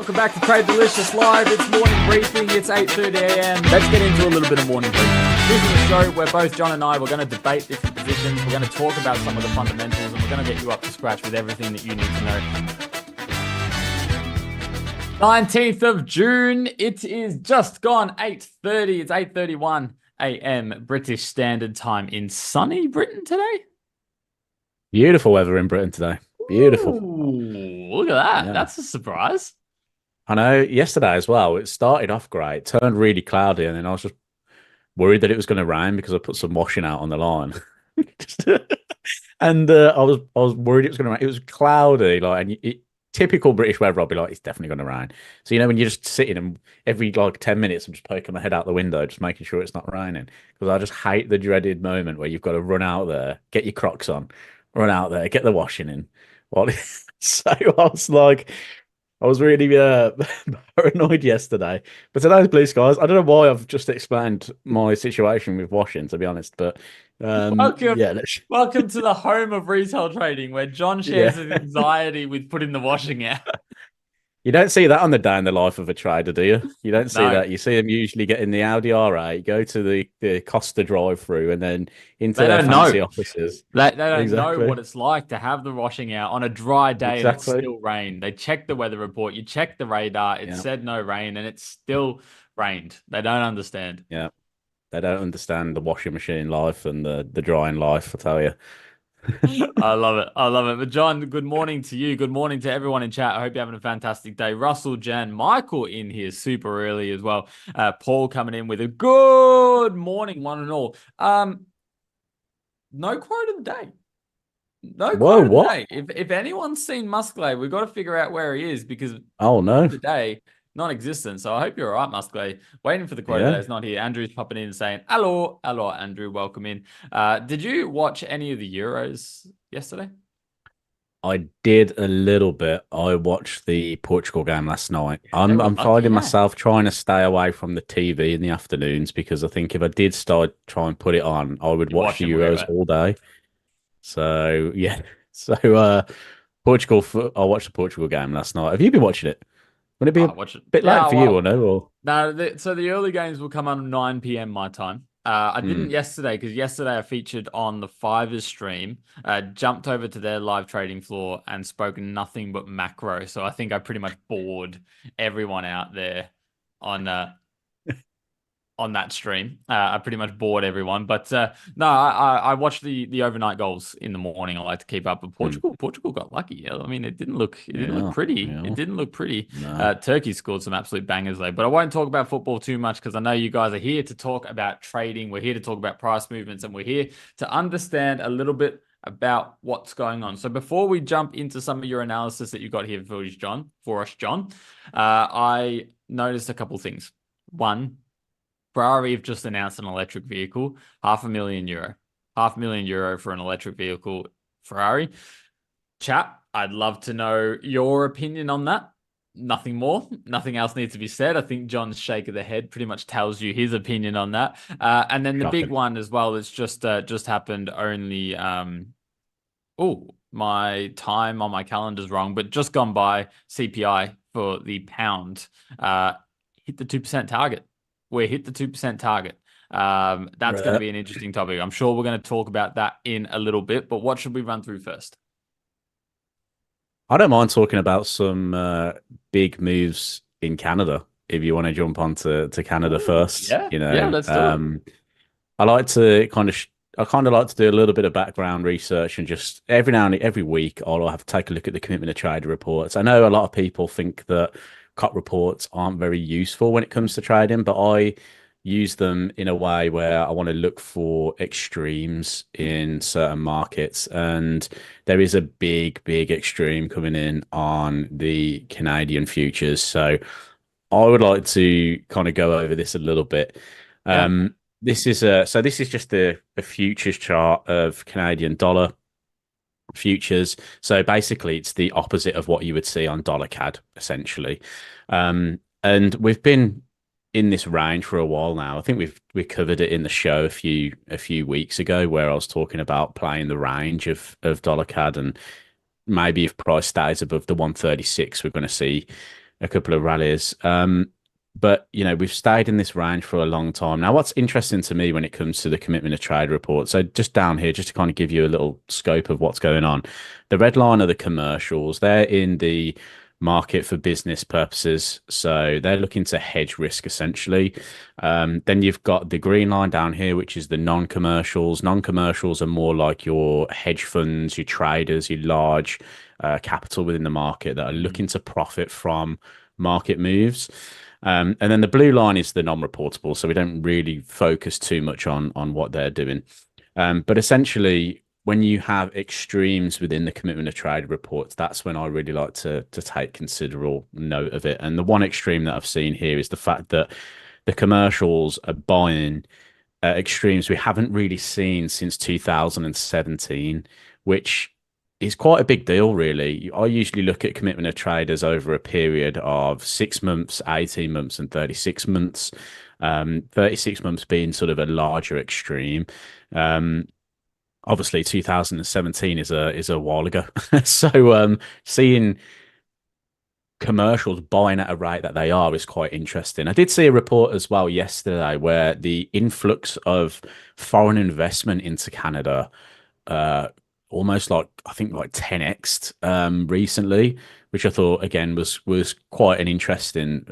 Welcome back to TradeDelicious Live. It's morning briefing. It's 8:30 a.m. Let's get into a little bit of morning briefing. This is a show where both John and I, we're going to debate different positions. We're going to talk about some of the fundamentals, and we're going to get you up to scratch with everything that you need to know. 19th of June. It is just gone 8:30. It's 8:31 a.m. British Standard Time in sunny Britain today. Beautiful weather in Britain today. Beautiful. Ooh, look at that. Yeah. That's a surprise. I know yesterday as well, it started off great, turned really cloudy, and then I was just worried that it was going to rain because I put some washing out on the line. And I was worried it was going to rain. It was cloudy, typical British weather, I'll be like, it's definitely going to rain. So, you know, when you're just sitting and every 10 minutes, I'm just poking my head out the window, just making sure it's not raining. Because I just hate the dreaded moment where you've got to run out there, get your Crocs on, run out there, get the washing in. So I was really paranoid yesterday. But today's blue skies. I don't know why I've just explained my situation with washing, to be honest. But Welcome to the home of retail trading, where John shares his anxiety with putting the washing out. You don't see that on the day in the life of a trader, do you? You don't see that. You see them usually getting the Audi R8, go to the Costa drive-through, and then into their fancy offices. They don't know what it's like to have the washing out on a dry day and it's still rain. They check the weather report, you check the radar, it said no rain, and it's still rained. They don't understand. Yeah, they don't understand the washing machine life and the drying life, I tell you. I love it. I love it. But John, good morning to you. Good morning to everyone in chat. I hope you're having a fantastic day. Russell, Jan, Michael in here super early as well. Paul coming in with a good morning, one and all. No quote of the day. No quote of the day. If anyone's seen Musclay, we've got to figure out where he is because today non-existent. So I hope you're all right, Musclay. Waiting for the quote that is not here. Andrew's popping in and saying, hello, Andrew, welcome in. Did you watch any of the Euros yesterday? I did a little bit. I watched the Portugal game last night. I'm finding myself trying to stay away from the TV in the afternoons because I think if I did try and put it on, I would watch the Euros all day. So yeah. So Portugal. I watched the Portugal game last night. Have you been watching it? Would it be a bit late for you or no? Or? No, so the early games will come on 9 p.m. my time. I didn't yesterday because yesterday I featured on the Fivers stream, jumped over to their live trading floor and spoke nothing but macro. So I think I pretty much bored everyone out there on that stream. I pretty much bored everyone. But no, I watched the overnight goals in the morning. I like to keep up with Portugal. Portugal got lucky. I mean, it didn't look pretty. Yeah. It didn't look pretty. No. Turkey scored some absolute bangers though. But I won't talk about football too much because I know you guys are here to talk about trading. We're here to talk about price movements, and we're here to understand a little bit about what's going on. So before we jump into some of your analysis that you got here for us, John, I noticed a couple things. One, Ferrari have just announced an electric vehicle, €500,000. €500,000 for an electric vehicle, Ferrari. Chat, I'd love to know your opinion on that. Nothing more. Nothing else needs to be said. I think John's shake of the head pretty much tells you his opinion on that. And then the big one as well that's just happened only... my time on my calendar's wrong, but just gone by CPI for the pound. Hit the 2% target. We hit the 2% target. That's going to be an interesting topic. I'm sure we're going to talk about that in a little bit, but what should we run through first? I don't mind talking about some big moves in Canada if you want to jump on to Canada first. Yeah, let's do it. I like to kind of like to do a little bit of background research and just every week I'll have to take a look at the commitment of trader reports. I know a lot of people think that COT reports aren't very useful when it comes to trading, but I use them in a way where I want to look for extremes in certain markets. And there is a big extreme coming in on the Canadian futures. So I would like to kind of go over this a little bit. This is just a futures chart of Canadian dollar futures. So basically it's the opposite of what you would see on dollar CAD essentially. And we've been in this range for a while now. I think we covered it in the show a few weeks ago where I was talking about playing the range of dollar CAD, and maybe if price stays above the 136 we're going to see a couple of rallies. But we've stayed in this range for a long time. Now, what's interesting to me when it comes to the commitment of trade report, so just down here, just to kind of give you a little scope of what's going on, the red line are the commercials. They're in the market for business purposes. So they're looking to hedge risk essentially. Then you've got the green line down here, which is the non-commercials. Non-commercials are more like your hedge funds, your traders, your large capital within the market that are looking to profit from market moves. And then the blue line is the non-reportable, so we don't really focus too much on what they're doing. But essentially, when you have extremes within the commitment of trade reports, that's when I really like to take considerable note of it. And the one extreme that I've seen here is the fact that the commercials are buying extremes we haven't really seen since 2017, which is quite a big deal, really. I usually look at commitment of traders over a period of 6 months, 18 months, and 36 months. 36 months being sort of a larger extreme. Obviously, 2017 is a while ago. So seeing commercials buying at a rate that they are is quite interesting. I did see a report as well yesterday where the influx of foreign investment into Canada almost like I think like 10x recently, which I thought again was quite an interesting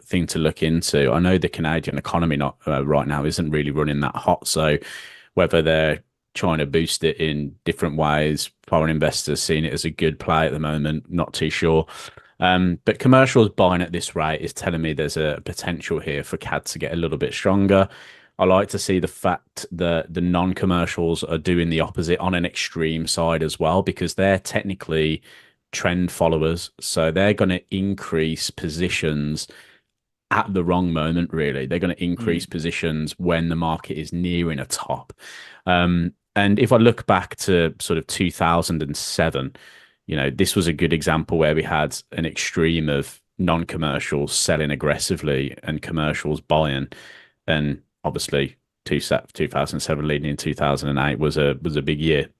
thing to look into. I know the Canadian economy not right now isn't really running that hot, so whether they're trying to boost it in different ways, foreign investors seeing it as a good play at the moment, not too sure. But commercials buying at this rate is telling me there's a potential here for CAD to get a little bit stronger. I like to see the fact that the non-commercials are doing the opposite on an extreme side as well, because they're technically trend followers. So they're going to increase positions at the wrong moment, really. They're going to increase positions when the market is nearing a top. And if I look back to sort of 2007, this was a good example where we had an extreme of non-commercials selling aggressively and commercials buying. And obviously, 2007 leading in 2008 was a big year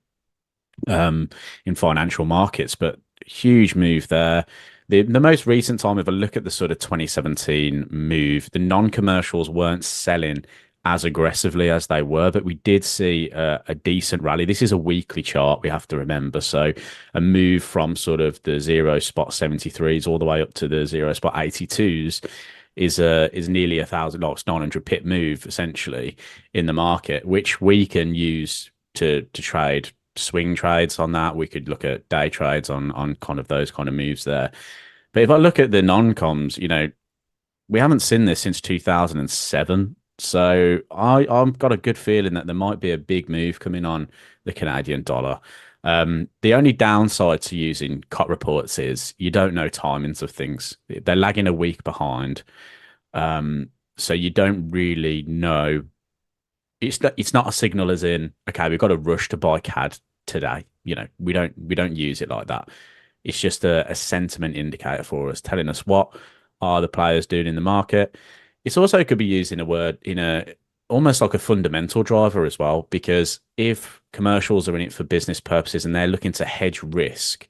in financial markets, but huge move there. The most recent time, if I look at the sort of 2017 move, the non-commercials weren't selling as aggressively as they were, but we did see a decent rally. This is a weekly chart, we have to remember. So a move from sort of the 0.73s all the way up to the 0.82s is nearly 1,000, no, it's 900 pip move essentially in the market, which we can use to trade swing trades on that. We could look at day trades on kind of those kind of moves there. But if I look at the non-coms, we haven't seen this since 2007. So I've got a good feeling that there might be a big move coming on the Canadian dollar. The only downside to using COT reports is you don't know timings of things. They're lagging a week behind. So you don't really know. It's not a signal as in, okay, we've got a rush to buy CAD today. We don't use it like that. It's just a sentiment indicator for us, telling us what are the players doing in the market. It's also could be used in a word in a almost like a fundamental driver as well, because if commercials are in it for business purposes and they're looking to hedge risk,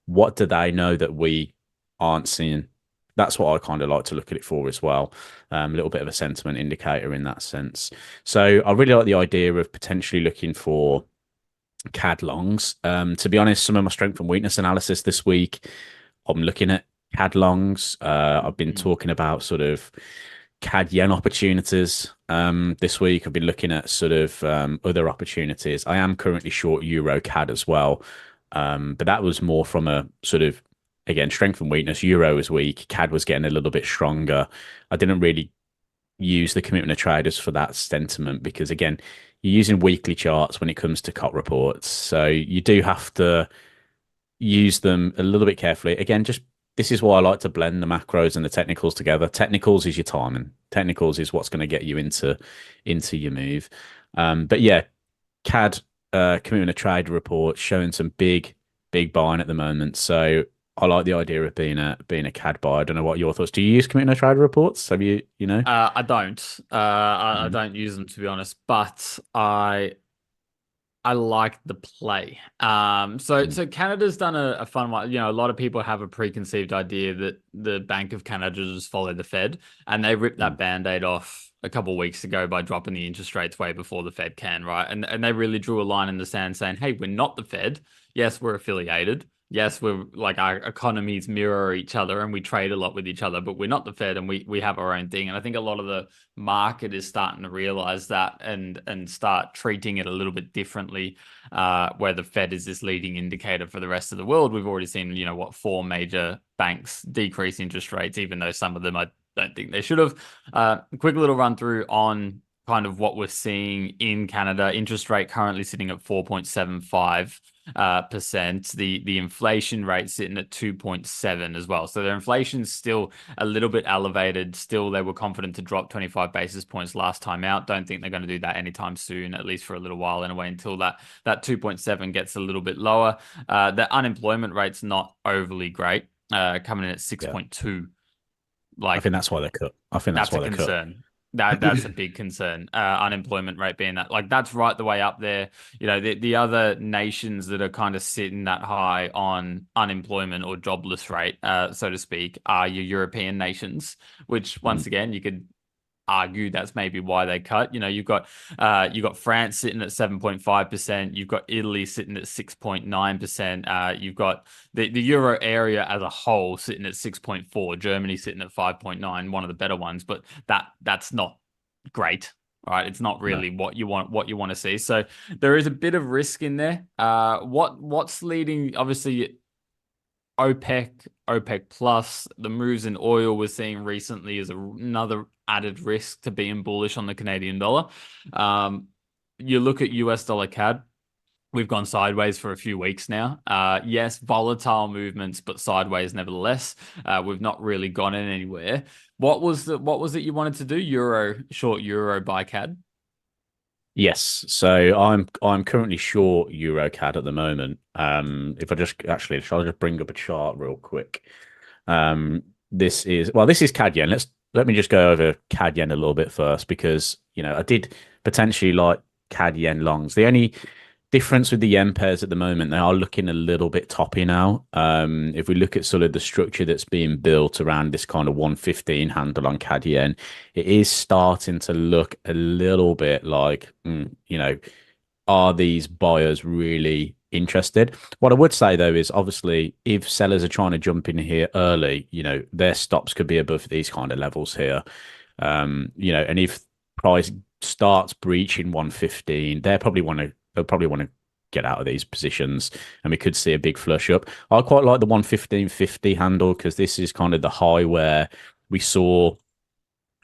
what do they know that we aren't seeing? That's what I kind of like to look at it for as well. A little bit of a sentiment indicator in that sense. So I really like the idea of potentially looking for CAD longs. To be honest, some of my strength and weakness analysis this week, I'm looking at CAD longs. I've been talking about sort of CAD yen opportunities this week. I've been looking at sort of other opportunities. I am currently short Euro CAD as well, but that was more from a sort of, again, strength and weakness. Euro was weak, CAD was getting a little bit stronger. I didn't really use the commitment of traders for that sentiment because, again, you're using weekly charts when it comes to COT reports, so you do have to use them a little bit carefully. Again, just this is why I like to blend the macros and the technicals together. Technicals is your timing. Technicals is what's going to get you into your move. But yeah, CAD commitment of trade report showing some big buying at the moment. So I like the idea of being a CAD buyer. I don't know what your thoughts. Do you use commitment of trade reports? Have you know? I don't. I don't use them, to be honest, but I I like the play. So Canada's done a fun one. You know, a lot of people have a preconceived idea that the Bank of Canada just follow the Fed, and they ripped that Mm. band-aid off a couple of weeks ago by dropping the interest rates way before the Fed can, right? And they really drew a line in the sand saying, "Hey, we're not the Fed. Yes, we're affiliated. Yes, we're like our economies mirror each other and we trade a lot with each other, but we're not the Fed and we have our own thing." And I think a lot of the market is starting to realize that and start treating it a little bit differently, where the Fed is this leading indicator for the rest of the world. We've already seen, you know, what, four major banks decrease interest rates, even though some of them I don't think they should have. Quick little run through on kind of what we're seeing in Canada. Interest rate currently sitting at 4.75 percent. The inflation rate sitting at 2.7 as well. So their inflation's still a little bit elevated. Still, they were confident to drop 25 basis points last time out. Don't think they're going to do that anytime soon, at least for a little while anyway, until that 2.7 gets a little bit lower. The unemployment rate's not overly great, coming in at Yeah, 6.2. I Like, think that's why they cut. I think that's that's a why they cut. concern. That's a big concern. Unemployment rate being that, like, that's right the way up there. You know, the other nations that are kind of sitting that high on unemployment or jobless rate, so to speak, are your European nations, which Mm. once again you could argue that's maybe why they cut. You know, you've got France sitting at 7.5%, you've got Italy sitting at 6.9%, you've got the Euro area as a whole sitting at 6.4, Germany sitting at 5.9, one of the better ones, but that's not great. Right, it's not No. really what you want to see. So there is a bit of risk in there. What's leading? Obviously, OPEC plus, the moves in oil we're seeing recently is another added risk to being bullish on the Canadian dollar. Um, you look at US dollar CAD, we've gone sideways for a few weeks now. Yes, volatile movements, but sideways nevertheless. We've not really gone in anywhere. What was it you wanted to do? Short euro buy CAD? Yes, so I'm currently short EuroCAD at the moment. If I just actually, shall I just bring up a chart real quick? This is CAD yen. Let me just go over CAD yen a little bit first because I did potentially like CAD yen longs. The only difference with the yen pairs at the moment, they are looking a little bit toppy now. If we look at sort of the structure that's being built around this kind of 115 handle on CAD yen, it is starting to look a little bit like, are these buyers really interested? What I would say though is obviously if sellers are trying to jump in here early, their stops could be above these kind of levels here. And if price starts breaching 115, they'll probably want to get out of these positions and we could see a big flush up. I quite like the 115.50 handle because this is kind of the high where we saw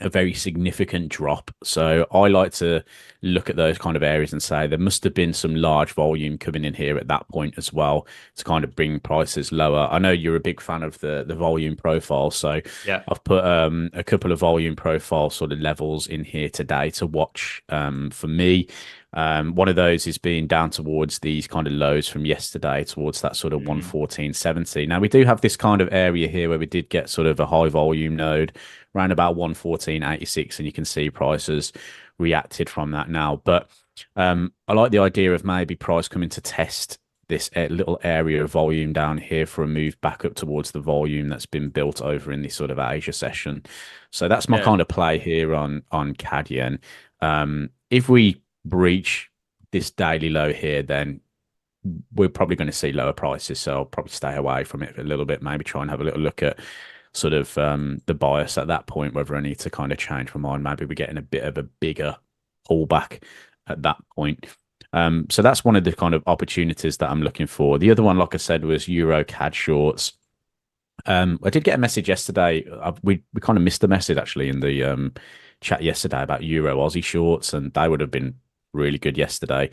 a very significant drop. So I like to look at those kind of areas and say there must have been some large volume coming in here at that point as well to kind of bring prices lower. I know you're a big fan of the volume profile, so Yeah, I've put a couple of volume profile sort of levels in here today to watch for me. One of those is being down towards these kind of lows from yesterday, towards that sort of mm, 114.70. Now we do have this kind of area here where we did get sort of a high volume node around about 114.86, and you can see prices reacted from that now. But I like the idea of maybe price coming to test this little area of volume down here for a move back up towards the volume that's been built over in this sort of Asia session. So that's my yeah, kind of play here on CAD yen. If we breach this daily low here, then we're probably going to see lower prices. So I'll probably stay away from it a little bit, maybe try and have a little look at sort of the bias at that point, whether I need to kind of change my mind. Maybe we're getting a bit of a bigger pullback at that point. So that's one of the kind of opportunities that I'm looking for. The other one, like I said, was Euro CAD shorts. I did get a message yesterday. We kind of missed the message actually in the chat yesterday about Euro Aussie shorts, and they would have been really good yesterday.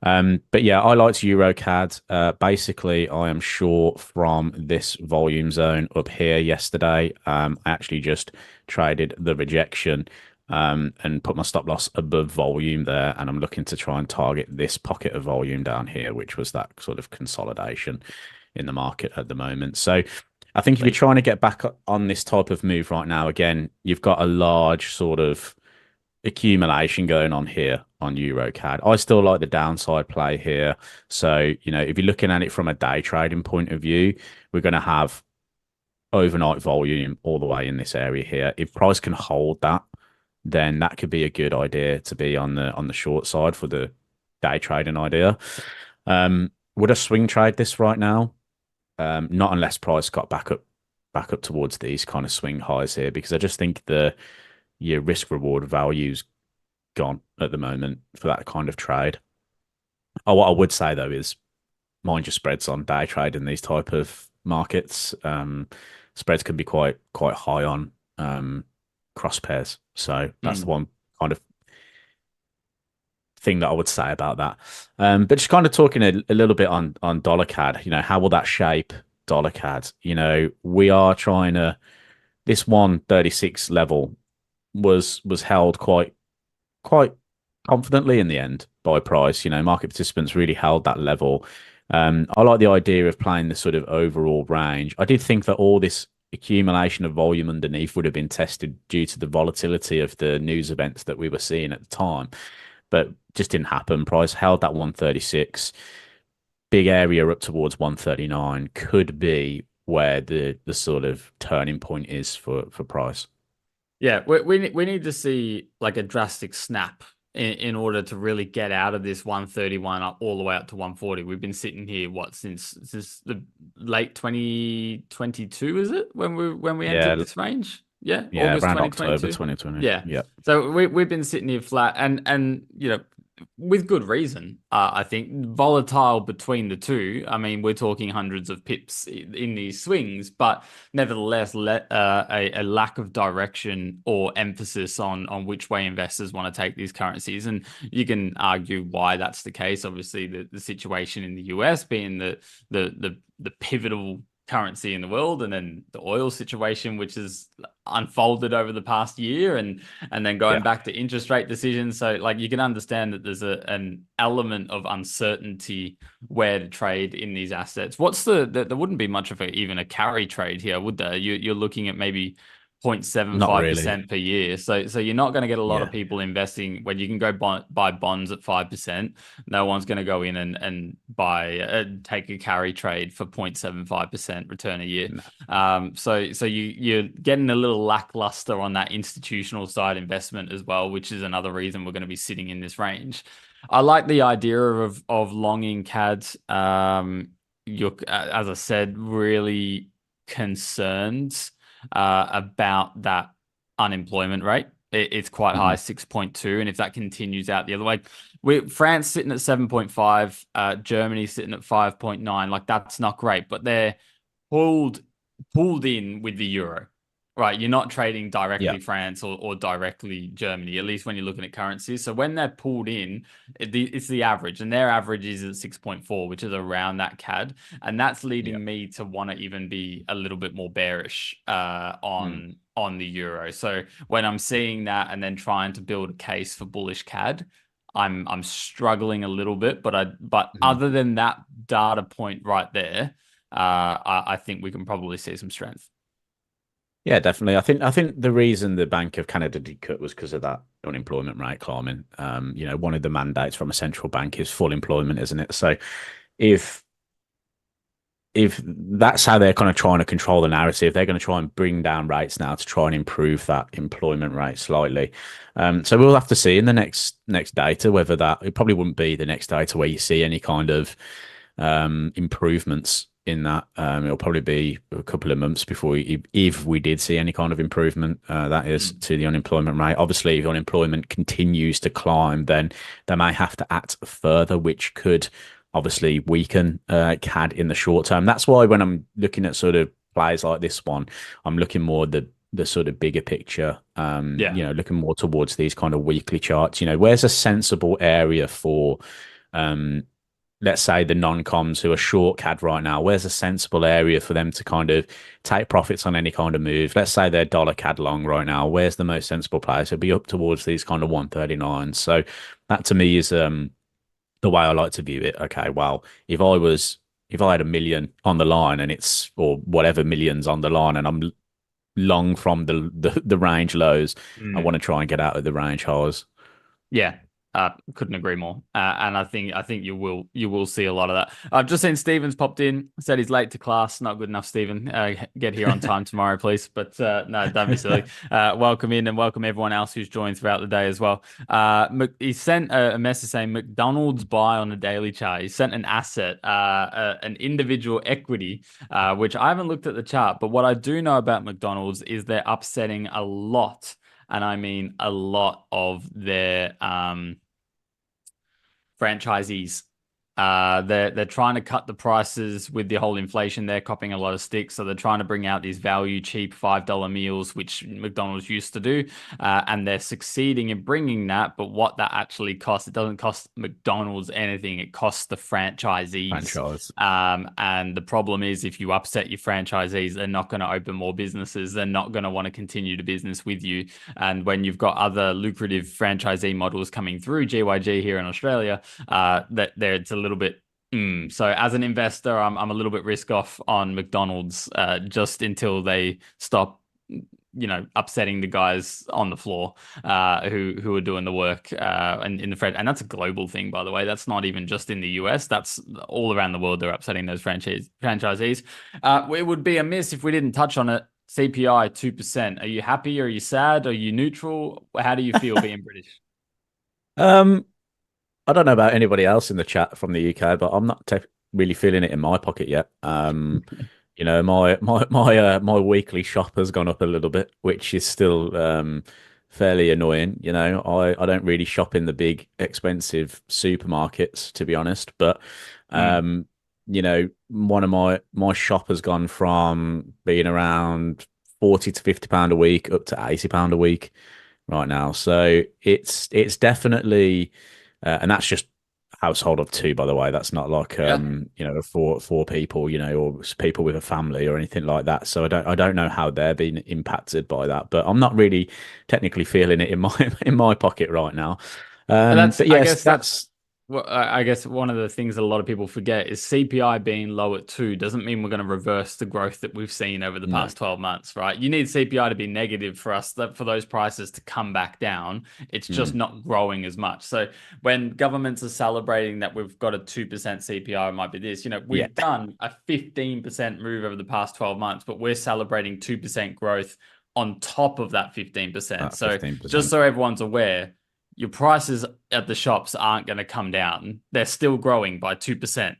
But yeah, I liked EuroCAD. Basically, I am short from this volume zone up here yesterday. I actually just traded the rejection and put my stop loss above volume there, and I'm looking to try and target this pocket of volume down here, which was that sort of consolidation in the market at the moment. So I think if you're like, trying to get back on this type of move right now, again, you've got a large sort of accumulation going on here on EuroCAD. I still like the downside play here. So, if you're looking at it from a day trading point of view, we're going to have overnight volume all the way in this area here. If price can hold that, then that could be a good idea to be on the short side for the day trading idea. Would I swing trade this right now? Not unless price got back up towards these kind of swing highs here, because I just think your risk reward value's gone at the moment for that kind of trade. Oh, what I would say though is mind your spreads on day trade in these type of markets. Spreads can be quite high on cross pairs, so that's the one kind of thing that I would say about that. But just kind of talking a little bit on dollar CAD, how will that shape dollar CAD? We are trying to, this 136 level was held quite confidently in the end by price. Market participants really held that level. I like the idea of playing the sort of overall range. I did think that all this accumulation of volume underneath would have been tested due to the volatility of the news events that we were seeing at the time, but just didn't happen. Price held that 136. Big area up towards 139 could be where the sort of turning point is for price. Yeah, we need to see like a drastic snap in order to really get out of this 131 up all the way up to 140. We've been sitting here since the late 2022, is it? When we entered this range? Yeah, August around 2022. October 2020. Yeah. So we've been sitting here flat and with good reason. I think volatile between the two. I mean, we're talking hundreds of pips in these swings, but nevertheless, a lack of direction or emphasis on which way investors want to take these currencies. And you can argue why that's the case. Obviously, the situation in the US being the pivotal currency in the world, and then the oil situation, which has unfolded over the past year, and then going back to interest rate decisions. So like you can understand that there's an element of uncertainty where to trade in these assets. There wouldn't be much of even a carry trade here, would there? You're looking at maybe 0.75% per year. So you're not going to get a lot of people investing when you can go buy bonds at 5%. No one's going to go in and take a carry trade for 0.75% return a year. No. So you're getting a little lackluster on that institutional side investment as well, which is another reason we're going to be sitting in this range. I like the idea of longing CAD. You're, as I said, really concerned about that unemployment rate. It's quite high, 6.2, and if that continues out the other way, France sitting at 7.5, Germany sitting at 5.9. Like that's not great, but they're pulled in with the euro, right? You're not trading directly France or directly Germany, at least when you're looking at currencies. So when they're pulled in, it's the average, and their average is at 6.4, which is around that CAD. And that's leading me to want to even be a little bit more bearish on the euro. So when I'm seeing that and then trying to build a case for bullish CAD, I'm struggling a little bit. But other than that data point right there, I think we can probably see some strength. Yeah, definitely. I think the reason the Bank of Canada did cut was because of that unemployment rate climbing. One of the mandates from a central bank is full employment, isn't it? So if that's how they're kind of trying to control the narrative, they're going to try and bring down rates now to try and improve that employment rate slightly. So we'll have to see in the next data whether it probably wouldn't be the next data where you see any kind of improvements in that. It'll probably be a couple of months before if we did see any kind of improvement, that is to the unemployment rate. Obviously, if unemployment continues to climb, then they may have to act further, which could obviously weaken CAD in the short term. That's why when I'm looking at sort of plays like this one, I'm looking more the sort of bigger picture, looking more towards these kind of weekly charts. Where's a sensible area for let's say the non-coms who are short CAD right now, where's a sensible area for them to kind of take profits on any kind of move? Let's say they're dollar CAD long right now. Where's the most sensible place? It'll be up towards these kind of 139. So that to me is the way I like to view it. Okay, well, if I had $1 million on the line and or whatever millions on the line, and I'm long from the range lows. I want Mm. to try and get out of the range highs. Yeah, couldn't agree more. And I think you will see a lot of that. I've just seen Steven's popped in, said he's late to class. Not good enough, Steven. Get here on time tomorrow, please. But no, don't be silly. Welcome in and welcome everyone else who's joined throughout the day as well. He sent a message saying McDonald's buy on the daily chart. He sent an asset, an individual equity, which I haven't looked at the chart. But what I do know about McDonald's is they're upsetting a lot, and I mean a lot of their franchisees. They're trying to cut the prices with the whole inflation. They're copping a lot of sticks, so they're trying to bring out these value cheap $5 meals, which McDonald's used to do, and they're succeeding in bringing that. But what that actually costs, it doesn't cost McDonald's anything. It costs the franchisees. Franchise. And the problem is, if you upset your franchisees, they're not going to open more businesses. They're not going to want to continue to business with you. And when you've got other lucrative franchisee models coming through, GYG here in Australia, that there it's a little bit. So as an investor, I'm a little bit risk off on McDonald's, just until they stop, upsetting the guys on the floor, who are doing the work, and in the Fred. And that's a global thing, by the way. That's not even just in the US. That's all around the world. They're upsetting those franchisees. It would be a miss if we didn't touch on it. CPI 2%. Are you happy? Are you sad? Are you neutral? How do you feel being British? Um, I don't know about anybody else in the chat from the UK, but I'm not really feeling it in my pocket yet. My weekly shop has gone up a little bit, which is still fairly annoying. I don't really shop in the big expensive supermarkets, to be honest. But Mm. one of my shop has gone from being around 40 to 50 pound a week up to 80 pound a week right now. So it's definitely, and that's just household of two, by the way. That's not like Yeah. four people, or people with a family or anything like that. So I don't know how they're being impacted by that, but I'm not really technically feeling it in my in my pocket right now. That's, But I yes, guess that's, that's well, I guess one of the things that a lot of people forget is CPI being low at 2 doesn't mean we're going to reverse the growth that we've seen over the no, past 12 months, right? You need CPI to be negative for us, for those prices to come back down. It's just mm, not growing as much. So when governments are celebrating that we've got a 2% CPI, it might be this, yeah, we've done a 15% move over the past 12 months, but we're celebrating 2% growth on top of that 15%. So just 15%. so everyone's aware, your prices at the shops aren't going to come down. They're still growing by 2%.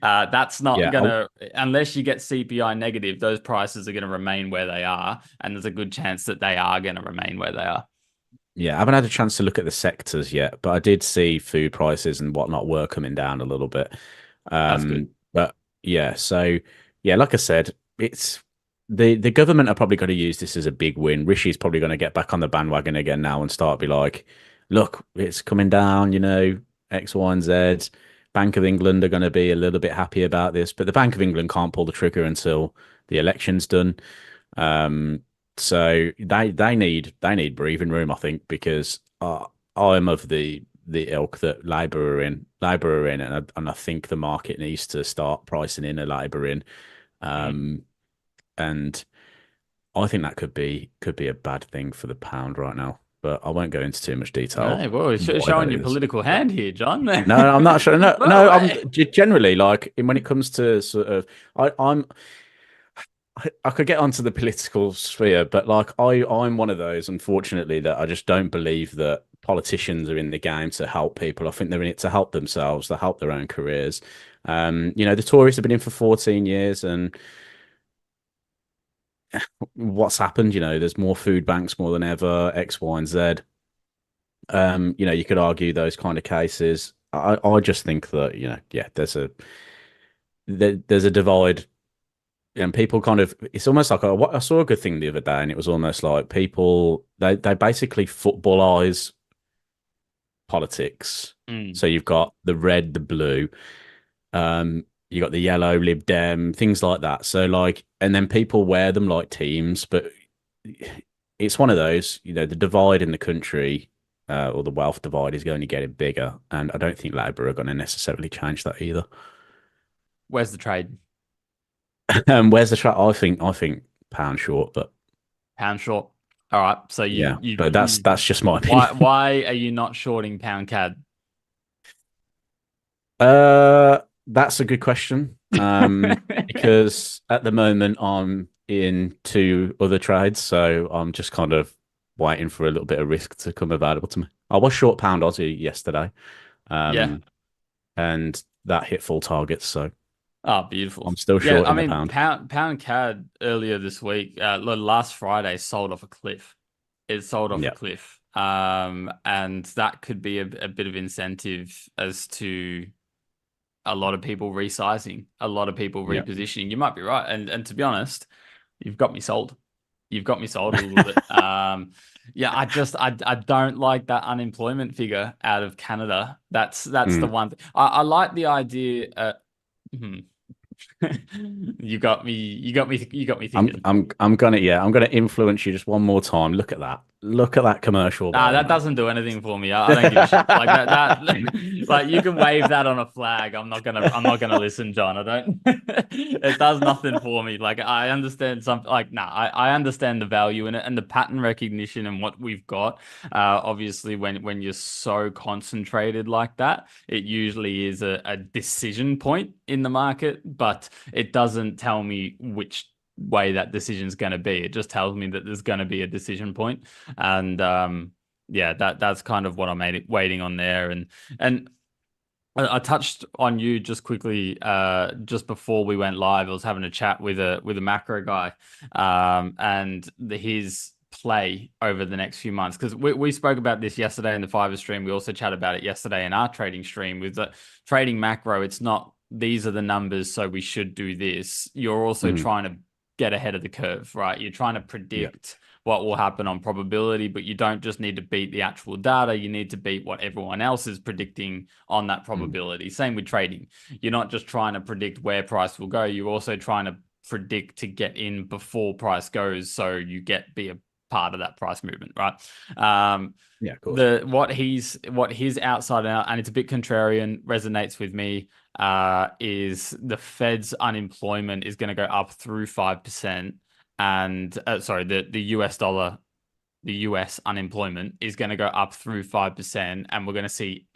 That's not Yeah, going to, unless you get CPI negative, those prices are going to remain where they are. And there's a good chance that they are going to remain where they are. Yeah, I haven't had a chance to look at the sectors yet, but I did see food prices and whatnot were coming down a little bit. That's good. But yeah, so yeah, like I said, it's the government are probably going to use this as a big win. Rishi's probably going to get back on the bandwagon again now and start be like, look, it's coming down, X, Y, and Z. Bank of England are going to be a little bit happy about this, but the Bank of England can't pull the trigger until the election's done. Um, so they need breathing room, I think, because I'm of the ilk that Labour are in, and I think the market needs to start pricing in a Labour in, Mm. um, and I think that could be a bad thing for the pound right now. But I won't go into too much detail No, well, it's why that showing your is. political But hand here, John. no, I'm not sure. No, Well, no, I'm generally like when it comes to sort of, I'm I could get onto the political sphere, but like I'm one of those, unfortunately, that I just don't believe that politicians are in the game to help people. I think they're in it to help themselves, to help their own careers. The Tories have been in for 14 years, and what's happened? There's more food banks more than ever, X, Y, and Z. You could argue those kind of cases. I just think that, yeah, there's a divide, and people kind of, it's almost like I saw a good thing the other day, and it was almost like people they basically footballize politics. mm. So you've got the red, the blue, you got the yellow, Lib Dem, things like that. So like, and then people wear them like teams, but it's one of those, the divide in the country, or the wealth divide is going to get bigger, and I don't think Labour are going to necessarily change that either. Where's the trade? Where's the track? I think pound short, but. Pound short. All right. So but that's just my opinion. Why are you not shorting pound CAD? That's a good question. Because at the moment I'm in 2 other trades, so I'm just kind of waiting for a little bit of risk to come available to me. I was short pound Aussie yesterday, Yeah. and that hit full targets, so Beautiful. I'm still short in the pound. Pound CAD earlier this week, last Friday, sold off a cliff. It sold off a cliff. And that could be a bit of incentive as to a lot of people resizing, a lot of people repositioning. You might be right. And to be honest, you've got me sold. You've got me sold a little bit. I don't like that unemployment figure out of Canada. That's the one thing. I like the idea. You got me thinking. I'm gonna influence you just one more time. Look at that commercial. Nah, that doesn't do anything for me. I don't give a shit. Like that like you can wave that on a flag. I'm not gonna listen, John. I don't it does nothing for me. Like I understand I understand the value in it and the pattern recognition and what we've got. Obviously when you're so concentrated like that, it usually is a decision point in the market, but it doesn't tell me which way that decision is going to be. It just tells me that there's going to be a decision point. And that's kind of what I'm waiting on there. And I touched on you just quickly just before we went live. I was having a chat with a macro guy and his play over the next few months, because we spoke about this yesterday in the Fiverr stream. We also chatted about it yesterday in our trading stream. With the trading macro, it's not these are the numbers, so we should do this. You're also trying to get ahead of the curve, right? You're trying to predict what will happen on probability, but you don't just need to beat the actual data. You need to beat what everyone else is predicting on that probability. Same with trading. You're not just trying to predict where price will go. You're also trying to predict to get in before price goes, so you be a part of that price movement, right? Of course. What his outside out, and it's a bit contrarian, resonates with me, is the Fed's unemployment is going to go up through 5%, and the US dollar, the US unemployment is going to go up through 5%, and we're going to see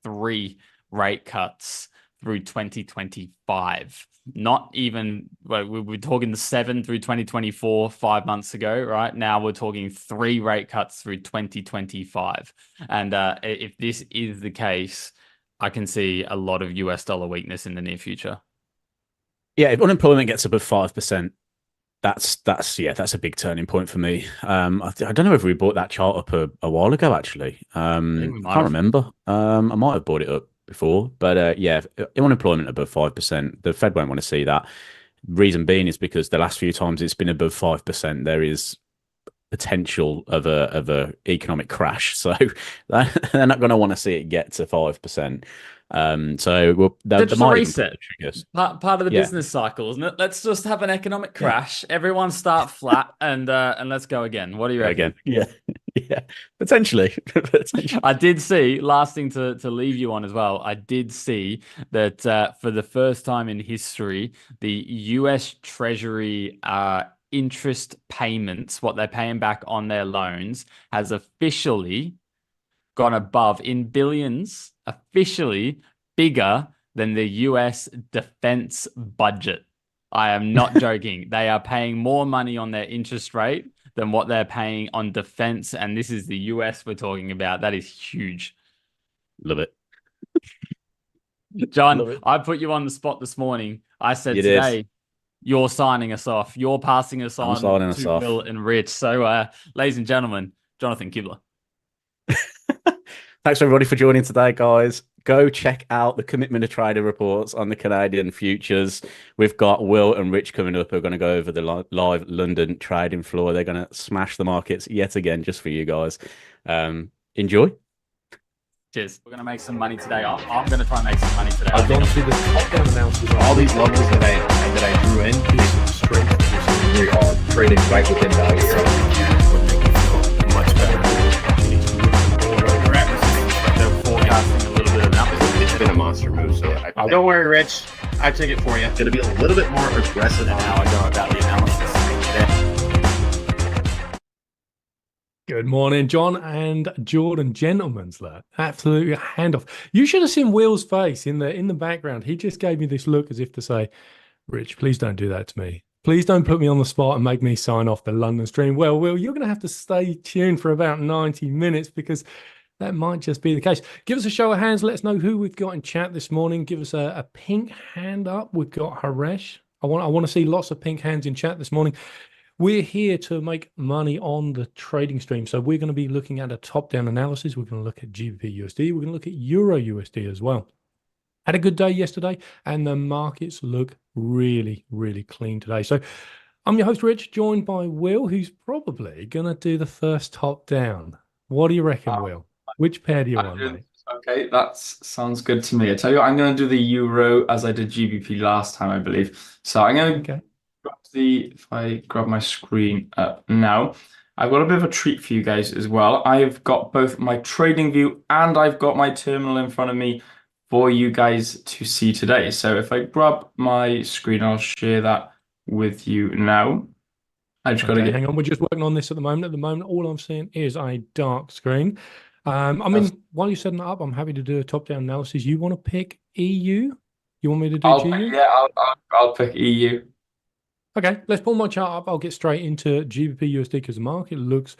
3 rate cuts through 2025. Not even, we're talking the 7 through 2024 5 months ago, right? Now we're talking 3 rate cuts through 2025. And if this is the case, I can see a lot of US dollar weakness in the near future. Yeah, if unemployment gets above 5%, that's a big turning point for me. I don't know if we bought that chart up a while ago, actually. I can't remember. I might have bought it up before, but unemployment above 5%, the Fed won't want to see that. Reason being is because the last few times it's been above 5%, there is potential of a economic crash. So they're not going to want to see it get to 5%. So there might reset. Part of the business cycle, isn't it? Let's just have an economic crash. Everyone start flat and let's go again. What do you reckon? Again, yeah, potentially. I did see, last thing to leave you on as well, I did see that for the first time in history, the US Treasury interest payments, what they're paying back on their loans, has officially gone above, in billions, officially bigger than the US defense budget. I am not joking. They are paying more money on their interest rate than what they're paying on defense. And this is the US we're talking about. That is huge. Love it. John, I put you on the spot this morning. I said today, you're signing us off. You're passing us on to Will and Rich. So, ladies and gentlemen, Jonathan Kibler. Thanks everybody for joining today, guys. Go check out the Commitment to Trader reports on the Canadian futures. We've got Will and Rich coming up who are going to go over the live London trading floor. They're going to smash the markets yet again just for you guys. Enjoy. Cheers. We're going to make some money today. I'm going to try and make some money today. I've gone through the top-down analysis. All these levels that I drew in is straight. We are trading right within value. Would make you feel much better. They're forecasting a little bit of that. It's been a monster move. So don't worry, Rich. I took it for you. It's going to be a little bit more aggressive than how I go about the analysis. Yeah. Good morning, John and Jordan. Gentlemen's that absolutely handoff. You should have seen Will's face in the background. He just gave me this look as if to say, Rich, please don't do that to me. Please don't put me on the spot and make me sign off the London stream. Well, Will, you're going to have to stay tuned for about 90 minutes because that might just be the case. Give us a show of hands. Let us know who we've got in chat this morning. Give us a pink hand up. We've got Haresh. I want to see lots of pink hands in chat this morning. We're here to make money on the trading stream. So we're going to be looking at a top-down analysis. We're going to look at GBP USD. We're going to look at Euro USD as well. Had a good day yesterday, and the markets look really, really clean today. So I'm your host, Rich, joined by Will, who's probably going to do the first top-down. What do you reckon, Will? Which pair do you want, mate? Okay, that sounds good to me. I tell you what, I'm going to do the Euro as I did GBP last time, I believe. So I'm going to if I grab my screen up now, I've got a bit of a treat for you guys as well. I've got both my trading view and I've got my terminal in front of me for you guys to see today. So if I grab my screen, I'll share that with you now. I just got to hang on. We're just working on this at the moment. At the moment, all I'm seeing is a dark screen. I mean, while you're setting that up, I'm happy to do a top-down analysis. You want to pick EU? You want me to do GU? I'll pick EU. Okay, let's pull my chart up. I'll get straight into GBP USD because the market looks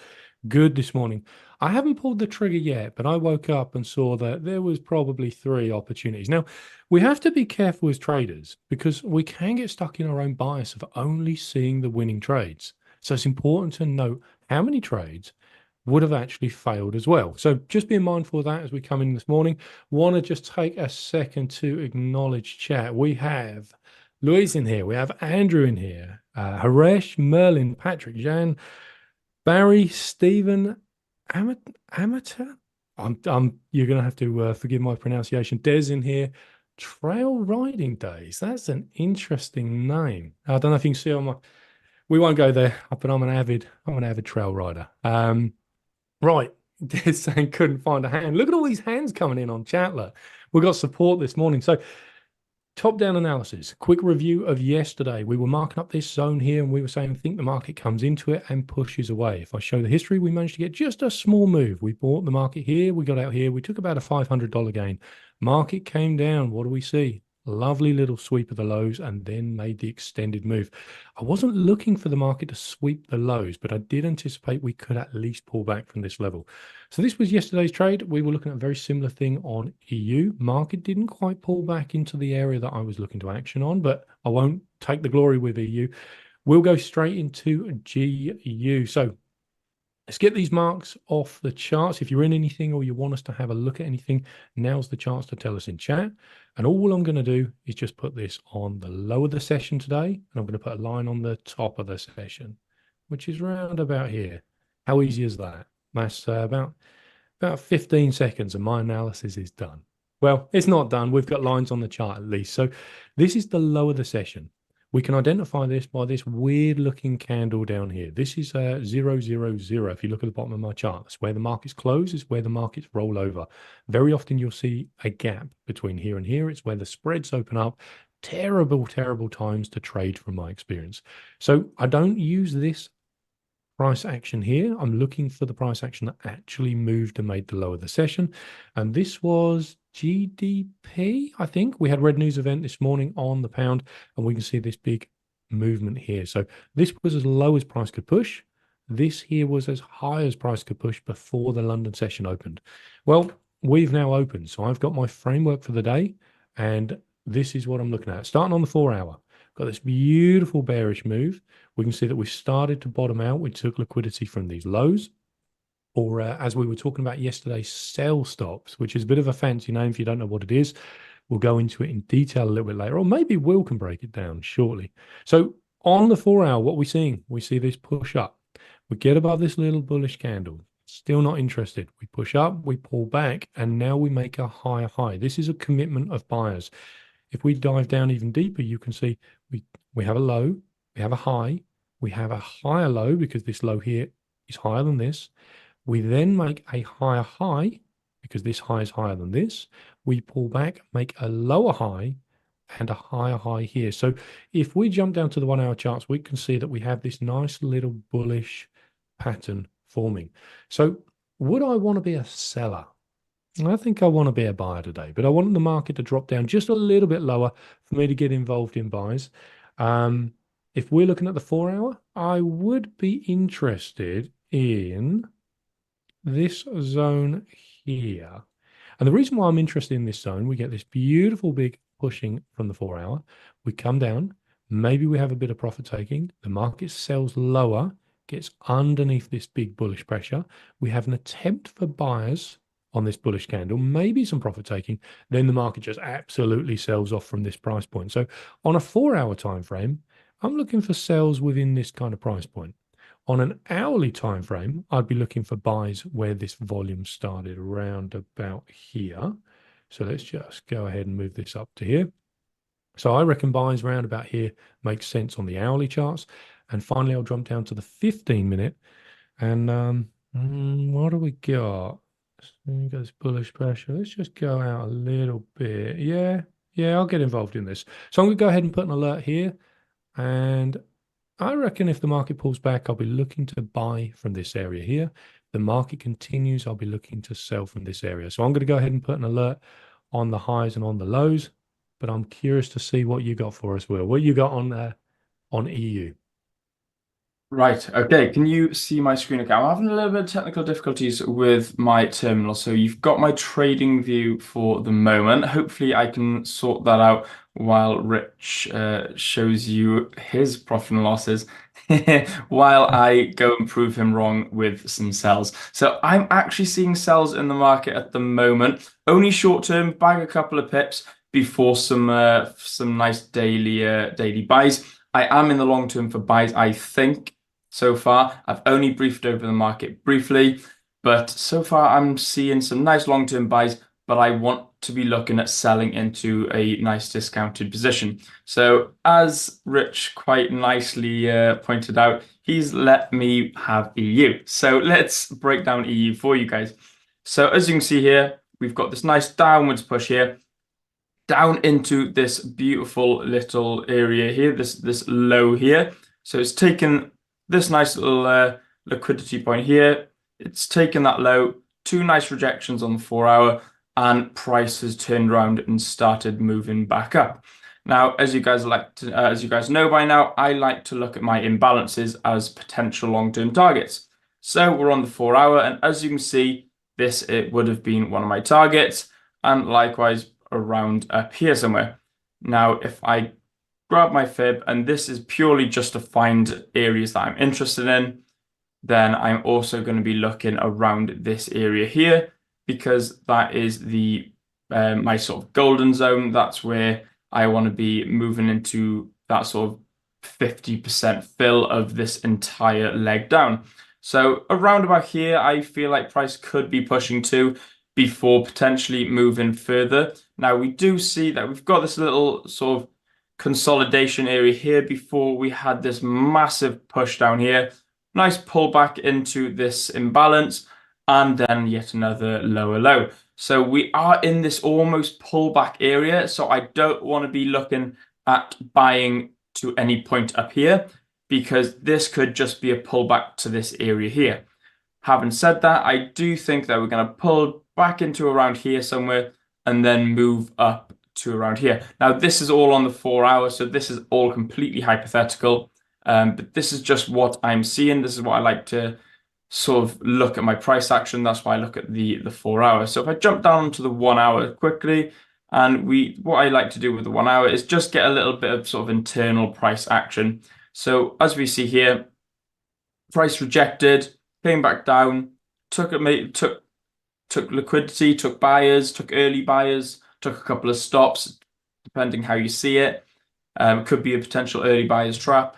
good this morning. I haven't pulled the trigger yet, but I woke up and saw that there was probably 3 opportunities. Now, we have to be careful as traders because we can get stuck in our own bias of only seeing the winning trades. So it's important to note how many trades would have actually failed as well. So just be mindful of that as we come in this morning. Want to just take a second to acknowledge chat. We have Louise in here. We have Andrew in here. Haresh, Merlin, Patrick, Jan, Barry, Stephen, Amateur. You're going to have to forgive my pronunciation. Des in here. Trail Riding Days. That's an interesting name. I don't know if you can see on my. We won't go there, but I'm an avid trail rider. Right. Des saying couldn't find a hand. Look at all these hands coming in on Chatler. We've got support this morning. So top-down analysis, quick review of yesterday. We were marking up this zone here and we were saying, think the market comes into it and pushes away. If I show the history, we managed to get just a small move. We bought the market here, we got out here, we took about a $500 gain. Market came down. What do we see? Lovely little sweep of the lows and then made the extended move. I wasn't looking for the market to sweep the lows, but I did anticipate we could at least pull back from this level. So this was yesterday's trade. We were looking at a very similar thing on EU. Market didn't quite pull back into the area that I was looking to action on, but I won't take the glory with EU. We'll go straight into GU. So let's get these marks off the charts. If you're in anything or you want us to have a look at anything, now's the chance to tell us in chat. And all I'm going to do is just put this on the low of the session today. And I'm going to put a line on the top of the session, which is round about here. How easy is that? That's about 15 seconds and my analysis is done. Well, it's not done. We've got lines on the chart at least. So this is the low of the session. We can identify this by this weird looking candle down here. This is 000. If you look at the bottom of my chart, that's where the markets close, is where the markets roll over. Very often you'll see a gap between here and here. It's where the spreads open up. Terrible, terrible times to trade from my experience. So I don't use this price action here. I'm looking for the price action that actually moved and made the low of the session. And this was GDP, I think. We had red news event this morning on the pound, and we can see this big movement here. So this was as low as price could push. This here was as high as price could push before the London session opened. Well, we've now opened. So I've got my framework for the day, and this is what I'm looking at. Starting on the 4-hour. Got this beautiful bearish move. We can see that we started to bottom out. We took liquidity from these lows, or as we were talking about yesterday, sell stops, which is a bit of a fancy name if you don't know what it is. We'll go into it in detail a little bit later, or maybe Will can break it down shortly. So on the 4-hour, what we're seeing, we see this push up. We get above this little bullish candle. Still not interested. We push up, we pull back, and now we make a higher high. This is a commitment of buyers. If we dive down even deeper, you can see we have a low, we have a high, we have a higher low because this low here is higher than this. We then make a higher high because this high is higher than this. We pull back, make a lower high and a higher high here. So if we jump down to the 1-hour charts, we can see that we have this nice little bullish pattern forming. So would I want to be a seller? I think I want to be a buyer today, but I want the market to drop down just a little bit lower for me to get involved in buys. If we're looking at the 4-hour, I would be interested in this zone here. And the reason why I'm interested in this zone, we get this beautiful big pushing from the 4-hour. We come down, maybe we have a bit of profit taking. The market sells lower, gets underneath this big bullish pressure. We have an attempt for buyers on this bullish candle, maybe some profit taking, then the market just absolutely sells off from this price point. So on a 4-hour time frame, I'm looking for sells within this kind of price point. On an hourly time frame, I'd be looking for buys where this volume started around about here. So let's just go ahead and move this up to here. So I reckon buys around about here makes sense on the hourly charts. And finally, I'll jump down to the 15-minute. And what do we got? Goes bullish pressure. Let's just go out a little bit. Yeah, I'll get involved in this. So I'm going to go ahead and put an alert here. And I reckon if the market pulls back, I'll be looking to buy from this area here. If the market continues, I'll be looking to sell from this area. So I'm going to go ahead and put an alert on the highs and on the lows. But I'm curious to see what you got for us, Will. What you got on EU? Right, okay, can you see my screen? Okay, I'm having a little bit of technical difficulties with my terminal. So you've got my trading view for the moment. Hopefully I can sort that out while Rich shows you his profit and losses while I go and prove him wrong with some sells. So I'm actually seeing sells in the market at the moment. Only short term, buying a couple of pips before some nice daily buys. I am in the long term for buys, I think. So far, I've only briefed over the market briefly, but so far I'm seeing some nice long-term buys, but I want to be looking at selling into a nice discounted position. So as Rich quite nicely pointed out, he's let me have EU. So let's break down EU for you guys. So as you can see here, we've got this nice downwards push here, down into this beautiful little area here, this low here. So it's taken this nice little liquidity point here. It's taken that low, 2 nice rejections on the 4-hour, and price has turned around and started moving back up. Now, as you guys know by now, I like to look at my imbalances as potential long-term targets. So we're on the 4-hour, and as you can see, it would have been one of my targets, and likewise around up here somewhere. Now, if I grab my fib, and this is purely just to find areas that I'm interested in, then I'm also going to be looking around this area here, because that is the my sort of golden zone. That's where I want to be moving into that sort of 50% fill of this entire leg down. So around about here, I feel like price could be pushing to before potentially moving further. Now we do see that we've got this little sort of consolidation area here before we had this massive push down here. Nice pullback into this imbalance, and then yet another lower low. So we are in this almost pullback area. So I don't want to be looking at buying to any point up here, because this could just be a pullback to this area here. Having said that, I do think that we're going to pull back into around here somewhere and then move up to around here. Now, this is all on the 4-hour, so this is all completely hypothetical, but this is just what I'm seeing. This is what I like to sort of look at my price action. That's why I look at the 4-hour. So if I jump down to the 1-hour quickly, and what I like to do with the 1-hour is just get a little bit of sort of internal price action. So as we see here, price rejected, came back down, took liquidity, took buyers, took early buyers, took a couple of stops, depending how you see it. Could be a potential early buyer's trap.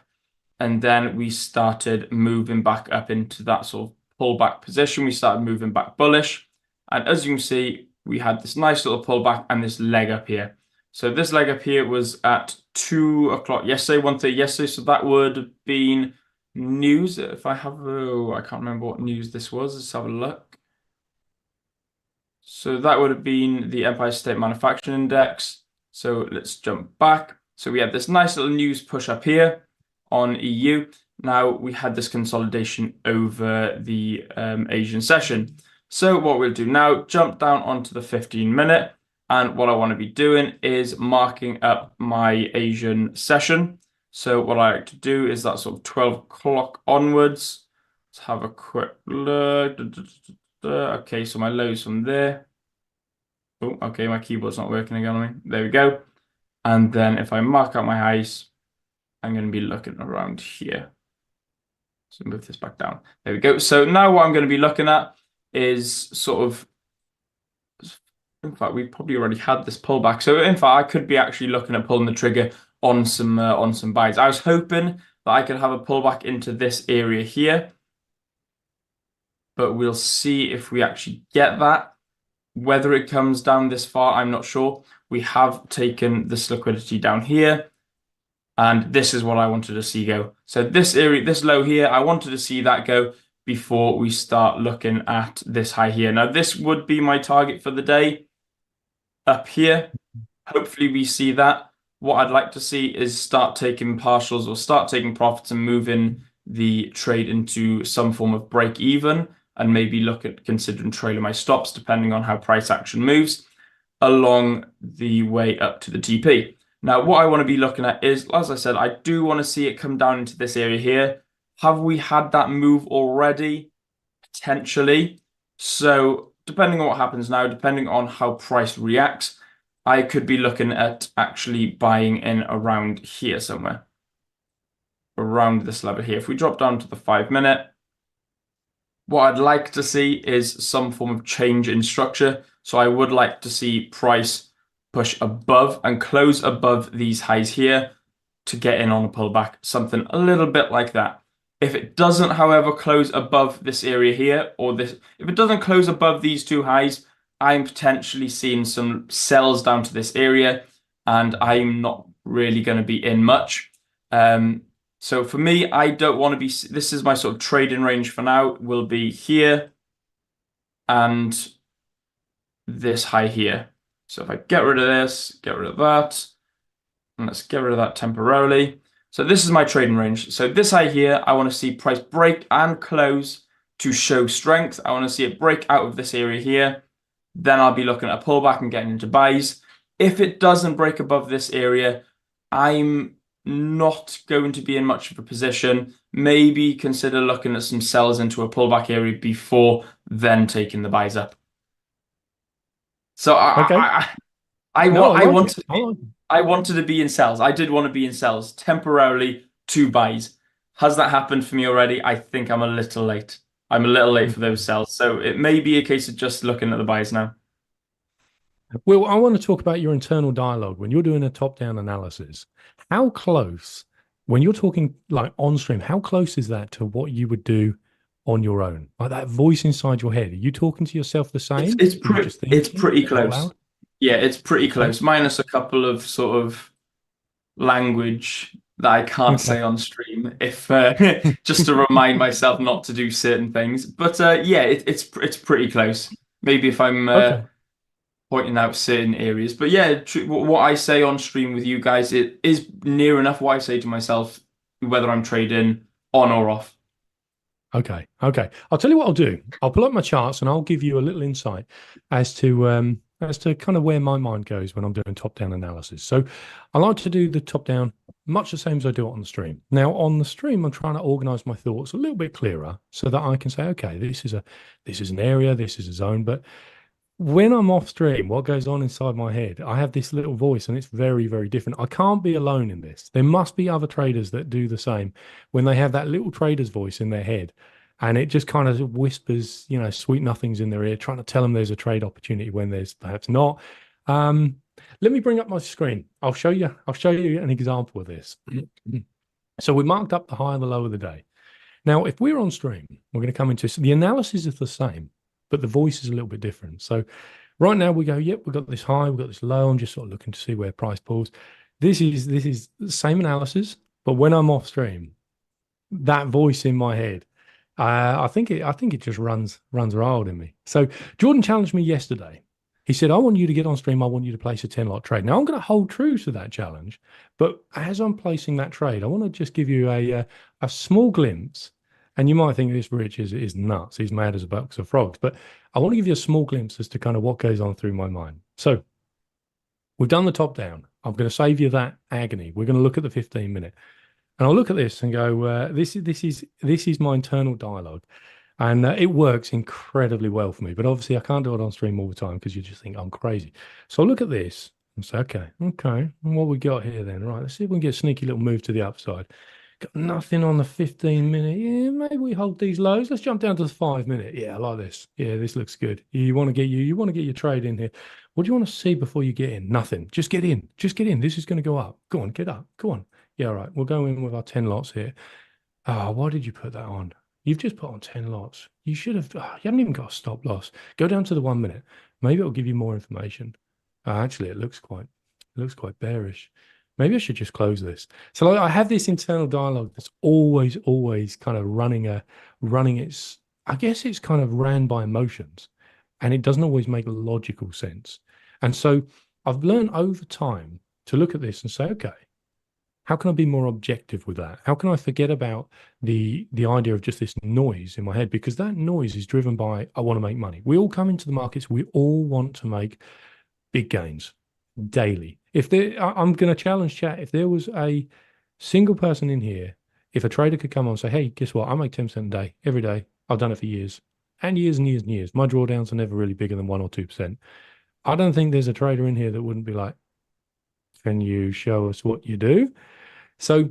And then we started moving back up into that sort of pullback position. We started moving back bullish. And as you can see, we had this nice little pullback and this leg up here. So this leg up here was at 2 o'clock yesterday, 1:30 yesterday. So that would have been news. If I have, I can't remember what news this was. Let's have a look. So that would have been the Empire State Manufacturing Index. So let's jump back. So we had this nice little news push up here on EU. Now we had this consolidation over the Asian session. So what we'll do now, jump down onto the 15-minute. And what I want to be doing is marking up my Asian session. So what I like to do is that sort of 12 o'clock onwards. Let's have a quick look. Okay, so my lows from there. Oh, okay, my keyboard's not working again on me. There we go. And then if I mark out my highs, I'm going to be looking around here. So move this back down. There we go. So now what I'm going to be looking at is sort of, in fact, we probably already had this pullback. So in fact, I could be actually looking at pulling the trigger on some buys. I was hoping that I could have a pullback into this area here, but we'll see if we actually get that. Whether it comes down this far, I'm not sure. We have taken this liquidity down here. And this is what I wanted to see go. So this area, this low here, I wanted to see that go before we start looking at this high here. Now, this would be my target for the day up here. Hopefully we see that. What I'd like to see is start taking partials or start taking profits and moving the trade into some form of break even, and maybe look at considering trailing my stops depending on how price action moves along the way up to the TP. Now, what I want to be looking at is, as I said, I do want to see it come down into this area here. Have we had that move already? Potentially. So depending on what happens now, depending on how price reacts, I could be looking at actually buying in around here somewhere. Around this level here. If we drop down to the 5-minute, what I'd like to see is some form of change in structure. So I would like to see price push above and close above these highs here to get in on a pullback, something a little bit like that. If it doesn't, however, close above this area here, or this, if it doesn't close above these two highs, I'm potentially seeing some sells down to this area, and I'm not really going to be in much. So for me, I don't want to be, this is my sort of trading range for now, will be here and this high here. So if I get rid of this, get rid of that, and let's get rid of that temporarily. So this is my trading range. So this high here, I want to see price break and close to show strength. I want to see it break out of this area here. Then I'll be looking at a pullback and getting into buys. If it doesn't break above this area, I'm not going to be in much of a position. Maybe consider looking at some sells into a pullback area before then taking the buys up. So I wanted to be in sells. I did want to be in sells temporarily to buys. Has that happened for me already? I think I'm a little late. I'm a little late for those sells. So it may be a case of just looking at the buys now. Well, I want to talk about your internal dialogue when you're doing a top-down analysis. How close, when you're talking like on stream, how close is that to what you would do on your own? Like that voice inside your head, are you talking to yourself the same? It's pretty close. Yeah, it's pretty close, minus a couple of sort of language that I can't say on stream, if just to remind myself not to do certain things. But yeah, it's pretty close. Maybe if I'm pointing out certain areas. But yeah, what I say on stream with you guys, it is near enough what I say to myself, whether I'm trading on or off. Okay. I'll tell you what I'll do. I'll pull up my charts and I'll give you a little insight as to kind of where my mind goes when I'm doing top-down analysis. So I like to do the top-down much the same as I do it on the stream. Now, on the stream, I'm trying to organize my thoughts a little bit clearer so that I can say, okay, this is an area, this is a zone. But when I'm off stream, what goes on inside my head, I have this little voice and it's very, very different. I can't be alone in this. There must be other traders that do the same when they have that little trader's voice in their head. And it just kind of whispers, sweet nothings in their ear, trying to tell them there's a trade opportunity when there's perhaps not. Let me bring up my screen. I'll show you an example of this. So we marked up the high and the low of the day. Now, if we're on stream, we're going to come into the analysis is the same, but the voice is a little bit different. So right now we go, yep, we've got this high, we've got this low. I'm just sort of looking to see where price pulls. This is the same analysis, but when I'm off stream, that voice in my head, I think it just runs wild in me. So Jordan challenged me yesterday He said, I want you to get on stream. I want you to place a 10 lot trade. Now, I'm going to hold true to that challenge. But as I'm placing that trade, I want to just give you a small glimpse. And you might think this Rich is nuts. He's mad as a box of frogs. But I want to give you a small glimpse as to kind of what goes on through my mind. So we've done the top down. I'm going to save you that agony. We're going to look at the 15-minute. And I'll look at this and go, this is my internal dialogue. And it works incredibly well for me. But obviously, I can't do it on stream all the time because you just think I'm crazy. So I'll look at this and say, okay, what we got here then? Right, let's see if we can get a sneaky little move to the upside. Got nothing on the 15-minute. Yeah, maybe we hold these lows. Let's jump down to the 5-minute. Yeah, I like this. Yeah, this looks good. You want to get your trade in here. What do you want to see before you get in? Nothing. Just get in. Just get in. This is going to go up. Go on, get up. Go on. Yeah, all right. We'll go in with our 10 lots here. Why did you put that on? You've just put on 10 lots. You should have, you haven't even got a stop loss. Go down to the 1 minute. Maybe it'll give you more information. Actually, it looks quite bearish. Maybe I should just close this. So I have this internal dialogue that's always kind of running its, I guess it's kind of ran by emotions, and it doesn't always make logical sense. And so I've learned over time to look at this and say, okay, how can I be more objective with that? How can I forget about the idea of just this noise in my head? Because that noise is driven by, I want to make money. We all come into the markets. We all want to make big gains daily. I'm going to challenge chat. If there was a single person in here, if a trader could come on and say, hey, guess what? I make 10% a day, every day. I've done it for years and years and years and years. My drawdowns are never really bigger than 1 or 2%. I don't think there's a trader in here that wouldn't be like, can you show us what you do? So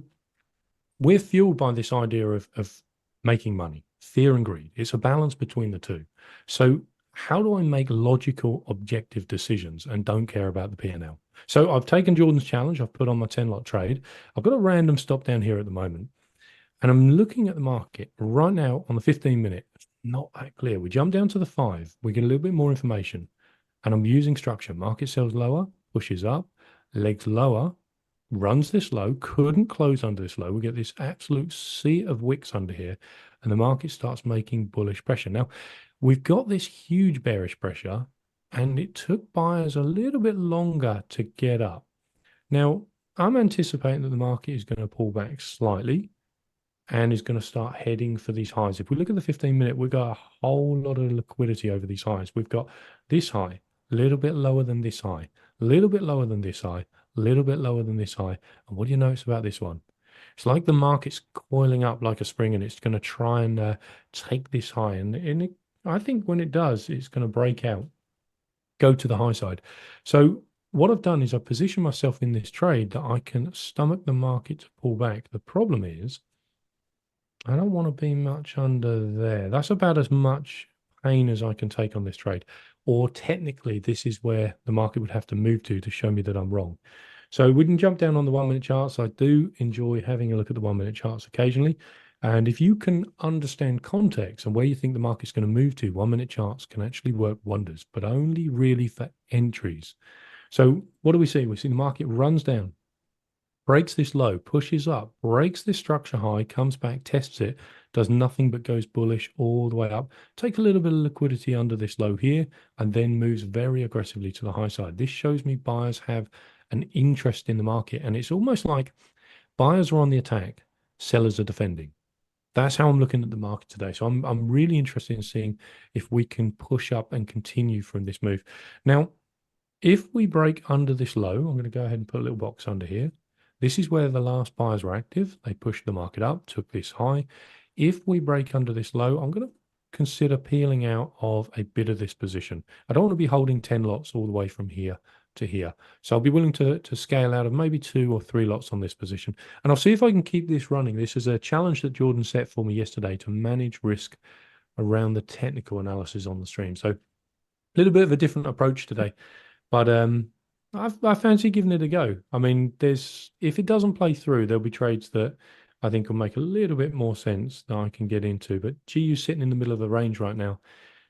we're fueled by this idea of making money, fear and greed. It's a balance between the two. So how do I make logical, objective decisions and don't care about the P&L? So I've taken Jordan's challenge. I've put on my 10 lot trade. I've got a random stop down here at the moment. And I'm looking at the market right now on the 15-minute. It's not that clear. We jump down to the 5. We get a little bit more information. And I'm using structure. Market sells lower, pushes up, legs lower, runs this low, couldn't close under this low. We get this absolute sea of wicks under here, and the market starts making bullish pressure. Now, we've got this huge bearish pressure, and it took buyers a little bit longer to get up. Now, I'm anticipating that the market is going to pull back slightly and is going to start heading for these highs. If we look at the 15-minute, we've got a whole lot of liquidity over these highs. We've got this high, a little bit lower than this high, a little bit lower than this high, a little bit lower than this high. And what do you notice about this one? It's like the market's coiling up like a spring, and it's going to try and take this high. And I think when it does, it's going to break out, go to the high side. So what I've done is I've positioned myself in this trade that I can stomach the market to pull back. The problem is I don't want to be much under there. That's about as much pain as I can take on this trade. Or technically, this is where the market would have to move to show me that I'm wrong. So we can jump down on the 1 minute charts. I do enjoy having a look at the 1 minute charts occasionally. And if you can understand context and where you think the market's going to move to, 1 minute charts can actually work wonders, but only really for entries. So what do we see? We see the market runs down, breaks this low, pushes up, breaks this structure high, comes back, tests it, does nothing but goes bullish all the way up, takes a little bit of liquidity under this low here, and then moves very aggressively to the high side. This shows me buyers have an interest in the market, and it's almost like buyers are on the attack, sellers are defending. That's how I'm looking at the market today. So I'm really interested in seeing if we can push up and continue from this move. Now, if we break under this low, I'm going to go ahead and put a little box under here. This is where the last buyers were active. They pushed the market up, took this high. If we break under this low, I'm going to consider peeling out of a bit of this position. I don't want to be holding 10 lots all the way from here to here. So I'll be willing to scale out of maybe 2 or 3 lots on this position. And I'll see if I can keep this running. This is a challenge that Jordan set for me yesterday to manage risk around the technical analysis on the stream. So a little bit of a different approach today. But I fancy giving it a go. I mean, if it doesn't play through, there'll be trades that I think will make a little bit more sense that I can get into. But GU's sitting in the middle of the range right now.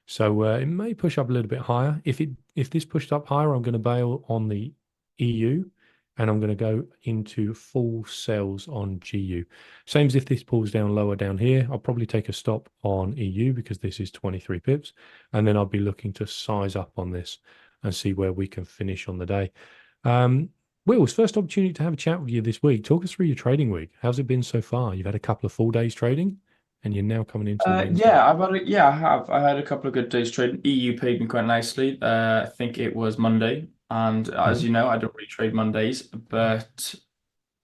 So it may push up a little bit higher. If this pushed up higher, I'm going to bail on the EU and I'm going to go into full sells on GU. Same as if this pulls down lower down here, I'll probably take a stop on EU because this is 23 pips. And then I'll be looking to size up on this and see where we can finish on the day. Will, it's first opportunity to have a chat with you this week. Talk us through your trading week. How's it been so far? You've had a couple of full days trading, and you're now coming into Wednesday. Yeah, I have. I had a couple of good days trading. EU paid me quite nicely. I think it was Monday, and as you know, I don't really trade Mondays, but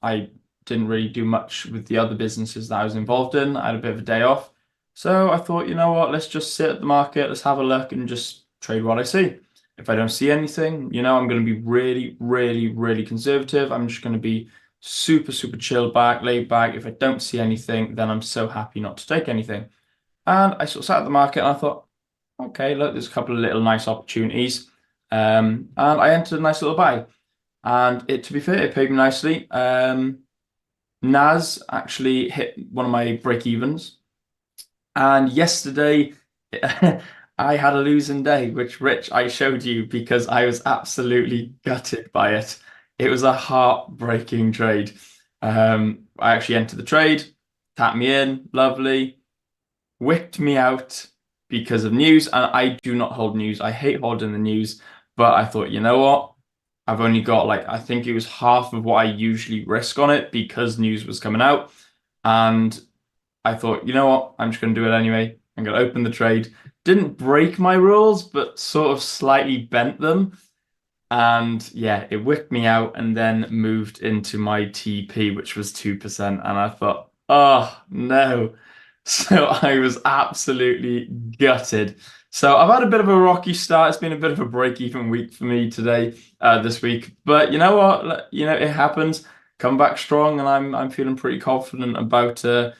I didn't really do much with the other businesses that I was involved in. I had a bit of a day off, so I thought, you know what, let's just sit at the market, let's have a look, and just trade what I see. If I don't see anything, I'm going to be really, really, really conservative. I'm just going to be super, super chilled back, laid back. If I don't see anything, then I'm so happy not to take anything. And I sort of sat at the market and I thought, okay, look, there's a couple of little nice opportunities. And I entered a nice little buy. And to be fair, it paid me nicely. NAS actually hit one of my break evens. And yesterday, I had a losing day, which, Rich, I showed you because I was absolutely gutted by it. It was a heartbreaking trade. I actually entered the trade, tapped me in, lovely, wicked me out because of news. And I do not hold news. I hate holding the news. But I thought, you know what? I've only got I think it was half of what I usually risk on it because news was coming out. And I thought, you know what? I'm just going to do it anyway. I'm going to open the trade. Didn't break my rules, but sort of slightly bent them. And yeah, it wicked me out and then moved into my TP, which was 2%. And I thought, oh no. So I was absolutely gutted. So I've had a bit of a rocky start. It's been a bit of a break-even week for me this week. But you know what? It happens. Come back strong, and I'm feeling pretty confident about the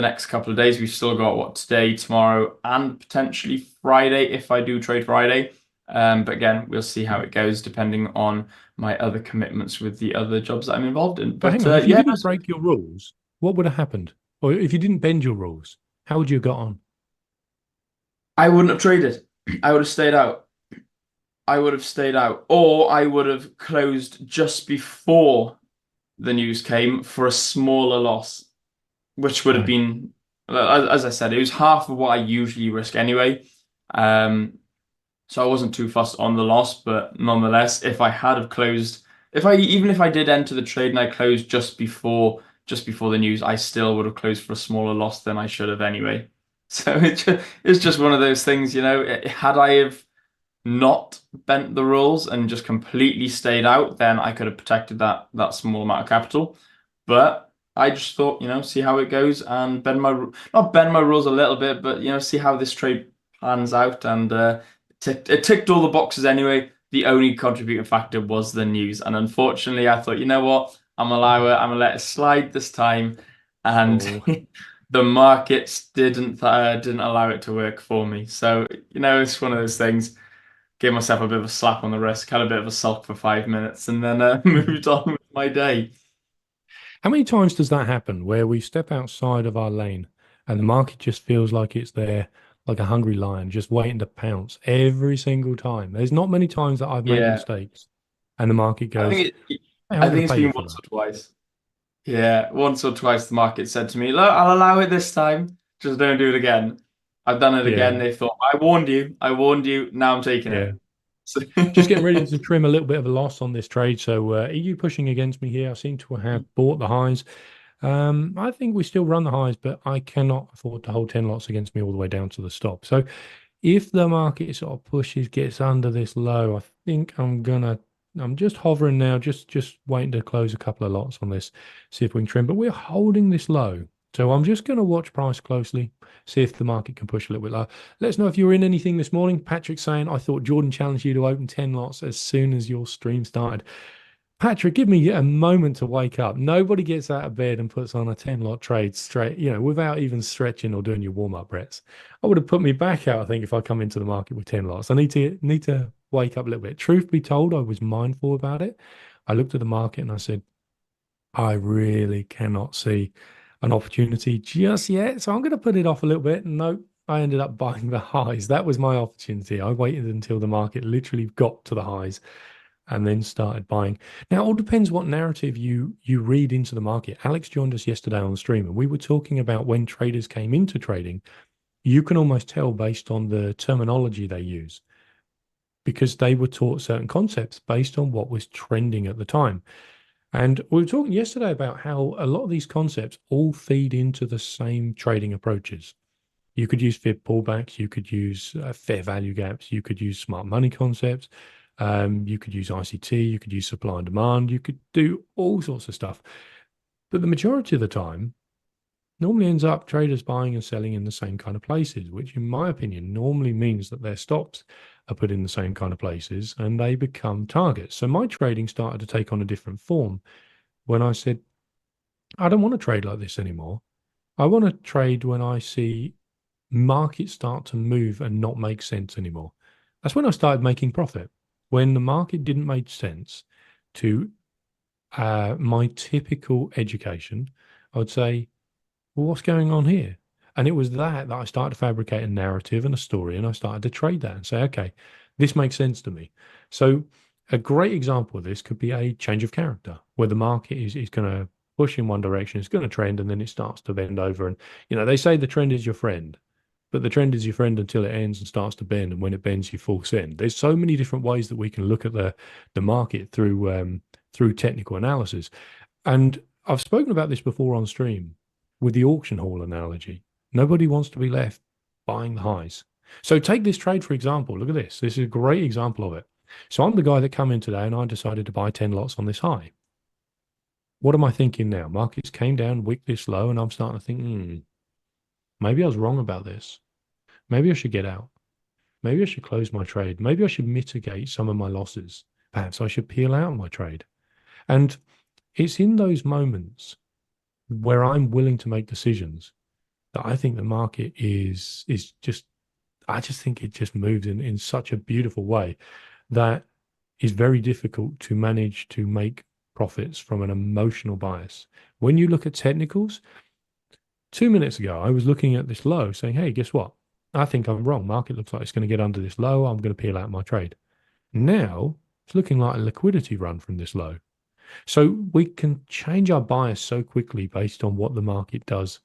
next couple of days. We've still got today, tomorrow, and potentially Friday if I do trade Friday. But again, we'll see how it goes depending on my other commitments with the other jobs that I'm involved in. But hang on, if you didn't break your rules, what would have happened? Or if you didn't bend your rules, how would you have got on? I wouldn't have traded. I would have stayed out. Or I would have closed just before the news came for a smaller loss, which would have been, as I said, it was half of what I usually risk anyway. So I wasn't too fussed on the loss, but nonetheless, if I had have closed, even if I did enter the trade and I closed just before the news, I still would have closed for a smaller loss than I should have anyway. So it's just one of those things, had I have not bent the rules and just completely stayed out, then I could have protected that small amount of capital. But I just thought, see how it goes and not bend my rules a little bit, but see how this trade pans out. And it ticked all the boxes anyway. The only contributing factor was the news, and unfortunately, I thought, you know what, I'm gonna let it slide this time, and the markets didn't allow it to work for me. So it's one of those things. Gave myself a bit of a slap on the wrist, had a bit of a sulk for 5 minutes, and then moved on with my day. How many times does that happen where we step outside of our lane and the market just feels like it's there, like a hungry lion, just waiting to pounce every single time? There's not many times that I've made mistakes and the market goes, I think it's been once or twice. Yeah, once or twice the market said to me, look, I'll allow it this time, just don't do it again. I've done it again. They thought, I warned you, now I'm taking it. So just getting ready to trim a little bit of a loss on this trade. So are you pushing against me here? I seem to have bought the highs. I think we still run the highs, but I cannot afford to hold 10 lots against me all the way down to the stop. So if the market sort of gets under this low, I think I'm just hovering now, just waiting to close a couple of lots on this, see if we can trim. But we're holding this low. So I'm just going to watch price closely, see if the market can push a little bit lower. Let us know if you're in anything this morning. Patrick saying, I thought Jordan challenged you to open 10 lots as soon as your stream started. Patrick, give me a moment to wake up. Nobody gets out of bed and puts on a 10-lot trade straight, without even stretching or doing your warm-up reps. I would have put me back out, I think, if I come into the market with 10 lots. I need to wake up a little bit. Truth be told, I was mindful about it. I looked at the market and I said, I really cannot see an opportunity just yet. So I'm going to put it off a little bit. Nope. I ended up buying the highs. That was my opportunity. I waited until the market literally got to the highs and then started buying. Now, it all depends what narrative you read into the market. Alex joined us yesterday on the stream, and we were talking about when traders came into trading, you can almost tell based on the terminology they use. because they were taught certain concepts based on what was trending at the time. And we were talking yesterday about how a lot of these concepts all feed into the same trading approaches. You could use fib pullbacks, you could use fair value gaps, you could use smart money concepts, you could use ICT, you could use supply and demand, you could do all sorts of stuff. But the majority of the time, normally ends up traders buying and selling in the same kind of places, which in my opinion normally means that their stops are put in the same kind of places and they become targets. So my trading started to take on a different form when I said, I don't want to trade like this anymore. I want to trade when I see markets start to move and not make sense anymore. That's when I started making profit. When the market didn't make sense to my typical education, I would say, well, what's going on here? And it was that I started to fabricate a narrative and a story, and I started to trade that and say, okay, this makes sense to me. So a great example of this could be a change of character, where the market is going to push in one direction, it's going to trend, and then it starts to bend over. And, they say the trend is your friend, but the trend is your friend until it ends and starts to bend. And when it bends, you force in. There's so many different ways that we can look at the market through technical analysis. And I've spoken about this before on stream with the auction hall analogy. Nobody wants to be left buying the highs. So take this trade, for example. Look at this. This is a great example of it. So I'm the guy that come in today and I decided to buy 10 lots on this high. What am I thinking now? Markets came down, wicked this low, and I'm starting to think, maybe I was wrong about this. Maybe I should get out. Maybe I should close my trade. Maybe I should mitigate some of my losses. Perhaps I should peel out my trade. And it's in those moments where I'm willing to make decisions that I think the market is just, I just think it just moves in such a beautiful way that is very difficult to manage to make profits from an emotional bias. When you look at technicals, 2 minutes ago, I was looking at this low saying, hey, guess what? I think I'm wrong. Market looks like it's going to get under this low. I'm going to peel out my trade. Now it's looking like a liquidity run from this low. So we can change our bias so quickly based on what the market does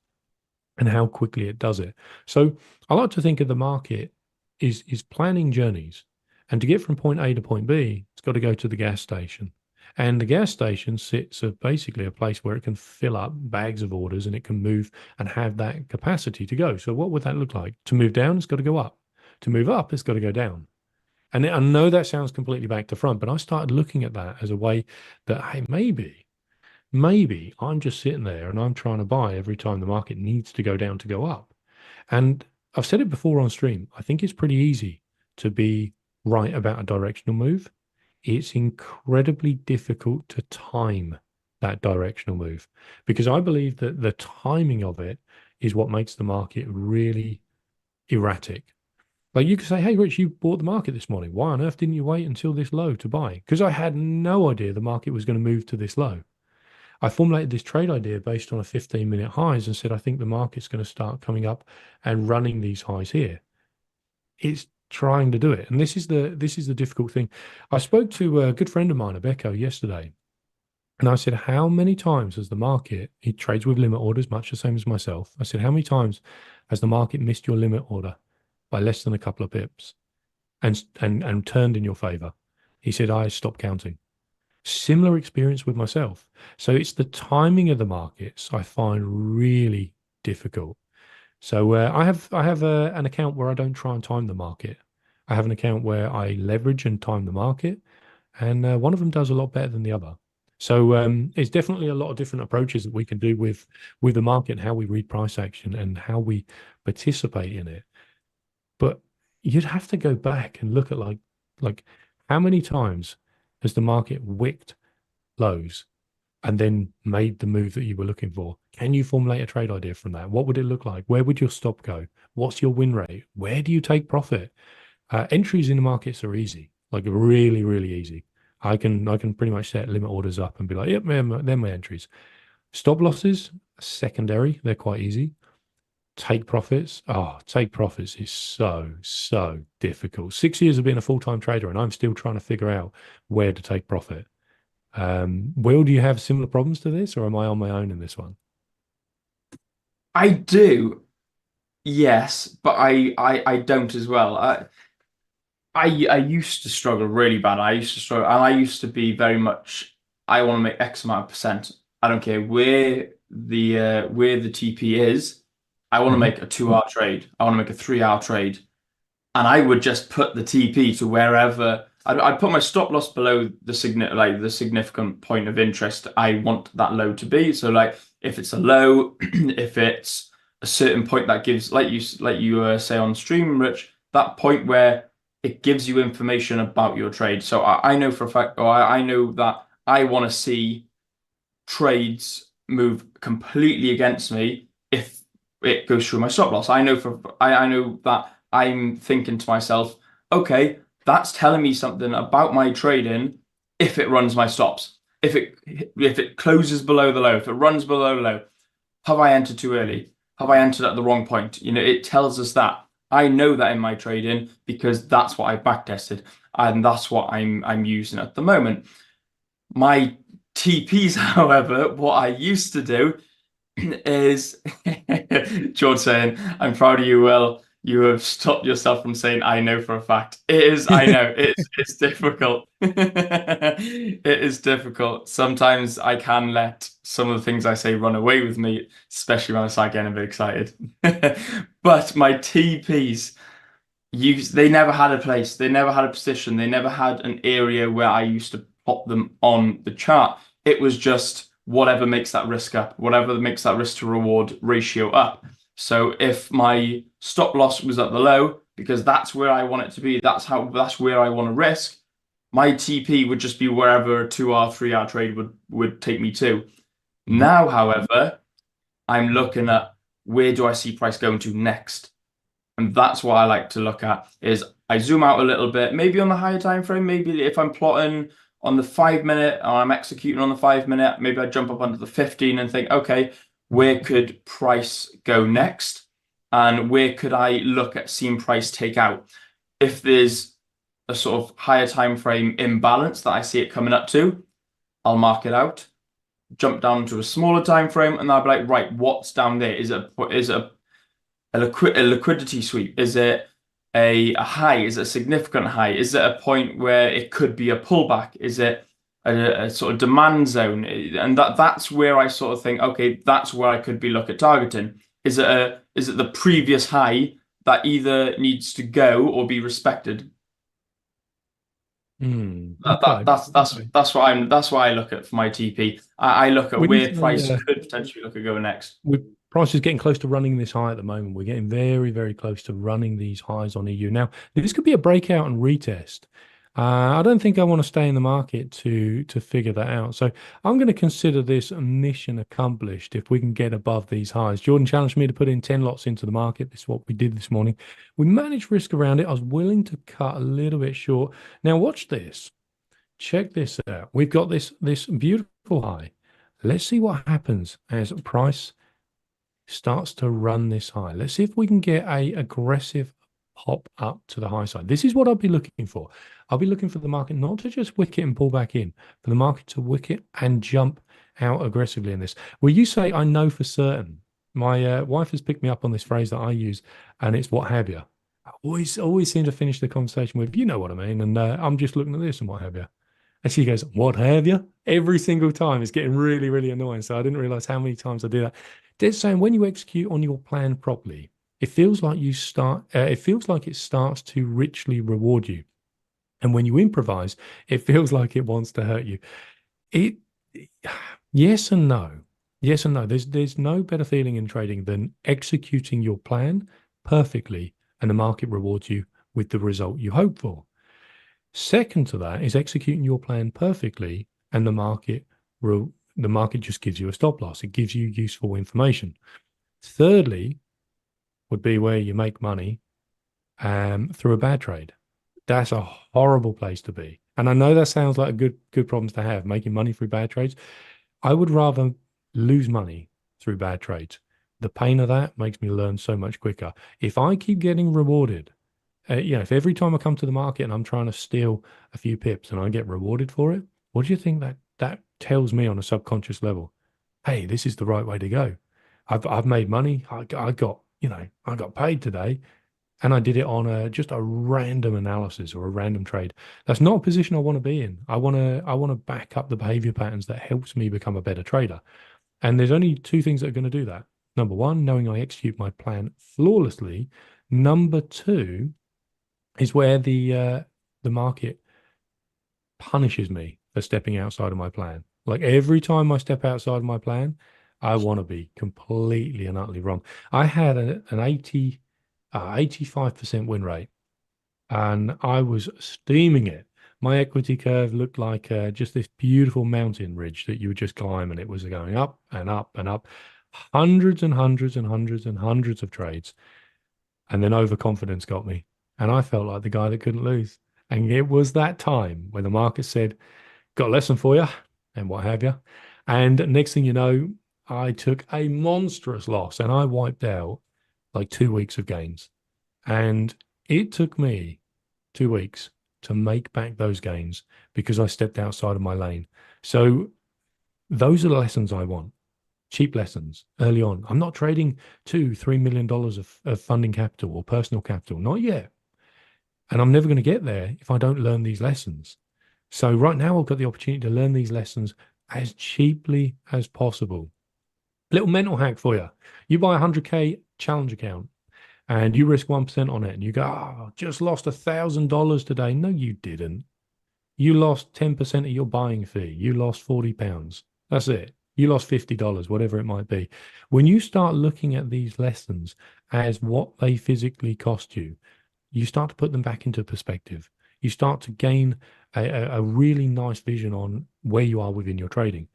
and how quickly it does it. So I like to think of the market is planning journeys. And to get from point A to point B, it's got to go to the gas station. And the gas station sits at basically a place where it can fill up bags of orders and it can move and have that capacity to go. So what would that look like? To move down, it's got to go up. To move up, it's got to go down. And I know that sounds completely back to front, but I started looking at that as a way that, hey, maybe I'm just sitting there and I'm trying to buy every time the market needs to go down to go up. And I've said it before on stream. I think it's pretty easy to be right about a directional move. It's incredibly difficult to time that directional move because I believe that the timing of it is what makes the market really erratic. Like you could say, hey, Rich, you bought the market this morning. Why on earth didn't you wait until this low to buy? Because I had no idea the market was going to move to this low. I formulated this trade idea based on a 15-minute highs and said, I think the market's going to start coming up and running these highs here. It's trying to do it. And this is the difficult thing. I spoke to a good friend of mine, Abeko, yesterday. And I said, how many times has the market, he trades with limit orders, much the same as myself. I said, how many times has the market missed your limit order by less than a couple of pips and turned in your favor? He said, I stopped counting. Similar experience with myself. So it's the timing of the markets I find really difficult. So I have an account where I don't try and time the market. I have an account where I leverage and time the market, and one of them does a lot better than the other. So it's definitely a lot of different approaches that we can do with the market and how we read price action and how we participate in it. But you'd have to go back and look at like how many times has the market wicked lows and then made the move that you were looking for? Can you formulate a trade idea from that? What would it look like? Where would your stop go? What's your win rate? Where do you take profit? Entries in the markets are easy, like really, really easy. I can pretty much set limit orders up and be like, yep, they're my entries. Stop losses, secondary, they're quite easy. Take profits. Oh, take profits is so difficult. 6 years of being a full-time trader, and I'm still trying to figure out where to take profit. Will, do you have similar problems to this, or am I on my own in this one? I do, yes, but I don't as well. I used to struggle really bad. I used to struggle, and I used to be very much, I want to make X amount of percent. I don't care where the TP is. I want to make a 2 hour trade. I want to make a 3 hour trade. And I would just put the TP to wherever I'd put my stop loss below the significant point of interest I want that low to be. So like if it's a low, if it's a certain point that gives, like you say on stream, Rich, that point where it gives you information about your trade. So I know for a fact, or I know that I want to see trades move completely against me if it goes through my stop loss. I know that I'm thinking to myself, okay, that's telling me something about my trading if it runs my stops. If it closes below the low, if it runs below the low, have I entered too early? Have I entered at the wrong point? It tells us that. I know that in my trading because that's what I backtested and that's what I'm using at the moment. My TPs, however, what I used to do is George saying, I'm proud of you, Will. You have stopped yourself from saying I know for a fact. It is, I know, it's difficult. It is difficult. Sometimes I can let some of the things I say run away with me, especially when I start getting a bit excited. But my TPs, they never had a place, they never had a position, they never had an area where I used to pop them on the chart. It was just whatever makes that risk up, whatever makes that risk to reward ratio up. So if my stop loss was at the low, because that's where I want it to be, that's where I want to risk, my TP would just be wherever a 2 hour, 3 hour trade would take me to. Now, however, I'm looking at where do I see price going to next? And that's what I like to look at is I zoom out a little bit, maybe on the higher time frame, maybe if I'm plotting on the 5 minute or I'm executing on the 5 minute, maybe I jump up onto the 15 and think, okay, where could price go next? And where could I look at seeing price take out? If there's a sort of higher time frame imbalance that I see it coming up to, I'll mark it out, jump down to a smaller time frame, and I'll be like, right, what's down there? Is it a liquidity sweep? Is it a high? Is it a significant high? Is it a point where it could be a pullback? Is it a sort of demand zone? And that's where I sort of think, okay, that's where I could be look at targeting. Is it the previous high that either needs to go or be respected? Okay. That's why I look at for my TP. I look at where price could potentially look at going next. Price is getting close to running this high at the moment. We're getting very, very close to running these highs on EU. Now, this could be a breakout and retest. I don't think I want to stay in the market to figure that out. So I'm going to consider this a mission accomplished if we can get above these highs. Jordan challenged me to put in 10 lots into the market. This is what we did this morning. We managed risk around it. I was willing to cut a little bit short. Now watch this. Check this out. We've got this beautiful high. Let's see what happens as price starts to run this high. Let's see if we can get a aggressive pop up to the high side. This is what I'll be looking for. I'll be looking for the market not to just wick it and pull back in, for the market to wick it and jump out aggressively in this. Well, you say, I know for certain. My wife has picked me up on this phrase that I use, and it's what have you. I always seem to finish the conversation with, you know what I mean, and I'm just looking at this and what have you. And she goes, what have you? Every single time. It's getting really, really annoying. So I didn't realize how many times I do that. They're saying when you execute on your plan properly, it feels like it starts to richly reward you. And when you improvise, it feels like it wants to hurt you. Yes and no. Yes and no. There's no better feeling in trading than executing your plan perfectly and the market rewards you with the result you hope for. Second to that is executing your plan perfectly and the market just gives you a stop loss. It gives you useful information. Thirdly would be where you make money through a bad trade. That's a horrible place to be. And I know that sounds like a good problems to have, making money through bad trades. I would rather lose money through bad trades. The pain of that makes me learn so much quicker. If I keep getting rewarded, if every time I come to the market and I'm trying to steal a few pips and I get rewarded for it, what do you think that tells me on a subconscious level? Hey, this is the right way to go. I've made money. I got paid today, And I did it on just a random analysis or a random trade. That's not a position I want to be in. I want to back up the behavior patterns that helps me become a better trader. And there's only two things that are going to do that. Number one, knowing I execute my plan flawlessly. Number two is where the market punishes me for stepping outside of my plan. Like every time I step outside of my plan, I want to be completely and utterly wrong. I had an 85% win rate, and I was steaming it. My equity curve looked like just this beautiful mountain ridge that you would just climb, and it was going up and up and up, hundreds and hundreds and hundreds and hundreds of trades. And then overconfidence got me, and I felt like the guy that couldn't lose. And it was that time when the market said, got a lesson for you, and what have you. And next thing you know, I took a monstrous loss and I wiped out like 2 weeks of gains. And it took me 2 weeks to make back those gains because I stepped outside of my lane. So those are the lessons I want. Cheap lessons early on. I'm not trading $2-3 million of funding capital or personal capital. Not yet. And I'm never going to get there if I don't learn these lessons. So right now I've got the opportunity to learn these lessons as cheaply as possible. Little mental hack for you. You buy a 100K challenge account and you risk 1% on it and you go, just lost $1,000 today. No, you didn't. You lost 10% of your buying fee. You lost £40. That's it. You lost $50, whatever it might be. When you start looking at these lessons as what they physically cost you, you start to put them back into perspective. You start to gain a really nice vision on where you are within your trading.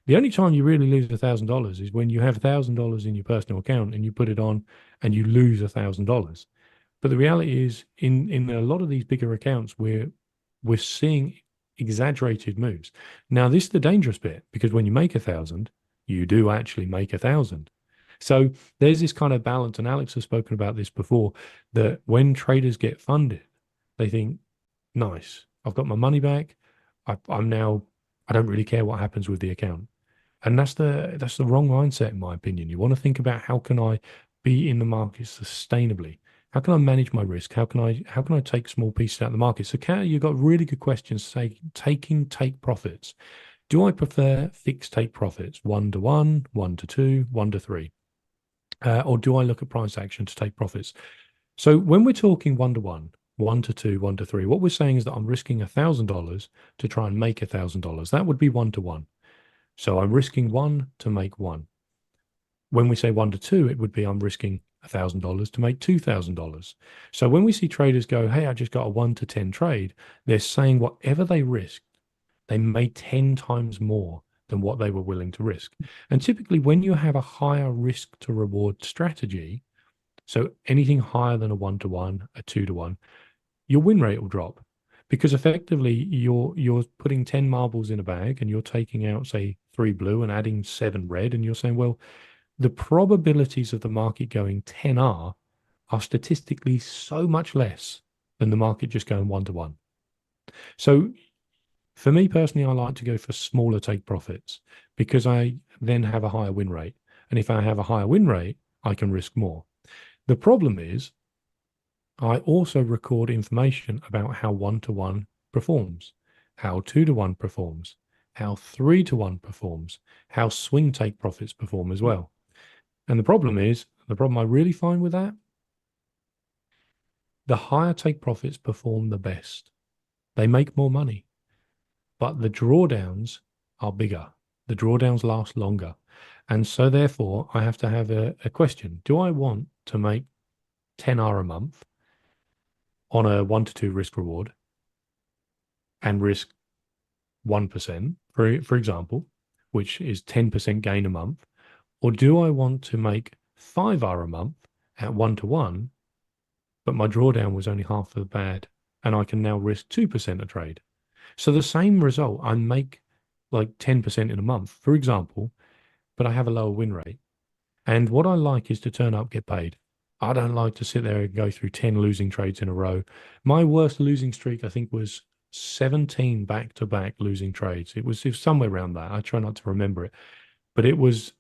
The only time you really lose $1,000 is when you have $1,000 in your personal account and you put it on and you lose $1,000. But the reality is, in a lot of these bigger accounts, we're seeing exaggerated moves. Now, this is the dangerous bit, because when you make 1,000, you do actually make 1,000. So there's this kind of balance, and Alex has spoken about this before, that when traders get funded, they think, nice, I've got my money back. I don't really care what happens with the account. And that's the wrong mindset, in my opinion. You want to think about, how can I be in the market sustainably? How can I manage my risk? How can I take small pieces out of the market? So, Kat, you've got really good questions. Say, take profits. Do I prefer fixed take profits, 1-to-1, 1-to-2, 1-to-3? Or do I look at price action to take profits? So when we're talking 1-to-1, 1-to-2, 1-to-3, what we're saying is that I'm risking $1,000 to try and make $1,000. That would be 1-to-1. So I'm risking 1 to make 1. When we say 1-to-2, it would be I'm risking $1,000 to make $2,000. So when we see traders go, hey, I just got a 1-to-10 trade, they're saying whatever they risked, they made 10 times more than what they were willing to risk. And typically when you have a higher risk to reward strategy, so anything higher than a 1-to-1, a 2-to-1, your win rate will drop, because effectively you're putting 10 marbles in a bag and you're taking out, say, 3 blue and adding 7 red, and you're saying, well, the probabilities of the market going 10R are statistically so much less than the market just going 1-to-1. So for me personally, I like to go for smaller take profits because I then have a higher win rate. And if I have a higher win rate, I can risk more. The problem is I also record information about how 1-to-1 performs, how 2-to-1 performs, how 3-to-1 performs, how swing take profits perform as well. And the problem I really find with that, the higher take profits perform the best. They make more money, but the drawdowns are bigger. The drawdowns last longer. And so therefore, I have to have a question. Do I want to make 10R a month on a 1-to-2 risk reward and risk 1%, for example, which is 10% gain a month? Or do I want to make 5R a month at 1-to-1, but my drawdown was only half of bad, and I can now risk 2% a trade? So the same result, I make like 10% in a month, for example, but I have a lower win rate. And what I like is to turn up, get paid. I don't like to sit there and go through 10 losing trades in a row. My worst losing streak, I think, was 17 back-to-back losing trades. It was somewhere around that. I try not to remember it, but it was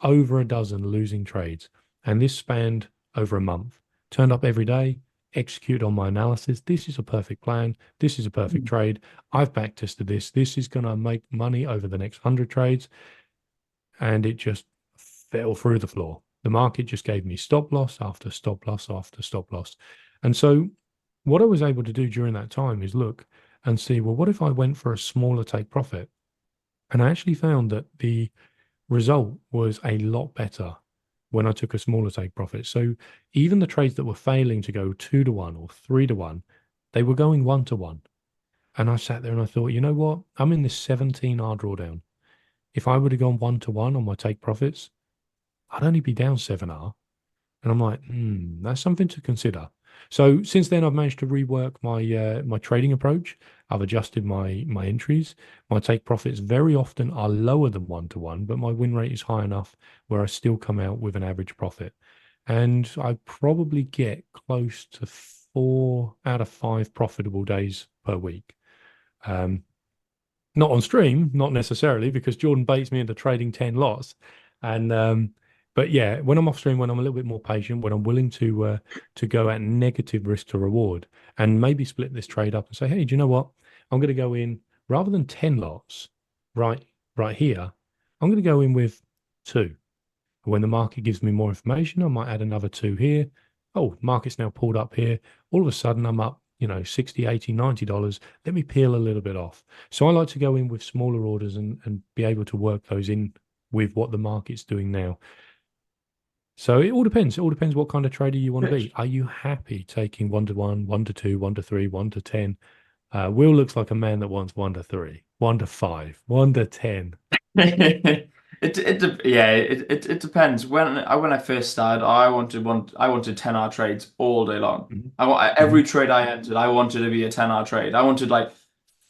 over a dozen losing trades. And this spanned over a month. turned up every day, execute on my analysis. This is a perfect plan. This is a perfect trade. I've backtested this. This is going to make money over the next 100 trades. And it just fell through the floor. The market just gave me stop loss after stop loss after stop loss. And so what I was able to do during that time is look and see, well, what if I went for a smaller take profit? And I actually found that the result was a lot better when I took a smaller take profit. So even the trades that were failing to go 2-to-1 or 3-to-1, they were going 1-to-1. And I sat there and I thought, you know what? I'm in this 17R drawdown. If I would have gone 1-to-1 on my take profits, I'd only be down 7R. And I'm like, that's something to consider. So since then, I've managed to rework my my trading approach. I've adjusted my entries. My take profits very often are lower than 1-to-1, but my win rate is high enough where I still come out with an average profit. And I probably get close to 4 out of 5 profitable days per week. Not on stream, not necessarily, because Jordan baits me into trading 10 lots. And but yeah, when I'm off stream, when I'm a little bit more patient, when I'm willing to go at negative risk to reward and maybe split this trade up and say, hey, do you know what? I'm going to go in rather than 10 lots right here. I'm going to go in with 2. When the market gives me more information, I might add another 2 here. Oh, market's now pulled up here. All of a sudden I'm up, you know, $60, $80, $90. Let me peel a little bit off. So I like to go in with smaller orders and be able to work those in with what the market's doing now. So it all depends. It all depends what kind of trader you want to be. Are you happy taking 1-to-1, 1-to-2, 1-to-3, 1-to-10? Will looks like a man that wants 1-to-3, 1-to-5, 1-to-10. It depends. When I first started, I wanted 10-hour trades all day long. Every trade I entered, I wanted to be a 10-hour trade. I wanted like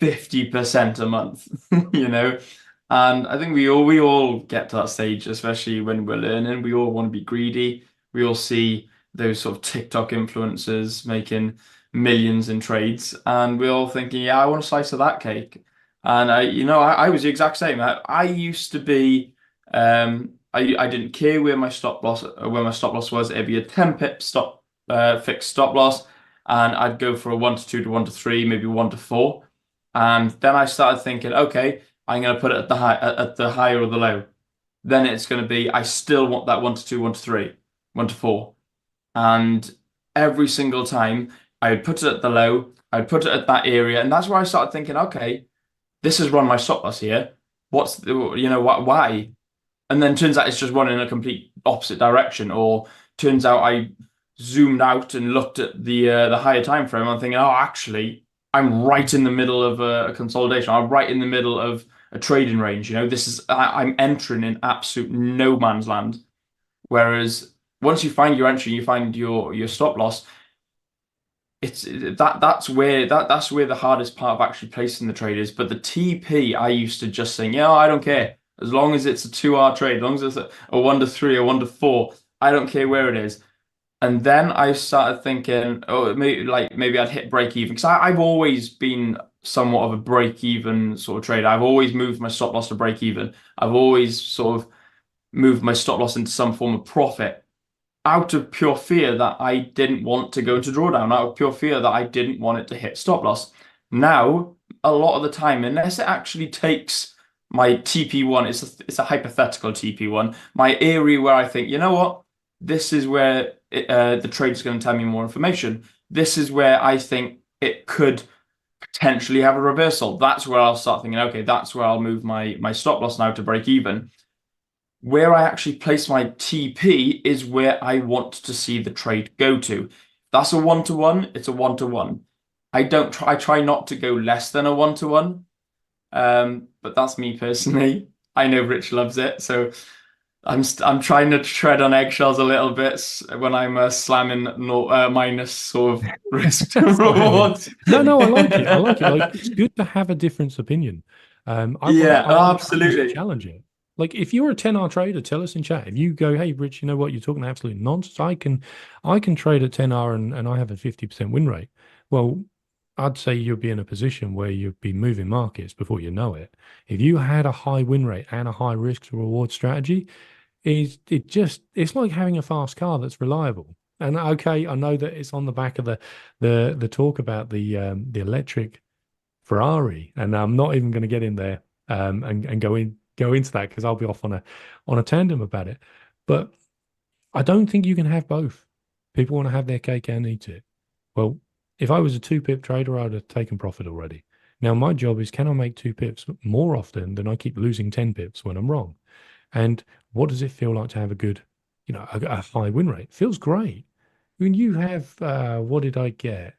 50% a month, you know. And I think we all get to that stage, especially when we're learning. We all want to be greedy. We all see those sort of TikTok influencers making millions in trades, and we're all thinking, yeah, I want a slice of that cake. And I was the exact same. I used to be, I didn't care where my stop loss was. It'd be a 10 pip fixed stop loss, and I'd go for a 1-to-2 to 1-to-3, maybe 1-to-4. And then I started thinking, okay, I'm going to put it at the high or the low. Then it's going to be, I still want that 1-to-2, 1-to-3, 1-to-4. And every single time I would put it at the low, I would put it at that area. And that's where I started thinking, okay, this has run my stop loss here. Why? And then turns out it's just run in a complete opposite direction. Or turns out I zoomed out and looked at the higher time frame. I'm thinking, oh, actually, I'm right in the middle of a consolidation. I'm right in the middle of a trading range. You know, I'm entering in absolute no man's land. Whereas once you find your entry, you find your stop loss. That's where the hardest part of actually placing the trade is. But the TP, I used to just think, yeah, I don't care. As long as it's a 2-hour trade, as long as it's a 1-to-3 or 1-to-4, I don't care where it is. And then I started thinking, oh, maybe I'd hit break even, because I've always been somewhat of a break even sort of trader. I've always moved my stop loss to break even. I've always sort of moved my stop loss into some form of profit, out of pure fear that I didn't want to go into drawdown, out of pure fear that I didn't want it to hit stop loss. Now, a lot of the time, unless it actually takes my TP1, it's a hypothetical TP1, my area where I think, you know what, this is where the trade is going to tell me more information. This is where I think it could potentially have a reversal. That's where I'll start thinking, okay, that's where I'll move my stop loss now to break even. Where I actually place my TP is where I want to see the trade go to. That's a 1-to-1, it's a 1-to-1. I try not to go less than a 1-to-1. But that's me personally. I know Rich loves it, so I'm trying to tread on eggshells a little bit when I'm slamming minus sort of risk to reward. No, I like it. Like, it's good to have a different opinion. I absolutely challenge it. Like, if you're a 10-hour trader, tell us in chat. If you go, hey, Rich, you know what, you're talking absolute nonsense. I can trade at 10-hour and I have a 50% win rate. Well, I'd say you'll be in a position where you'll be moving markets before you know it. If you had a high win rate and a high risk to reward strategy, it's like having a fast car that's reliable. And okay, I know that it's on the back of the talk about the electric Ferrari, and I'm not even going to get in there and go into that because I'll be off on a tandem about it. But I don't think you can have both. People want to have their cake and eat it. Well, if I was a 2 pip trader, I'd have taken profit already. Now my job is, can I make 2 pips more often than I keep losing 10 pips when I'm wrong? And what does it feel like to have a good, a high win rate? Feels great. When you have, what did I get?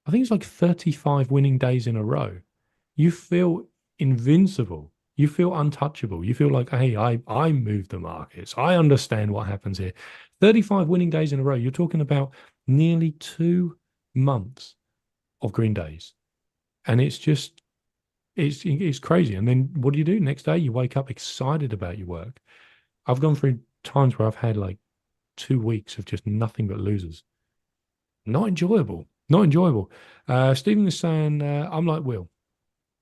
I think it's like 35 winning days in a row. You feel invincible. You feel untouchable. You feel like, hey, I move the markets. I understand what happens here. 35 winning days in a row. You're talking about nearly 2 months of green days. And it's just, it's crazy. And then what do? Next day, you wake up excited about your work. I've gone through times where I've had like 2 weeks of just nothing but losers. Not enjoyable. Not enjoyable. Stephen is saying, I'm like Will.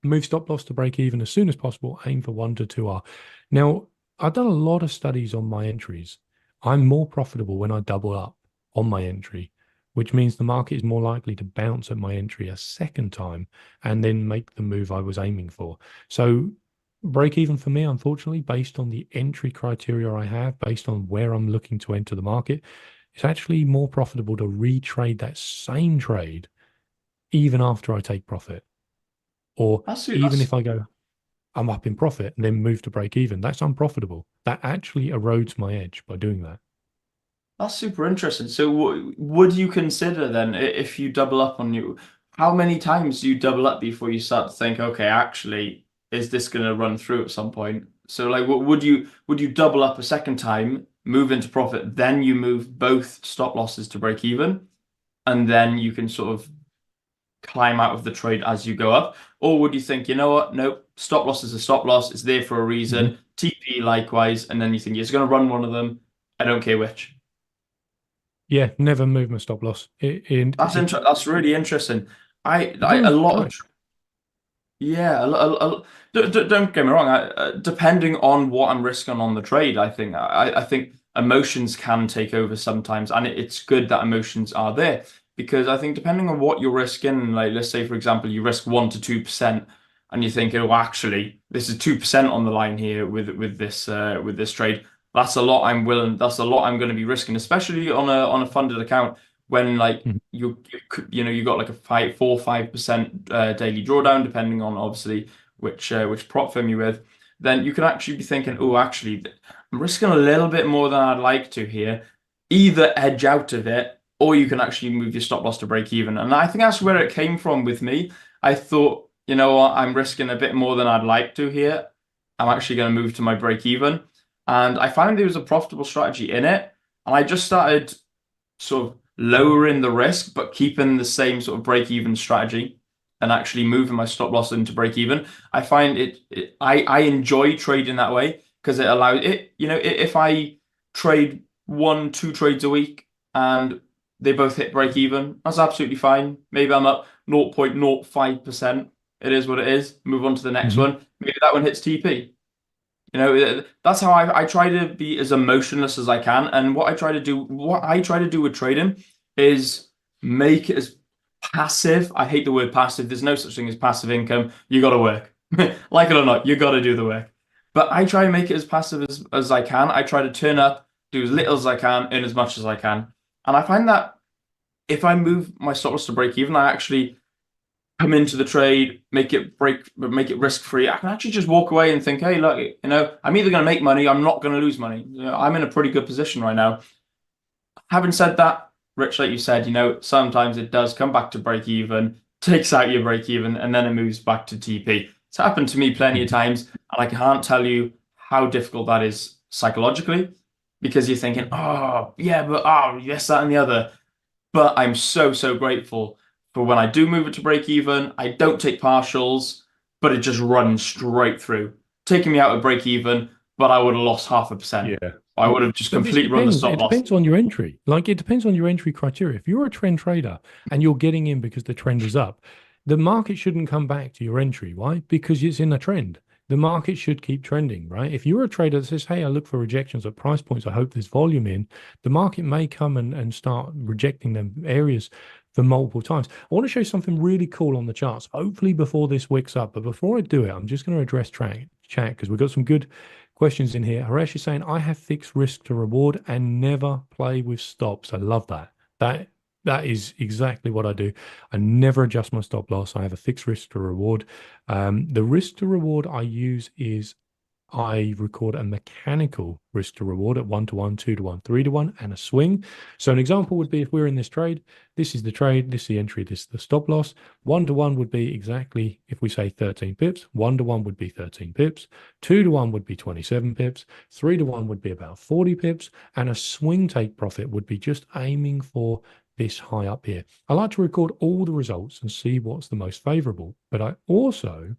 Move stop loss to break even as soon as possible. Aim for 1 to 2R. Now, I've done a lot of studies on my entries. I'm more profitable when I double up on my entry, which means the market is more likely to bounce at my entry a second time and then make the move I was aiming for. So break even for me, unfortunately, based on the entry criteria I have, based on where I'm looking to enter the market, it's actually more profitable to retrade that same trade even after I take profit. Or even if I go, I'm up in profit and then move to break even, that's unprofitable. That actually erodes my edge by doing that. That's super interesting. So would you consider then, if you double up on you, how many times do you double up before you start to think, okay, actually, is this going to run through at some point? So like, would you double up a second time, move into profit, then you move both stop losses to break even, and then you can sort of climb out of the trade as you go up? Or would you think, you know what, nope, stop loss is a stop loss, it's there for a reason, TP likewise, and then you think, it's going to run one of them, I don't care which. Yeah, never move my stop loss. That's really interesting. A don't get me wrong. Depending on what I'm risking on the trade, I think emotions can take over sometimes, and it's good that emotions are there because I think depending on what you're risking, like let's say for example you risk 1 to 2%, and you think, oh, actually this is 2% on the line here with this trade. That's a lot I'm willing. That's a lot I'm going to be risking, especially on a funded account when like you got like a 4-5% daily drawdown, depending on obviously which prop firm you're with. Then you can actually be thinking, oh, actually I'm risking a little bit more than I'd like to here. Either edge out of it, or you can actually move your stop loss to break even. And I think that's where it came from with me. I thought, you know what, I'm risking a bit more than I'd like to here. I'm actually going to move to my break even. And I found there was a profitable strategy in it. And I just started sort of lowering the risk, but keeping the same sort of break even strategy and actually moving my stop loss into break even. I find I enjoy trading that way because it allows it, if I trade 1-2 trades a week and they both hit break even, that's absolutely fine. Maybe I'm up 0.05%. It is what it is. Move on to the next one. Maybe that one hits TP. That's how I try to be as emotionless as I can. And what I try to do with trading is make it as passive. I hate the word passive. There's no such thing as passive income. You got to work. Like it or not, you got to do the work. But I try to make it as passive as I can. I try to turn up, do as little as I can, earn as much as I can. And I find that if I move my stop loss to break even, I actually come into the trade, make it risk free. I can actually just walk away and think, hey, look, I'm either going to make money, I'm not going to lose money. I'm in a pretty good position right now. Having said that, Rich, like you said, sometimes it does come back to break even, takes out your break even, and then it moves back to TP. It's happened to me plenty of times, and I can't tell you how difficult that is psychologically, because you're thinking, oh, yeah, but yes, that, and the other. But I'm so, so grateful for when I do move it to break even. I don't take partials, but it just runs straight through, taking me out of break even, but I would have lost 0.5%. Yeah. I would have just completely run the stop loss. It depends on your entry. Like, it depends on your entry criteria. If you're a trend trader and you're getting in because the trend is up, the market shouldn't come back to your entry. Why? Because it's in a trend. the market should keep trending, right? If you're a trader that says, hey, I look for rejections at price points, I hope there's volume in, the market may come and start rejecting them areas for multiple times. I want to show you something really cool on the charts, hopefully before this wicks up. But before I do it, I'm just going to address chat because we've got some good questions in here. Haresh is saying, I have fixed risk to reward and never play with stops. I love that. That is exactly what I do. I never adjust my stop loss. I have a fixed risk to reward. The risk to reward I use is I record a mechanical risk to reward at 1-to-1, 2-to-1, 3-to-1, and a swing. So an example would be if we're in this trade, this is the trade, this is the entry, this is the stop loss. 1-to-1 would be exactly, if we say 13 pips, 1-to-1 would be 13 pips, 2-to-1 would be 27 pips, 3-to-1 would be about 40 pips, and a swing take profit would be just aiming for this high up here. I like to record all the results and see what's the most favorable, but I also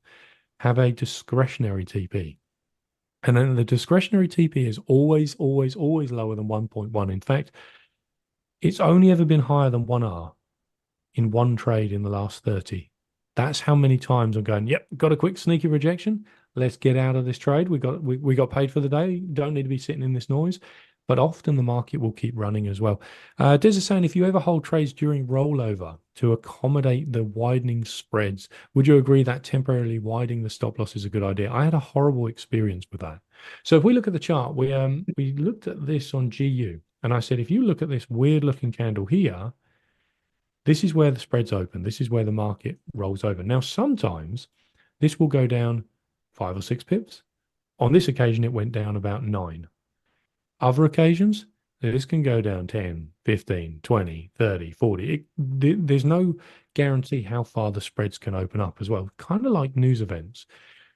have a discretionary TP. And then the discretionary TP is always, always, always lower than 1.1. In fact, it's only ever been higher than 1R in one trade in the last 30. That's how many times I'm going, yep, got a quick sneaky rejection. Let's get out of this trade. We got paid for the day. Don't need to be sitting in this noise. But often the market will keep running as well. Des is saying, if you ever hold trades during rollover to accommodate the widening spreads, would you agree that temporarily widening the stop loss is a good idea? I had a horrible experience with that. So if we look at the chart, we looked at this on GU, and I said, if you look at this weird looking candle here, this is where the spreads open. This is where the market rolls over. Now, sometimes this will go down 5 or 6 pips. On this occasion, it went down about 9. Other occasions, this can go down 10, 15, 20, 30, 40. There's no guarantee how far the spreads can open up as well, kind of like news events.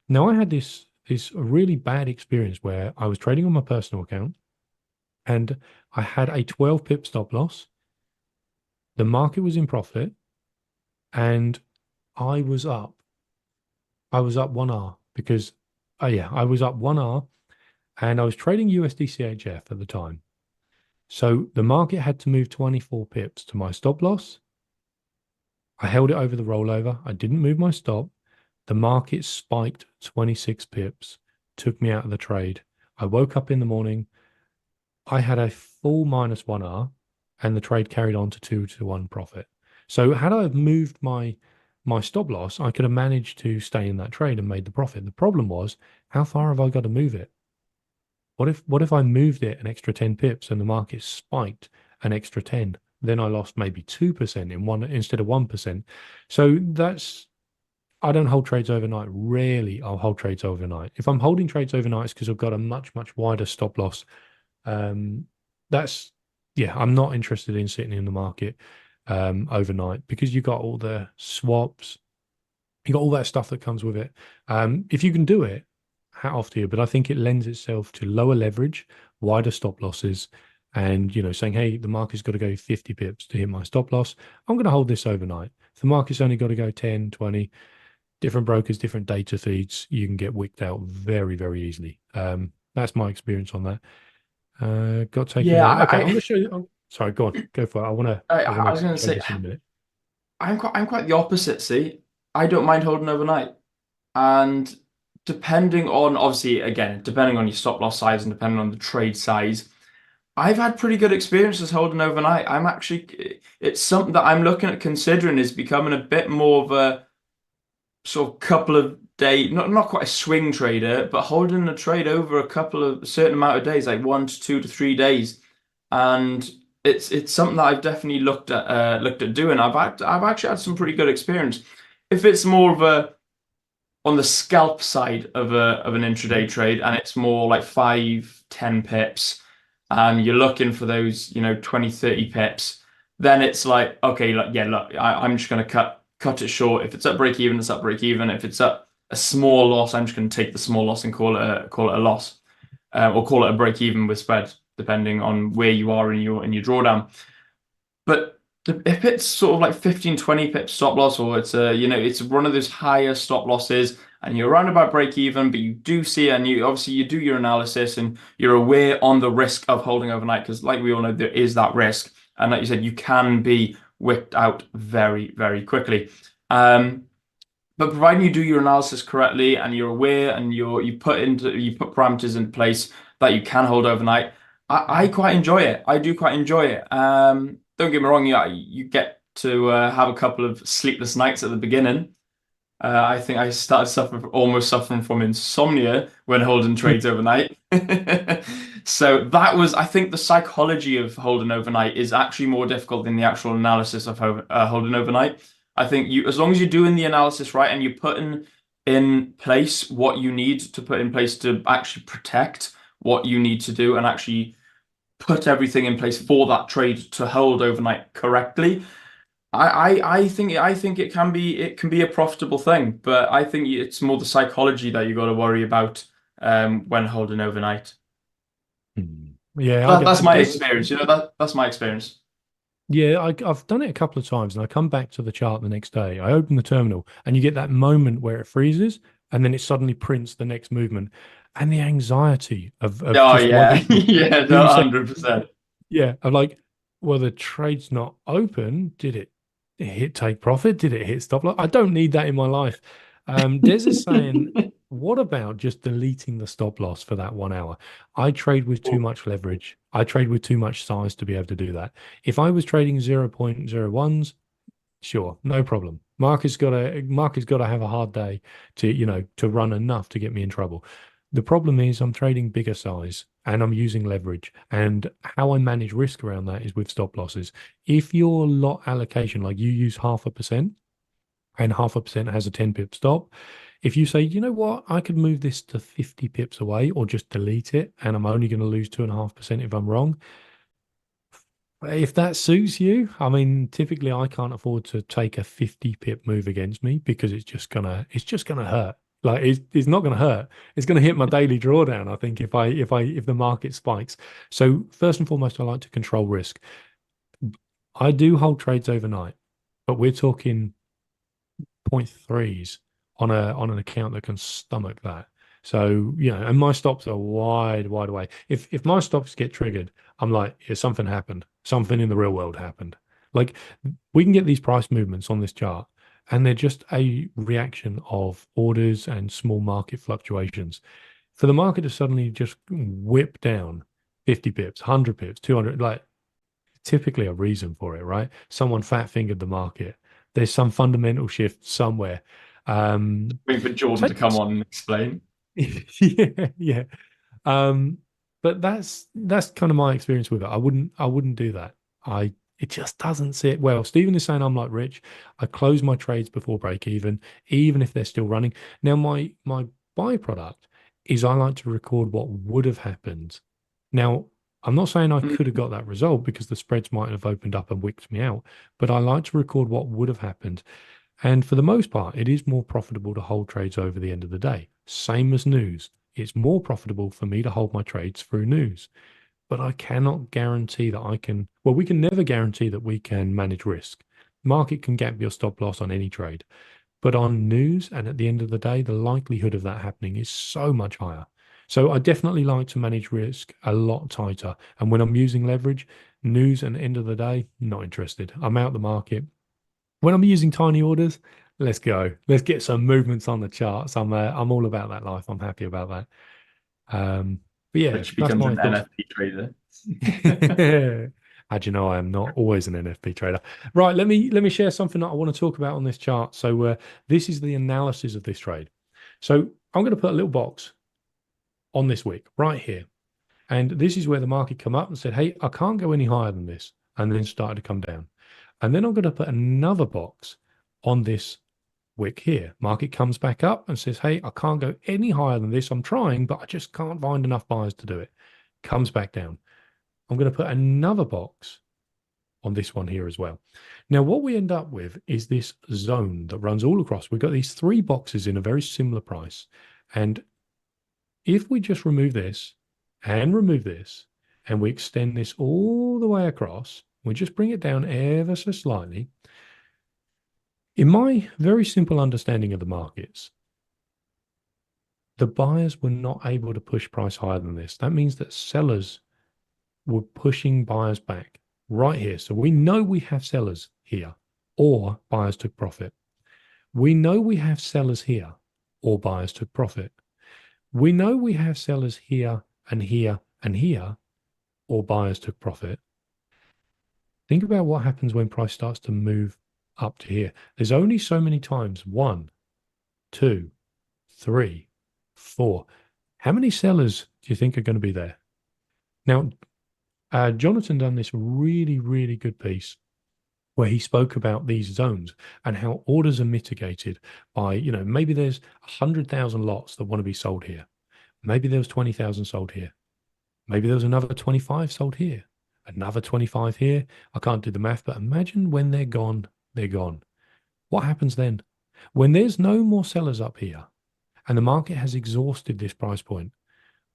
Now, I had this really bad experience where I was trading on my personal account and I had a 12 pip stop loss. The market was in profit and I was up 1R because, I was up 1R. And I was trading USD-CHF at the time. So the market had to move 24 pips to my stop loss. I held it over the rollover. I didn't move my stop. The market spiked 26 pips, took me out of the trade. I woke up in the morning. I had a full minus 1R and the trade carried on to 2-to-1 profit. So had I moved my stop loss, I could have managed to stay in that trade and made the profit. The problem was, how far have I got to move it? What if I moved it an extra 10 pips and the market spiked an extra 10? Then I lost maybe 2% in one instead of 1%. So I don't hold trades overnight. Rarely I'll hold trades overnight. If I'm holding trades overnight, it's because I've got a much, much wider stop loss. I'm not interested in sitting in the market overnight because you got all the swaps, you got all that stuff that comes with it. If you can do it, hat off to you, but I think it lends itself to lower leverage, wider stop losses, and saying, hey, the market's got to go 50 pips to hit my stop loss. I'm going to hold this overnight. If the market's only got to go 10, 20, different brokers, different data feeds, you can get wicked out very, very easily. That's my experience on that. Got taken. Yeah, okay, I'm going to show you. Sorry, go on, go for it. I was going to say, this in a minute. I'm quite the opposite. See, I don't mind holding overnight, and depending on, obviously, again, depending on your stop loss size and depending on the trade size, I've had pretty good experiences holding overnight. It's something that I'm looking at considering is becoming a bit more of a sort of couple of day, not quite a swing trader, but holding a trade over a certain amount of days, like 1 to 2 to 3 days. And it's something that I've definitely looked at doing. I've actually had some pretty good experience. If it's more of on the scalp side of an intraday trade, and it's more like 5-10 pips, and you're looking for those 20-30 pips, then it's like, okay, look, I'm just going to cut it short. If it's at break even, it's at break even. If it's at a small loss, I'm just going to take the small loss and call it a loss, or call it a break even with spread, depending on where you are in your drawdown. But if it's sort of like 15-20 pip stop loss, or it's it's one of those higher stop losses, and you're around about break even, but you do see, and you do your analysis and you're aware on the risk of holding overnight, because like we all know, there is that risk, and like you said, you can be whipped out very, very quickly. but providing you do your analysis correctly and you're aware and you put parameters in place that you can hold overnight, I quite enjoy it. I do quite enjoy it. Don't get me wrong, you get to have a couple of sleepless nights at the beginning. I think I started almost suffering from insomnia when holding trades overnight. So I think the psychology of holding overnight is actually more difficult than the actual analysis of holding overnight. I think as long as you're doing the analysis right and you're putting in place what you need to put in place to actually protect what you need to do and actually put everything in place for that trade to hold overnight correctly, I think it can be a profitable thing, but I think it's more the psychology that you got to worry about when holding overnight. Yeah, That's my experience. That's my experience. Yeah, I've done it a couple of times, and I come back to the chart the next day. I open the terminal, and you get that moment where it freezes, and then it suddenly prints the next movement, and the anxiety of Oh just yeah, waiting yeah, no, 100%. Yeah, I'm like, well, the trade's not open. Did it hit take profit? Did it hit stop loss? I don't need that in my life. Des is saying, what about just deleting the stop loss for that 1 hour? I trade with too much leverage. I trade with too much size to be able to do that. If I was trading 0.01s, sure, no problem. Mark has got to have a hard day to run enough to get me in trouble. The problem is I'm trading bigger size and I'm using leverage. And how I manage risk around that is with stop losses. If your lot allocation, like you use 0.5% and 0.5% has a 10 pip stop, if you say, you know what, I could move this to 50 pips away or just delete it and I'm only going to lose 2.5% if I'm wrong. If that suits you, I mean, typically I can't afford to take a 50 pip move against me because it's just gonna hurt. Like it's not gonna hurt. It's gonna hit my daily drawdown, I think, if the market spikes. So first and foremost, I like to control risk. I do hold trades overnight, but we're talking 0.3s on an account that can stomach that. So, and my stops are wide, wide away. If my stops get triggered, I'm like, yeah, something happened. Something in the real world happened. Like we can get these price movements on this chart, and they're just a reaction of orders and small market fluctuations. For the market to suddenly just whip down 50 pips, 100 pips, 200, like typically a reason for it, right? Someone fat fingered the market. There's some fundamental shift somewhere. Waiting for Jordan to come on and explain. Yeah, yeah. But that's kind of my experience with it. I wouldn't do that. It just doesn't sit well. Stephen is saying I'm like Rich. I close my trades before break even if they're still running. Now my byproduct is I like to record what would have happened. Now, I'm not saying I could have got that result because the spreads might have opened up and wicked me out, but I like to record what would have happened. And for the most part, it is more profitable to hold trades over the end of the day. Same as news. It's more profitable for me to hold my trades through news. But I cannot guarantee that we can never guarantee that we can manage risk. Market can gap your stop loss on any trade. But on news and at the end of the day, the likelihood of that happening is so much higher. So I definitely like to manage risk a lot tighter. And when I'm using leverage, news and end of the day, not interested. I'm out the market. When I'm using tiny orders, let's go. Let's get some movements on the charts. I'm all about that life. I'm happy about that. But yeah, Which becomes an NFP trader. How'd you know I am not always an NFP trader? Right, let me share something that I want to talk about on this chart. So this is the analysis of this trade. So I'm going to put a little box on this wick right here. And this is where the market come up and said, hey, I can't go any higher than this. And then started to come down. And then I'm going to put another box on this wick here. Market comes back up and says, hey, I can't go any higher than this. I'm trying, but I just can't find enough buyers to do it. Comes back down. I'm going to put another box on this one here as well. Now, what we end up with is this zone that runs all across. We've got these three boxes in a very similar price. And if we just remove this and remove this, and we extend this all the way across, we just bring it down ever so slightly. In my very simple understanding of the markets, the buyers were not able to push price higher than this. That means that sellers were pushing buyers back right here. So we know we have sellers here, or buyers took profit. We know we have sellers here, or buyers took profit. We know we have sellers here and here and here, or buyers took profit. Think about what happens when price starts to move up to here. There's only so many times. 1, 2, 3, 4. How many sellers do you think are going to be there? Now, Jonathan done this really, really good piece where he spoke about these zones and how orders are mitigated by, maybe there's 100,000 lots that want to be sold here. Maybe there was 20,000 sold here. Maybe there was another 25 sold here, another 25 here. I can't do the math, but imagine when they're gone, they're gone. What happens then? When there's no more sellers up here and the market has exhausted this price point,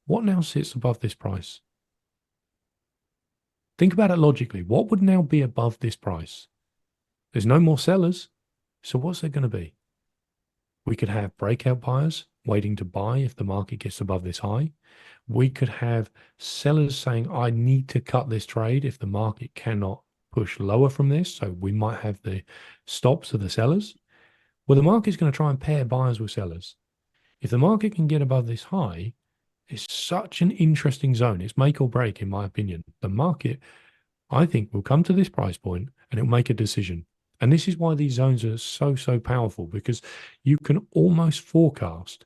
what now sits above this price? Think about it logically. What would now be above this price? There's no more sellers. So what's there going to be? We could have breakout buyers waiting to buy if the market gets above this high. We could have sellers saying, I need to cut this trade if the market cannot push lower from this. So we might have the stops of the sellers. Well, the market's going to try and pair buyers with sellers. If the market can get above this high, it's such an interesting zone. It's make or break, in my opinion. The market, I think, will come to this price point and it'll make a decision. And this is why these zones are so, so powerful, because you can almost forecast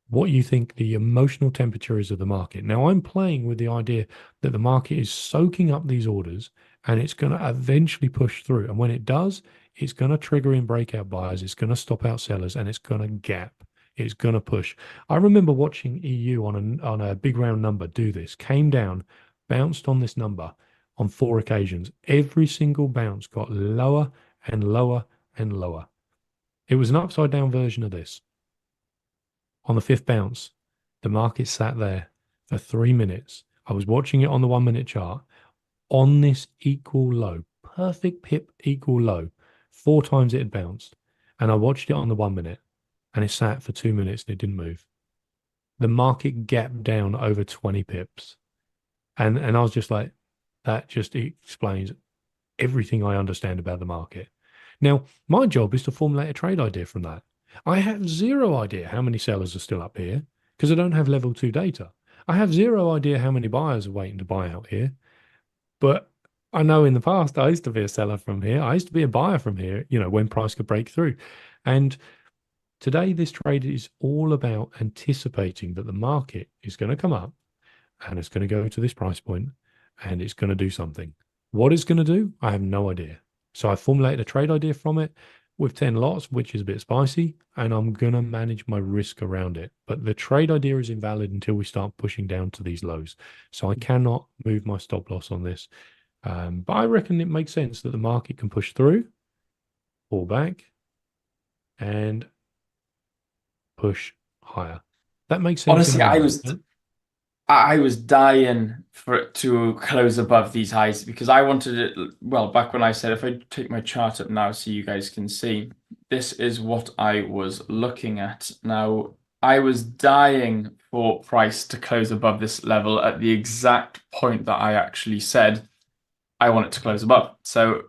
what you think the emotional temperature is of the market. Now, I'm playing with the idea that the market is soaking up these orders and it's going to eventually push through. And when it does, it's going to trigger in breakout buyers. It's going to stop out sellers and it's going to gap. It's going to push. I remember watching EU on a big round number do this, came down, bounced on this number on 4 occasions. Every single bounce got lower and lower and lower. It was an upside down version of this. On the 5th bounce, the market sat there for 3 minutes. I was watching it on the 1 minute chart on this equal low, perfect pip equal low. 4 times it had bounced. And I watched it on the 1 minute and it sat for 2 minutes and it didn't move. The market gapped down over 20 pips. And I was just like, that just explains everything I understand about the market. Now, my job is to formulate a trade idea from that. I have zero idea how many sellers are still up here because I don't have level 2 data. I have zero idea how many buyers are waiting to buy out here. But I know in the past, I used to be a seller from here. I used to be a buyer from here, when price could break through. And today, this trade is all about anticipating that the market is going to come up and it's going to go to this price point and it's going to do something. What it's going to do, I have no idea. So I formulated a trade idea from it with 10 lots, which is a bit spicy, and I'm going to manage my risk around it. But the trade idea is invalid until we start pushing down to these lows. So I cannot move my stop loss on this. But I reckon it makes sense that the market can push through, pull back, and push higher. That makes sense. Honestly, I was dying for it to close above these highs because I wanted it, well, back when I said, if I take my chart up now so you guys can see, this is what I was looking at. Now, I was dying for price to close above this level at the exact point that I actually said I want it to close above. So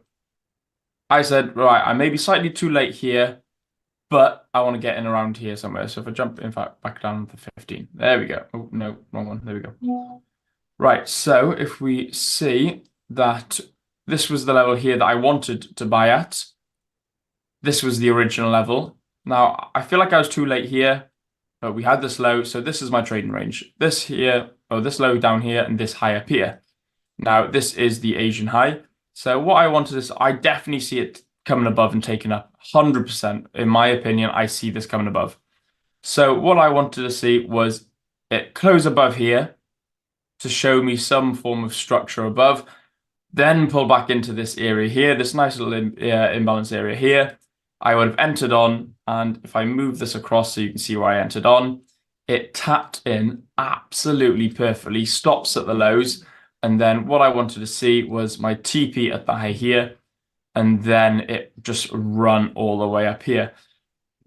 I said, right, I may be slightly too late here, but I want to get in around here somewhere. So if I jump, in fact, back down to 15. There we go. Oh, no, wrong one. There we go. Right, so if we see that this was the level here that I wanted to buy at, this was the original level. Now, I feel like I was too late here, but we had this low. So this is my trading range. This here, or this low down here, and this high up here. Now, this is the Asian high. So what I wanted is, I definitely see it coming above and taking up 100%. In my opinion, I see this coming above. So what I wanted to see was it close above here to show me some form of structure above, then pull back into this area here, this nice little imbalance area here. I would have entered on, and if I move this across so you can see where I entered on, it tapped in absolutely perfectly, stops at the lows, and then what I wanted to see was my TP at the high here, and then it just run all the way up here.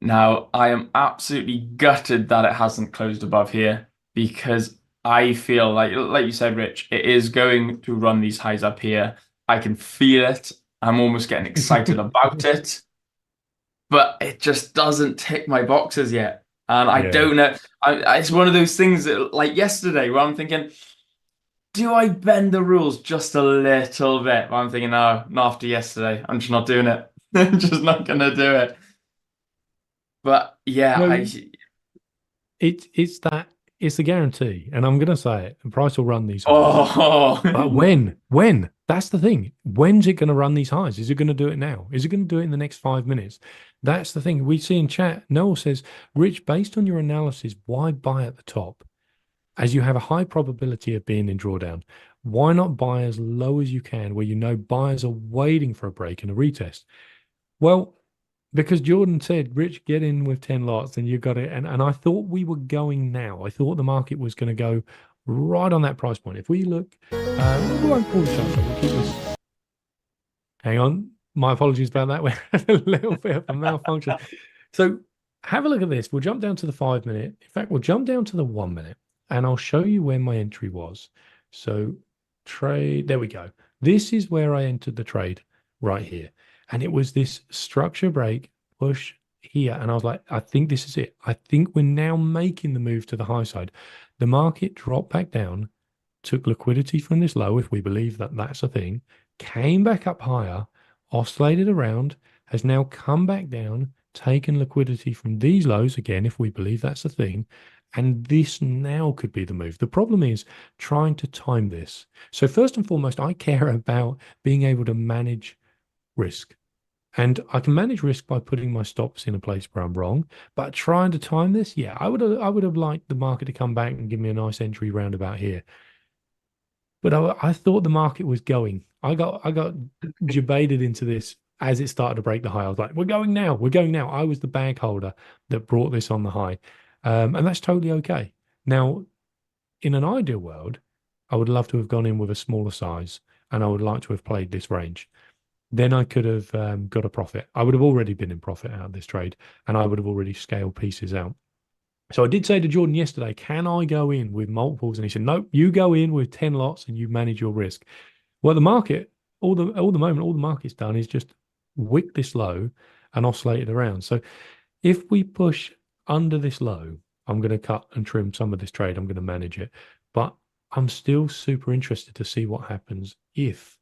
Now, I am absolutely gutted that it hasn't closed above here because I feel like you said, Rich, it is going to run these highs up here. I can feel it. I'm almost getting excited about it. but it just doesn't tick my boxes yet. And I Yeah. don't know. It's one of those things that, like yesterday, where I'm thinking, do I bend the rules just a little bit? But I'm thinking, no, not after yesterday. I'm just not doing it. I'm just not gonna do it. But yeah, No, it's the guarantee, and I'm going to say it. The price will run these highs. But when? That's the thing. When's it going to run these highs? Is it going to do it now? Is it going to do it in the next 5 minutes? That's the thing. We see in chat, Noel says, Rich, based on your analysis, why buy at the top? As you have a high probability of being in drawdown, why not buy as low as you can where you know buyers are waiting for a break and a retest? Well, because Jordan said, Rich, get in with 10 lots and you got it. And I thought we were going now. I thought the market was going to go right on that price point. If we look, we won't pull the chart, we'll keep this. Hang on. My apologies about that. We had a little bit of a malfunction. So have a look at this. We'll jump down to the 5 minute. In fact, we'll jump down to the 1 minute and I'll show you where my entry was. So trade, there we go. This is where I entered the trade right here. And it was this structure break push here. And I was like, I think this is it. I think we're now making the move to the high side. The market dropped back down, took liquidity from this low, if we believe that that's a thing, came back up higher, oscillated around, has now come back down, taken liquidity from these lows, again, if we believe that's a thing. And this now could be the move. The problem is trying to time this. So first and foremost, I care about being able to manage risk. And I can manage risk by putting my stops in a place where I'm wrong. But trying to time this, yeah, I would have liked the market to come back and give me a nice entry round about here. But I thought the market was going. I got debated into this as it started to break the high. I was like, we're going now. We're going now. I was the bag holder that brought this on the high. And that's totally okay. Now, in an ideal world, I would love to have gone in with a smaller size and I would like to have played this range. Then I could have got a profit. I would have already been in profit out of this trade and I would have already scaled pieces out. So I did say to Jordan yesterday, can I go in with multiples? And he said, nope, you go in with 10 lots and you manage your risk. Well, the market, all the market's done is just wick this low and oscillated around. So if we push under this low, I'm going to cut and trim some of this trade. I'm going to manage it. But I'm still super interested to see what happens if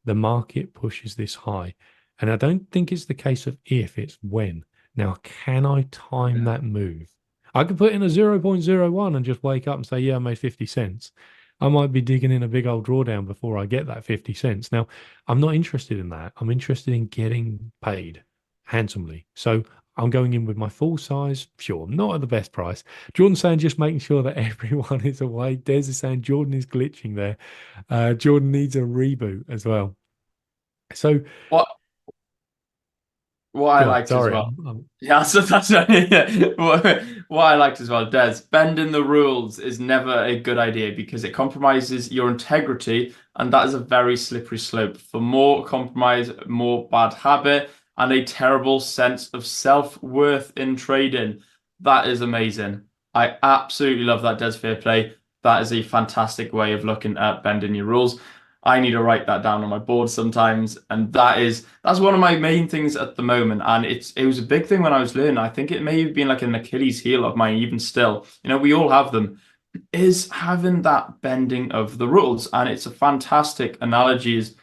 the market pushes this high. And I don't think it's the case of if, it's when. Now, can I time that move? I could put in a 0.01 and just wake up and say, yeah, I made 50 cents. I might be digging in a big old drawdown before I get that 50 cents. Now, I'm not interested in that. I'm interested in getting paid handsomely. So I'm going in with my full size. Sure, not at the best price. Jordan's saying just making sure that everyone is awake. Des is saying Jordan is glitching there. Jordan needs a reboot as well. So what I liked as well. Yeah, so that's what I liked as well, Des. Bending the rules is never a good idea because it compromises your integrity, and that is a very slippery slope for more compromise, more bad habit, and a terrible sense of self-worth in trading. That is amazing. I absolutely love that, Des. Fair play. That is a fantastic way of looking at bending your rules. I need to write that down on my board sometimes, and that's one of my main things at the moment. And it was a big thing when I was learning. I think it may have been like an Achilles heel of mine, even still. You know, we all have them. Is having that bending of the rules, and it's a fantastic analogy. Is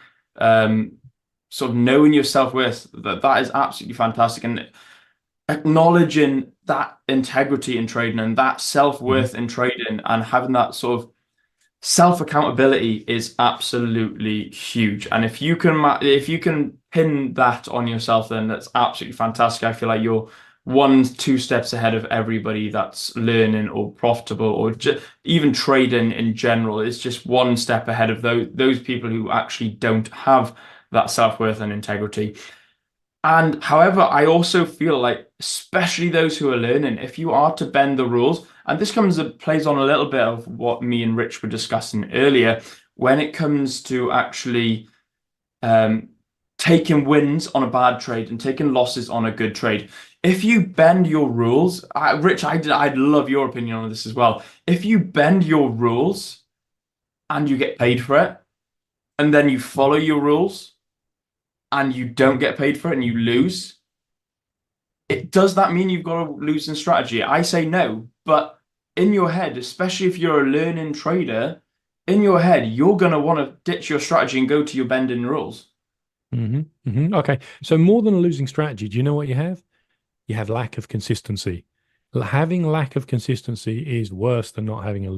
sort of knowing your self-worth. That is absolutely fantastic, and acknowledging that integrity in trading and that self-worth in trading, and having that sort of self-accountability is absolutely huge. And if you can pin that on yourself, then that's absolutely fantastic. I feel like you're 1-2 steps ahead of everybody that's learning or profitable or even trading in general. It's just one step ahead of those people who actually don't have that self-worth and integrity. And however, I also feel like, especially those who are learning, if you are to bend the rules, and this plays on a little bit of what me and Rich were discussing earlier, when it comes to actually taking wins on a bad trade and taking losses on a good trade. If you bend your rules, Rich, I'd love your opinion on this as well. If you bend your rules and you get paid for it, and then you follow your rules, and you don't get paid for it and you lose, does that mean you've got a losing strategy? I say no, but in your head, especially if you're a learning trader, in your head, you're going to want to ditch your strategy and go to your bending rules. Okay, so more than a losing strategy, do you know what you have? You have lack of consistency. Having lack of consistency is worse than not having a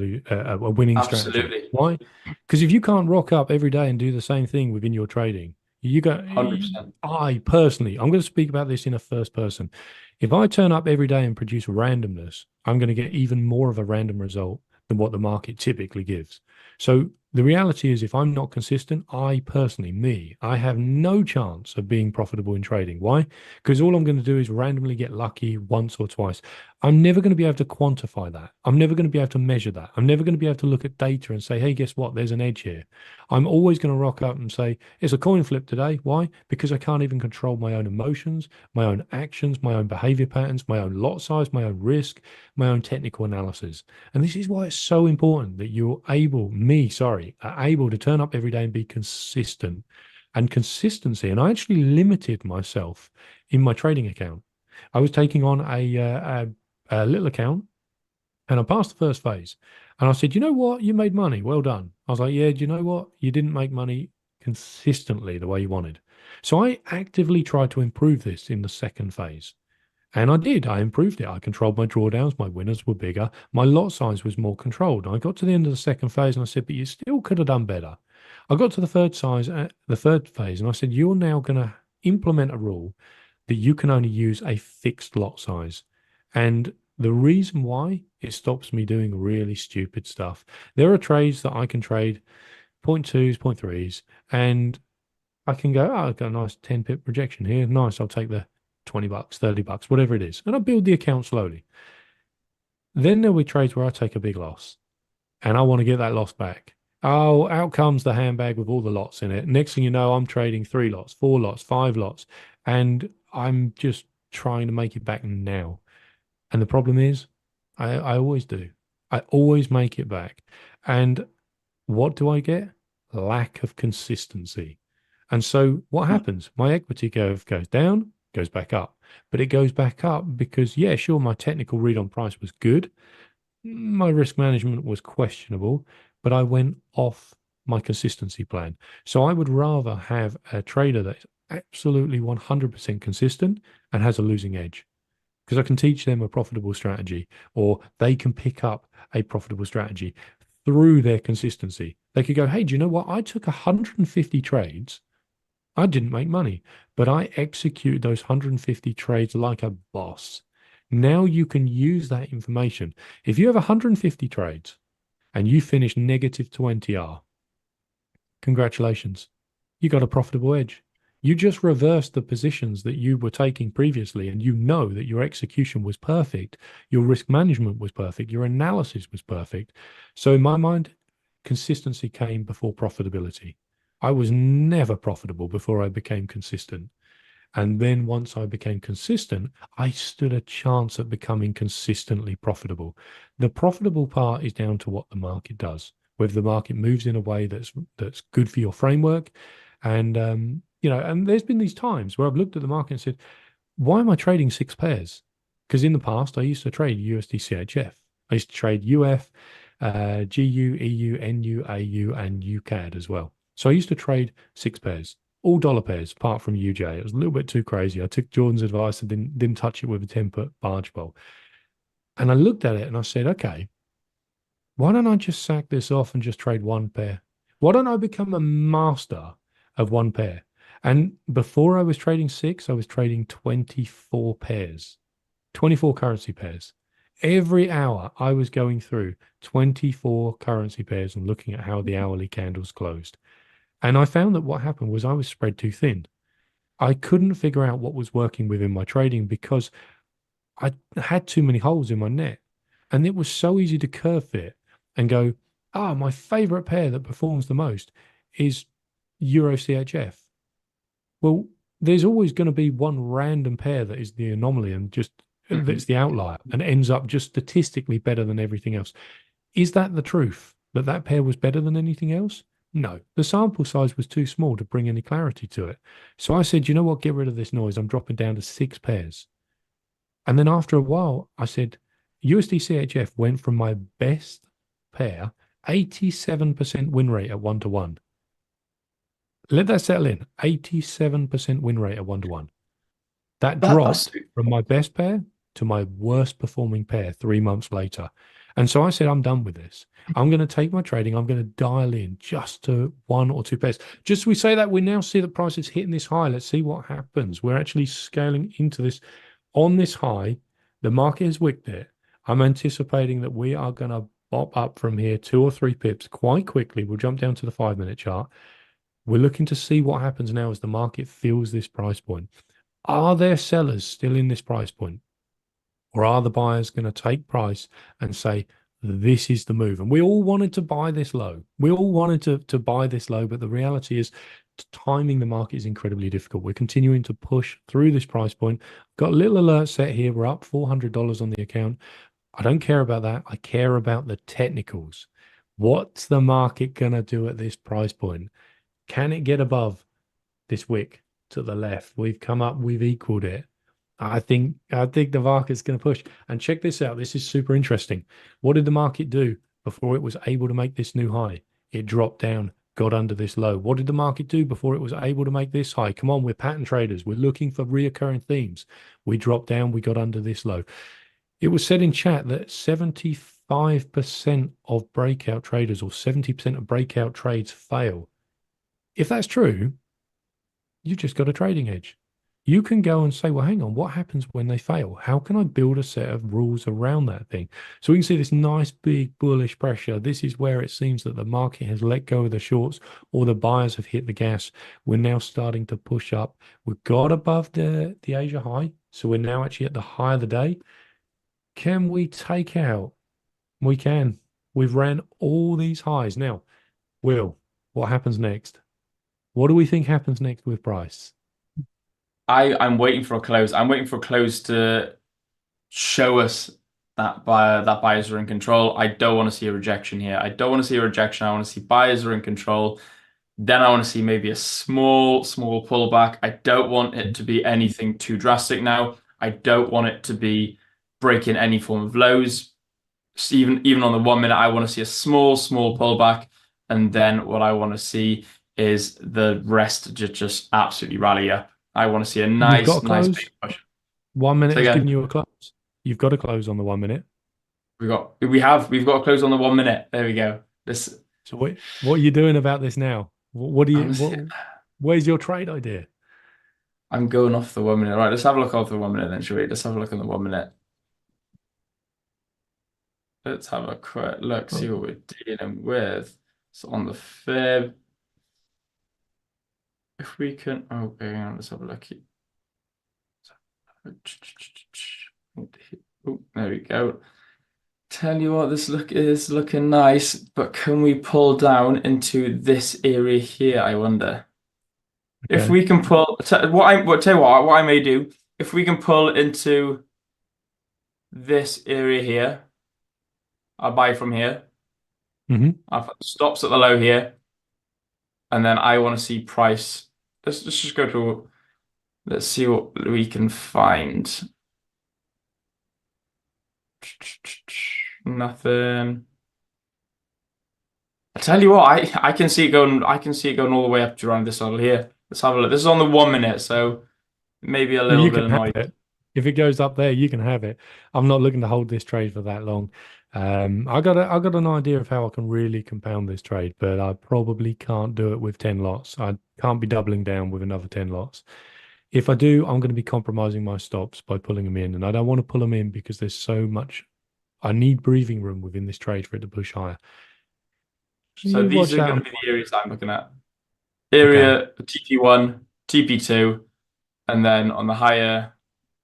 winning strategy. Absolutely. Why? Because if you can't rock up every day and do the same thing within your trading, you go. 100%. I personally, I'm going to speak about this in a first person. If I turn up every day and produce randomness, I'm going to get even more of a random result than what the market typically gives. So the reality is, if I'm not consistent, I personally, I have no chance of being profitable in trading. Why? Because all I'm going to do is randomly get lucky once or twice. I'm never going to be able to quantify that. I'm never going to be able to measure that. I'm never going to be able to look at data and say, hey, guess what? There's an edge here. I'm always going to rock up and say, it's a coin flip today. Why? Because I can't even control my own emotions, my own actions, my own behavior patterns, my own lot size, my own risk, my own technical analysis. And this is why it's so important that you're able, are able to turn up every day and be consistent. And consistency, and I actually limited myself in my trading account. I was taking on a little account, and I passed the first phase. And I said, you know what? You made money. Well done. I was like, yeah, do you know what? You didn't make money consistently the way you wanted. So I actively tried to improve this in the second phase. And I did. I improved it. I controlled my drawdowns. My winners were bigger. My lot size was more controlled. I got to the end of the second phase and I said, but you still could have done better. I got to the third phase, and I said, you're now going to implement a rule that you can only use a fixed lot size. And the reason why it stops me doing really stupid stuff. There are trades that I can trade 0.2s, 0.3s, and I can go, oh, I've got a nice 10 pip projection here. Nice. I'll take the $20, $30, whatever it is. And I build the account slowly. Then there'll be trades where I take a big loss and I want to get that loss back. Oh, out comes the handbag with all the lots in it. Next thing you know, I'm trading 3 lots, 4 lots, 5 lots, and I'm just trying to make it back now. And the problem is, I always do. I always make it back. And what do I get? Lack of consistency. And so what happens? My equity curve goes down, goes back up. But it goes back up because, yeah, sure, my technical read on price was good. My risk management was questionable, but I went off my consistency plan. So I would rather have a trader that's absolutely 100% consistent and has a losing edge, because I can teach them a profitable strategy, or they can pick up a profitable strategy through their consistency. They could go, hey, do you know what? I took 150 trades. I didn't make money, but I executed those 150 trades like a boss. Now you can use that information. If you have 150 trades and you finish negative 20R, congratulations. You got a profitable edge. You just reversed the positions that you were taking previously, and you know that your execution was perfect. Your risk management was perfect. Your analysis was perfect. So in my mind, consistency came before profitability. I was never profitable before I became consistent. And then once I became consistent, I stood a chance at becoming consistently profitable. The profitable part is down to what the market does, whether the market moves in a way that's good for your framework. And, and there's been these times where I've looked at the market and said, why am I trading 6 pairs? Because in the past, I used to trade USD CHF. I used to trade UF, GU, EU, NU, AU, and UCAD as well. So I used to trade 6 pairs. All dollar pairs, apart from UJ. It was a little bit too crazy. I took Jordan's advice and didn't touch it with a 10-put barge bowl. And I looked at it and I said, okay, why don't I just sack this off and just trade 1 pair? Why don't I become a master of 1 pair? And before I was trading 6, I was trading 24 pairs, 24 currency pairs. Every hour I was going through 24 currency pairs and looking at how the hourly candles closed. And I found that what happened was I was spread too thin. I couldn't figure out what was working within my trading because I had too many holes in my net. And it was so easy to curve fit and go, my favorite pair that performs the most is Euro CHF. Well, there's always going to be one random pair that is the anomaly and just that's the outlier and ends up just statistically better than everything else. Is that the truth, that pair was better than anything else? No, the sample size was too small to bring any clarity to it. So I said, you know what, get rid of this noise. I'm dropping down to 6 pairs. And then after a while, I said, USD CHF went from my best pair, 87% win rate at 1-to-1. Let that settle in. 87% win rate at 1-to-1. That dropped from my best pair to my worst performing pair 3 months later. And so I said, I'm done with this. I'm going to take my trading. I'm going to dial in just to 1 or 2 pairs. Just we say that, we now see the price is hitting this high. Let's see what happens. We're actually scaling into this. On this high, the market has wicked it. I'm anticipating that we are going to bop up from here 2 or 3 pips quite quickly. We'll jump down to the 5-minute chart. We're looking to see what happens now as the market feels this price point. Are there sellers still in this price point? Or are the buyers going to take price and say, this is the move? And we all wanted to buy this low. We all wanted to buy this low, but the reality is timing the market is incredibly difficult. We're continuing to push through this price point. Got a little alert set here. We're up $400 on the account. I don't care about that. I care about the technicals. What's the market going to do at this price point? Can it get above this wick to the left? We've come up, we've equaled it. I think the market's going to push. And check this out. This is super interesting. What did the market do before it was able to make this new high? It dropped down, got under this low. What did the market do before it was able to make this high? Come on, we're pattern traders. We're looking for reoccurring themes. We dropped down, we got under this low. It was said in chat that 75% of breakout traders or 70% of breakout trades fail. If that's true, you just got a trading edge. You can go and say, well, hang on, what happens when they fail? How can I build a set of rules around that thing? So we can see this nice big bullish pressure. This is where it seems that the market has let go of the shorts or the buyers have hit the gas. We're now starting to push up. We've got above the Asia high. So we're now actually at the high of the day. Can we take out? We can. We've ran all these highs. Now, Will, what happens next? What do we think happens next with price? I'm waiting for a close. I'm waiting for a close to show us that buyers are in control. I don't want to see a rejection here. I don't want to see a rejection. I want to see buyers are in control. Then I want to see maybe a small pullback. I don't want it to be anything too drastic now. I don't want it to be breaking any form of lows. So even on the 1 minute, I want to see a small pullback. And then what I want to see is the rest just absolutely rally up. I want to see a nice big push. 1 minute is giving you a close. You've got to close on the 1 minute. We've got to close on the 1 minute. There we go. So what are you doing about this now? Where's your trade idea? I'm going off the 1 minute. Right, let's have a look off the 1 minute then, shall we? Let's have a look on the 1 minute. Let's have a quick look, see what we're dealing with. So on the fib, if we can, okay, let's have a look here. Oh, there we go. Tell you what, this look is looking nice, but can we pull down into this area here? I wonder if we can pull. Tell you what I may do. If we can pull into this area here, I'll buy from here. I'll put stops at the low here. And then I want to see price. Let's just go to, let's see what we can find. Nothing. I tell you what, I can see it going. I can see it going all the way up to around this level here. Let's have a look. This is on the 1 minute, so maybe a little bit annoyed. If it goes up there, you can have it. I'm not looking to hold this trade for that long. I got an idea of how I can really compound this trade, but I probably can't do it with 10 lots. I can't be doubling down with another 10 lots. If I do, I'm going to be compromising my stops by pulling them in, and I don't want to pull them in because there's so much. I need breathing room within this trade for it to push higher. So these are going to be the areas I'm looking at. Area TP1, TP2, and then on the higher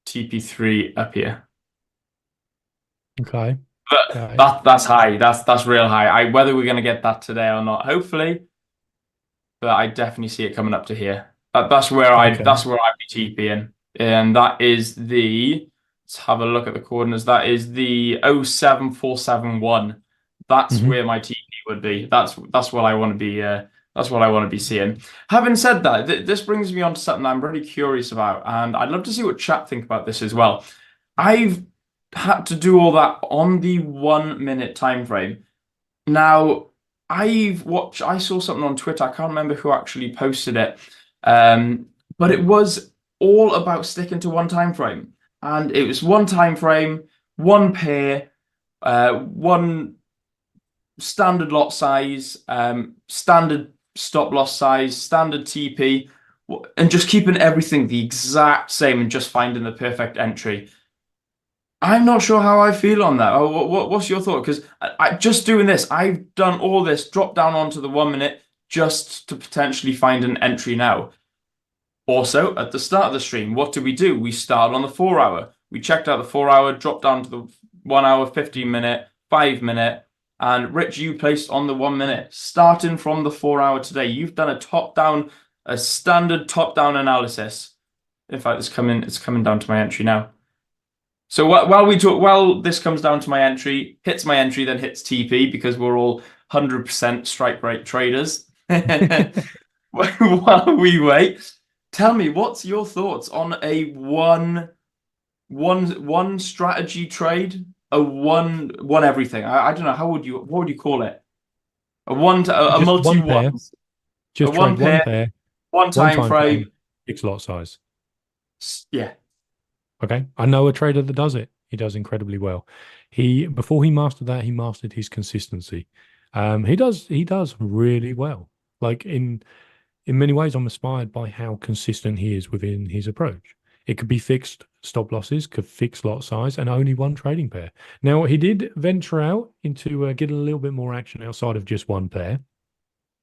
TP3 up here. Okay. But that's high. That's real high. Whether we're going to get that today or not, hopefully. But I definitely see it coming up to here. That's where I'd be TPing, and that is the. Let's have a look at the coordinates. That is the 07471. That's where my TP would be. That's what I want to be. That's what I want to be seeing. Having said that, this brings me on to something I'm really curious about, and I'd love to see what chat think about this as well. I've had to do all that on the 1 minute time frame. Now, I saw something on Twitter. I can't remember who actually posted it. But it was all about sticking to one time frame. And it was one time frame, one pair, one standard lot size, standard stop loss size, standard TP, and just keeping everything the exact same and just finding the perfect entry. I'm not sure how I feel on that. What's your thought? Because I just doing this, I've done all this, drop down onto the 1 minute just to potentially find an entry now. Also, at the start of the stream, what do? We started on the 4 hour. We checked out the 4 hour, dropped down to the 1 hour, 15 minute, 5 minute, and Rich, you placed on the 1 minute. Starting from the 4 hour today, you've done a standard top down analysis. In fact, it's coming down to my entry now. So while this comes down to my entry, hits my entry, then hits TP because we're all 100% strike rate traders. While we wait, tell me, what's your thoughts on a one strategy trade? A one everything. I don't know. What would you call it? A multi ones. Just one pair, one time frame, fixed lot size. Yeah. Okay. I know a trader that does it. He does incredibly well. Before he mastered that, he mastered his consistency. He does really well. Like in many ways, I'm inspired by how consistent he is within his approach. It could be fixed stop losses, could fix lot size, and only one trading pair. Now, he did venture out into getting a little bit more action outside of just one pair.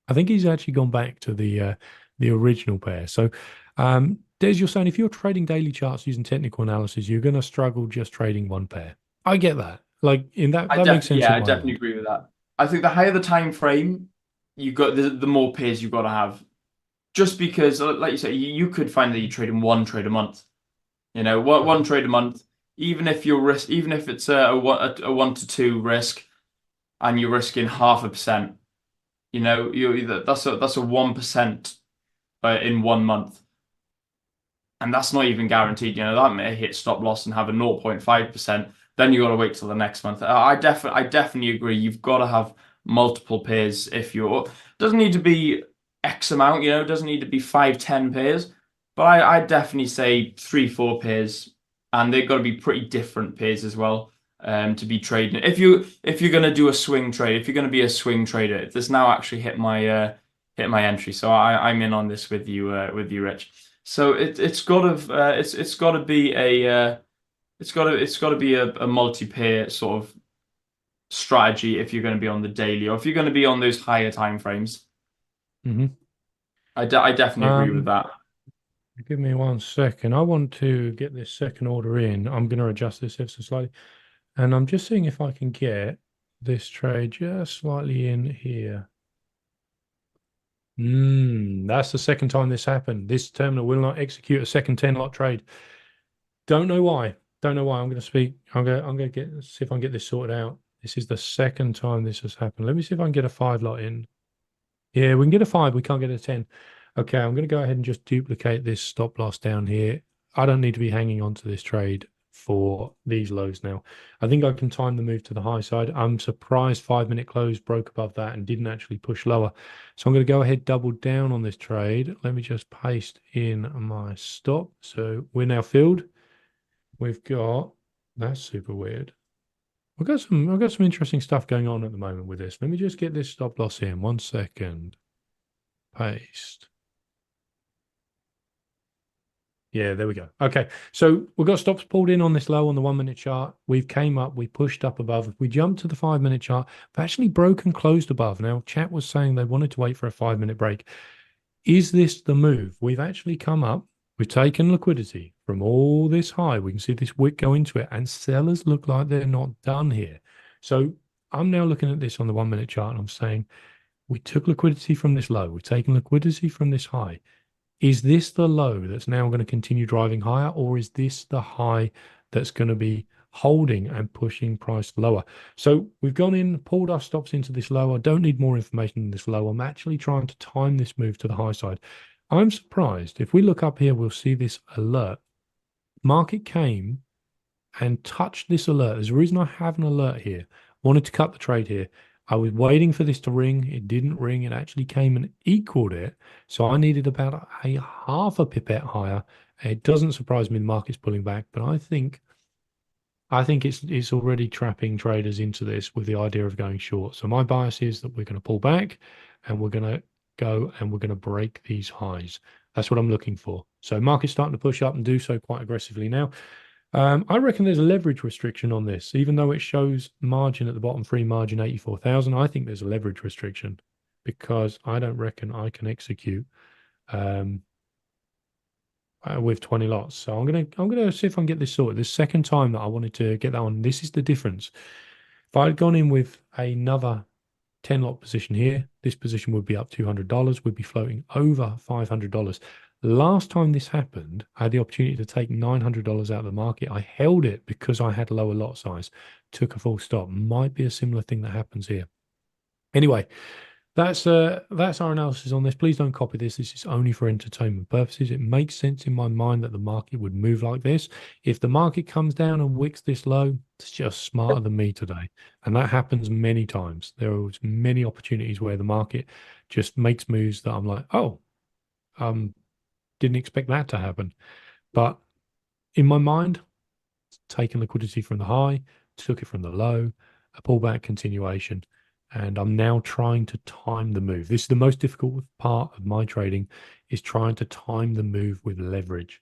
I think he's actually gone back to the original pair. So, Des, you're saying if you're trading daily charts using technical analysis, you're going to struggle just trading one pair. I get that. Like in that makes sense. Yeah, I definitely agree with that. I think the higher the time frame, you got the more pairs you've got to have. Just because, like you say, you could find that you're trading one trade a month. You know, one trade a month, even if it's a 1 to 2 risk, and you're risking 0.5%. You know, that's a 1% in 1 month. And that's not even guaranteed. You know, that may hit stop loss and have a 0.5%. Then you got to wait till the next month. I definitely agree. You've got to have multiple pairs if you're. Doesn't need to be X amount. You know, it doesn't need to be 5, 10 pairs. But I definitely say 3, 4 pairs, and they've got to be pretty different pairs as well to be trading. If you're going to do a swing trade, if you're going to be a swing trader, this now actually hit my entry. So I'm in on this with you, Rich. So it's got to be a multi-pair sort of strategy if you're going to be on the daily or if you're going to be on those higher time frames. Mm-hmm. I definitely agree with that. Give me 1 second. I want to get this second order in. I'm going to adjust this ever so slightly. And I'm just seeing if I can get this trade just slightly in here. That's the second time this happened. This terminal will not execute a second 10-lot trade. Don't know why. I'm going to speak. I'm going to see if I can get this sorted out. This is the second time this has happened. Let me see if I can get a 5-lot in. Yeah, we can get a 5. We can't get a 10. Okay, I'm going to go ahead and just duplicate this stop loss down here. I don't need to be hanging on to this trade for these lows now. I think I can time the move to the high side. I'm surprised 5-minute close broke above that and didn't actually push lower. So I'm going to go ahead, double down on this trade. Let me just paste in my stop. So we're now filled. We've got, that's super weird. I've got some interesting stuff going on at the moment with this. Let me just get this stop loss in. 1 second. Paste. Yeah, there we go. Okay, so we've got stops pulled in on this low on the 1-minute chart. We've came up, we pushed up above. If we jump to the 5-minute chart, we've actually broken closed above. Now, chat was saying they wanted to wait for a 5-minute break. Is this the move? We've actually come up. We've taken liquidity from all this high. We can see this wick go into it, and sellers look like they're not done here. So I'm now looking at this on the 1-minute chart, and I'm saying we took liquidity from this low. We've taken liquidity from this high. Is this the low that's now going to continue driving higher, or is this the high that's going to be holding and pushing price lower? So we've gone in, pulled our stops into this low. I don't need more information than this low. I'm actually trying to time this move to the high side. I'm surprised. If we look up here, we'll see this alert. Market came and touched this alert. There's a reason I have an alert here. Wanted to cut the trade here. I was waiting for this to ring. It didn't ring. It actually came and equaled it. So I needed about a half a pipette higher. It doesn't surprise me the market's pulling back, but I think it's already trapping traders into this with the idea of going short. So my bias is that we're going to pull back and we're going to go and we're going to break these highs. That's what I'm looking for. So market's starting to push up and do so quite aggressively now. I reckon there's a leverage restriction on this, even though it shows margin at the bottom, free margin 84,000. I think there's a leverage restriction because I don't reckon I can execute with 20 lots. So I'm gonna see if I can get this sorted. The second time that I wanted to get that on, this is the difference. If I had gone in with another 10 lot position here, this position would be up $200. We'd be floating over $500. Last time this happened, I had the opportunity to take $900 out of the market. I held it because I had lower lot size, took a full stop. Might be a similar thing that happens here. Anyway, that's our analysis on this. Please don't copy this. This is only for entertainment purposes. It makes sense in my mind that the market would move like this. If the market comes down and wicks this low, it's just smarter than me today. And that happens many times. There are many opportunities where the market just makes moves that I'm like, oh, didn't expect that to happen. But in my mind, taking liquidity from the high, took it from the low, a pullback continuation. And I'm now trying to time the move. This is the most difficult part of my trading, is trying to time the move with leverage.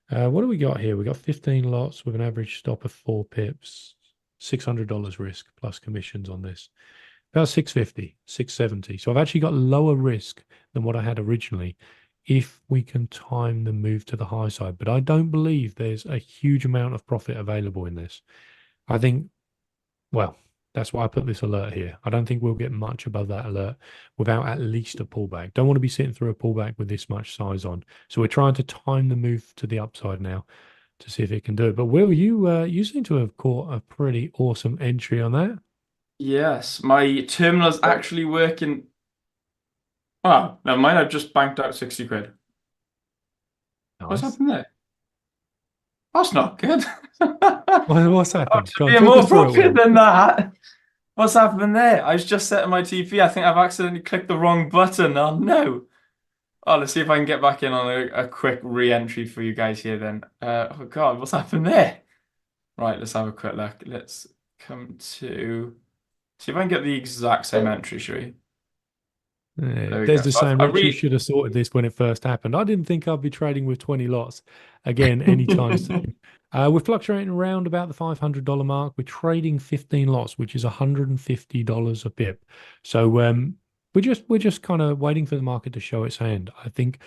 What do we got here? We got 15 lots with an average stop of 4 pips, $600 risk plus commissions on this. About 650, 670. So I've actually got lower risk than what I had originally if we can time the move to the high side. But I don't believe there's a huge amount of profit available in this. I think, well, that's why I put this alert here. I don't think we'll get much above that alert without at least a pullback. Don't want to be sitting through a pullback with this much size on. So we're trying to time the move to the upside now to see if it can do it. But Will, you seem to have caught a pretty awesome entry on that. Yes, my terminal's actually working. Oh, never mind. I've just banked out 60 quid. Nice. What's happened there? That's not good. What's happened? Be more profit than that. What's happened there? I was just setting my TP. I think I've accidentally clicked the wrong button. Oh no. Oh, let's see if I can get back in on a quick re-entry for you guys here then. Oh God, what's happened there? Right, let's have a quick look. Let's come to see if I can get the exact same entry, shall we? There's the saying, Rich, you should have sorted this when it first happened. I didn't think I'd be trading with 20 lots again anytime soon. We're fluctuating around about the $500 mark. We're trading 15 lots, which is $150 a pip. So we're just kind of waiting for the market to show its hand. I think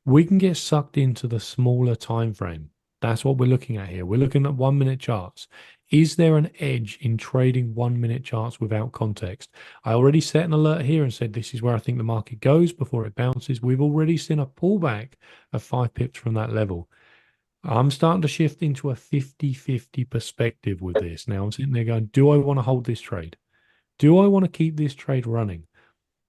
we can get sucked into the smaller time frame. That's what we're looking at here. We're looking at 1 minute charts. Is there an edge in trading 1 minute charts without context? I already set an alert here and said this is where I think the market goes before it bounces. We've already seen a pullback of 5 pips from that level. I'm starting to shift into a 50-50 perspective with this. Now I'm sitting there going, do I want to hold this trade? Do I want to keep this trade running?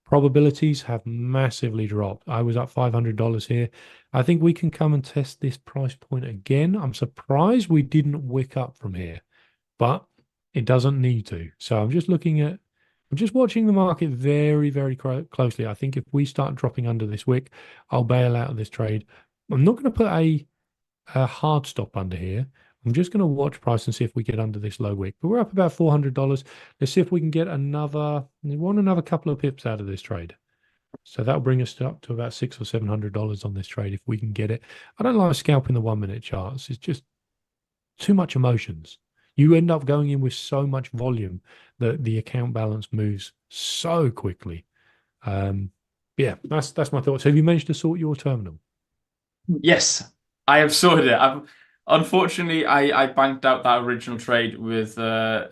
Probabilities have massively dropped. I was up $500 here. I think we can come and test this price point again. I'm surprised we didn't wick up from here, but it doesn't need to. So I'm just watching the market very, very closely. I think if we start dropping under this wick, I'll bail out of this trade. I'm not going to put a hard stop under here. I'm just going to watch price and see if we get under this low wick. But we're up about $400. Let's see if we can get another couple of pips out of this trade. So that'll bring us up to about $600 or $700 on this trade if we can get it. I don't like scalping the 1 minute charts. It's just too much emotions. You end up going in with so much volume that the account balance moves so quickly. Yeah, that's my thoughts. Have you managed to sort your terminal? Yes, I have sorted it. Unfortunately, I banked out that original trade with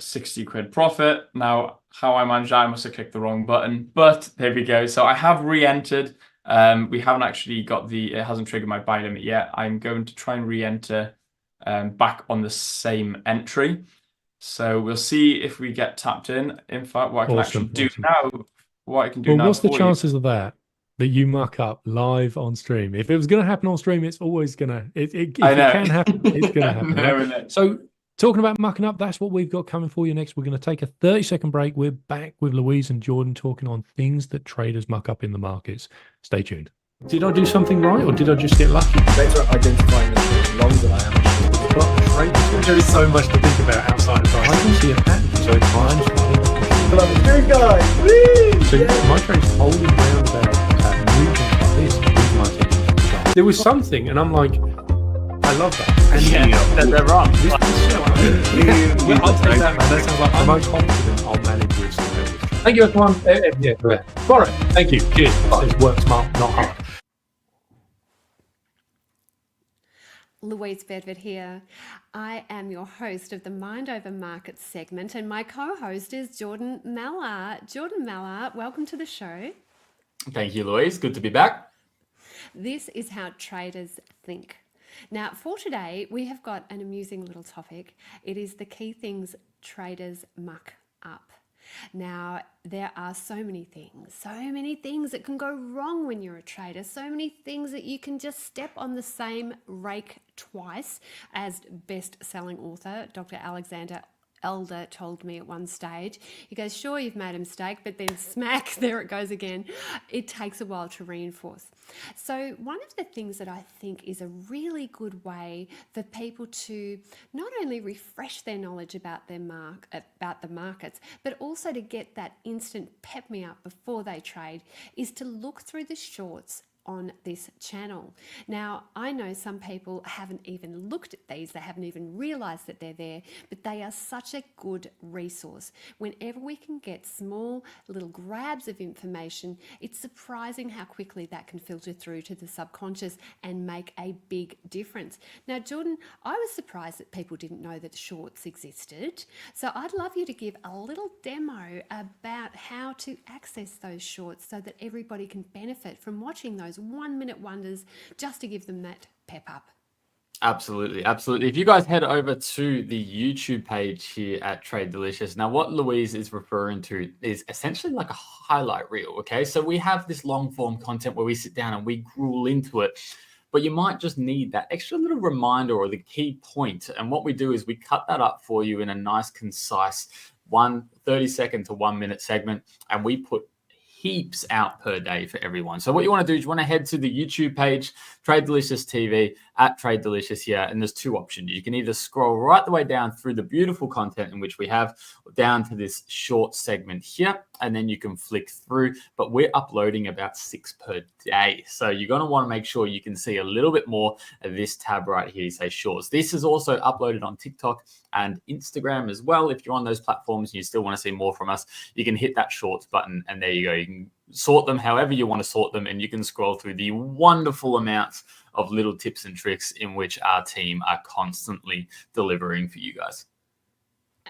60 quid profit. Now, how I managed that, I must have clicked the wrong button, but there we go. So I have re-entered. We haven't actually got it hasn't triggered my buy limit yet. I'm going to try and re-enter back on the same entry. So we'll see if we get tapped in. In fact, what I can actually do now, what's the chances of that you muck up live on stream? If it was going to happen on stream, it's always going to. If it can happen, it's going to happen. No. So Talking about mucking up, that's what we've got coming for you next. We're going to take a 30-second break. We're back with Louise and Jordan talking on things that traders muck up in the markets. Stay tuned. Did I do something right, or did I just get lucky? Better identifying the long that I am. But there is so much to think about outside of that. I can see a pattern, so it's fine. Good guys. Woo! So my trade's holding around about moving like this with my attention to the chart. There was something, and I'm like, I love that. And they're wrong. Well, I'll take that, man. That sounds like I'm confident I'll manage with something. Thank you, everyone. Yeah. All right. Thank you. Cheers. It says work smart, not hard. Louise Bedford here. I am your host of the Mind Over Markets segment, and my co-host is Jordan Mallard. Jordan Mallard, welcome to the show. Thank you, Louise. Good to be back. This is how traders think. Now, for today, we have got an amusing little topic. It is the key things traders muck up. Now, there are so many things that can go wrong when you're a trader, so many things that you can just step on the same rake twice, as best-selling author Dr. Alexander Elder told me at one stage. He goes, sure, you've made a mistake, but then smack, there it goes again. It takes a while to reinforce. So one of the things that I think is a really good way for people to not only refresh their knowledge about the markets, but also to get that instant pep me up before they trade, is to look through the shorts on this channel. Now, I know some people haven't even looked at these, they haven't even realized that they're there, but they are such a good resource. Whenever we can get small little grabs of information, it's surprising how quickly that can filter through to the subconscious and make a big difference. Now, Jordan, I was surprised that people didn't know that shorts existed. So I'd love you to give a little demo about how to access those shorts so that everybody can benefit from watching those 1-minute wonders, just to give them that pep up. Absolutely. If you guys head over to the YouTube page here at TradeDelicious, now what Louise is referring to is essentially like a highlight reel, okay? So we have this long form content where we sit down and we gruel into it, but you might just need that extra little reminder or the key point. And what we do is we cut that up for you in a nice, concise 30-second to 1-minute segment, and we put heaps out per day for everyone. So what you want to do is you want to head to the YouTube page, TradeDelicious TV, at TradeDelicious here, and there's two options. You can either scroll right the way down through the beautiful content in which we have, down to this short segment here, and then you can flick through, but we're uploading about 6 per day. So you're going to want to make sure you can see a little bit more of this tab right here, you say shorts. This is also uploaded on TikTok and Instagram as well. If you're on those platforms and you still want to see more from us, you can hit that shorts button, and there you go. You can sort them however you want to sort them, and you can scroll through the wonderful amounts of little tips and tricks in which our team are constantly delivering for you guys.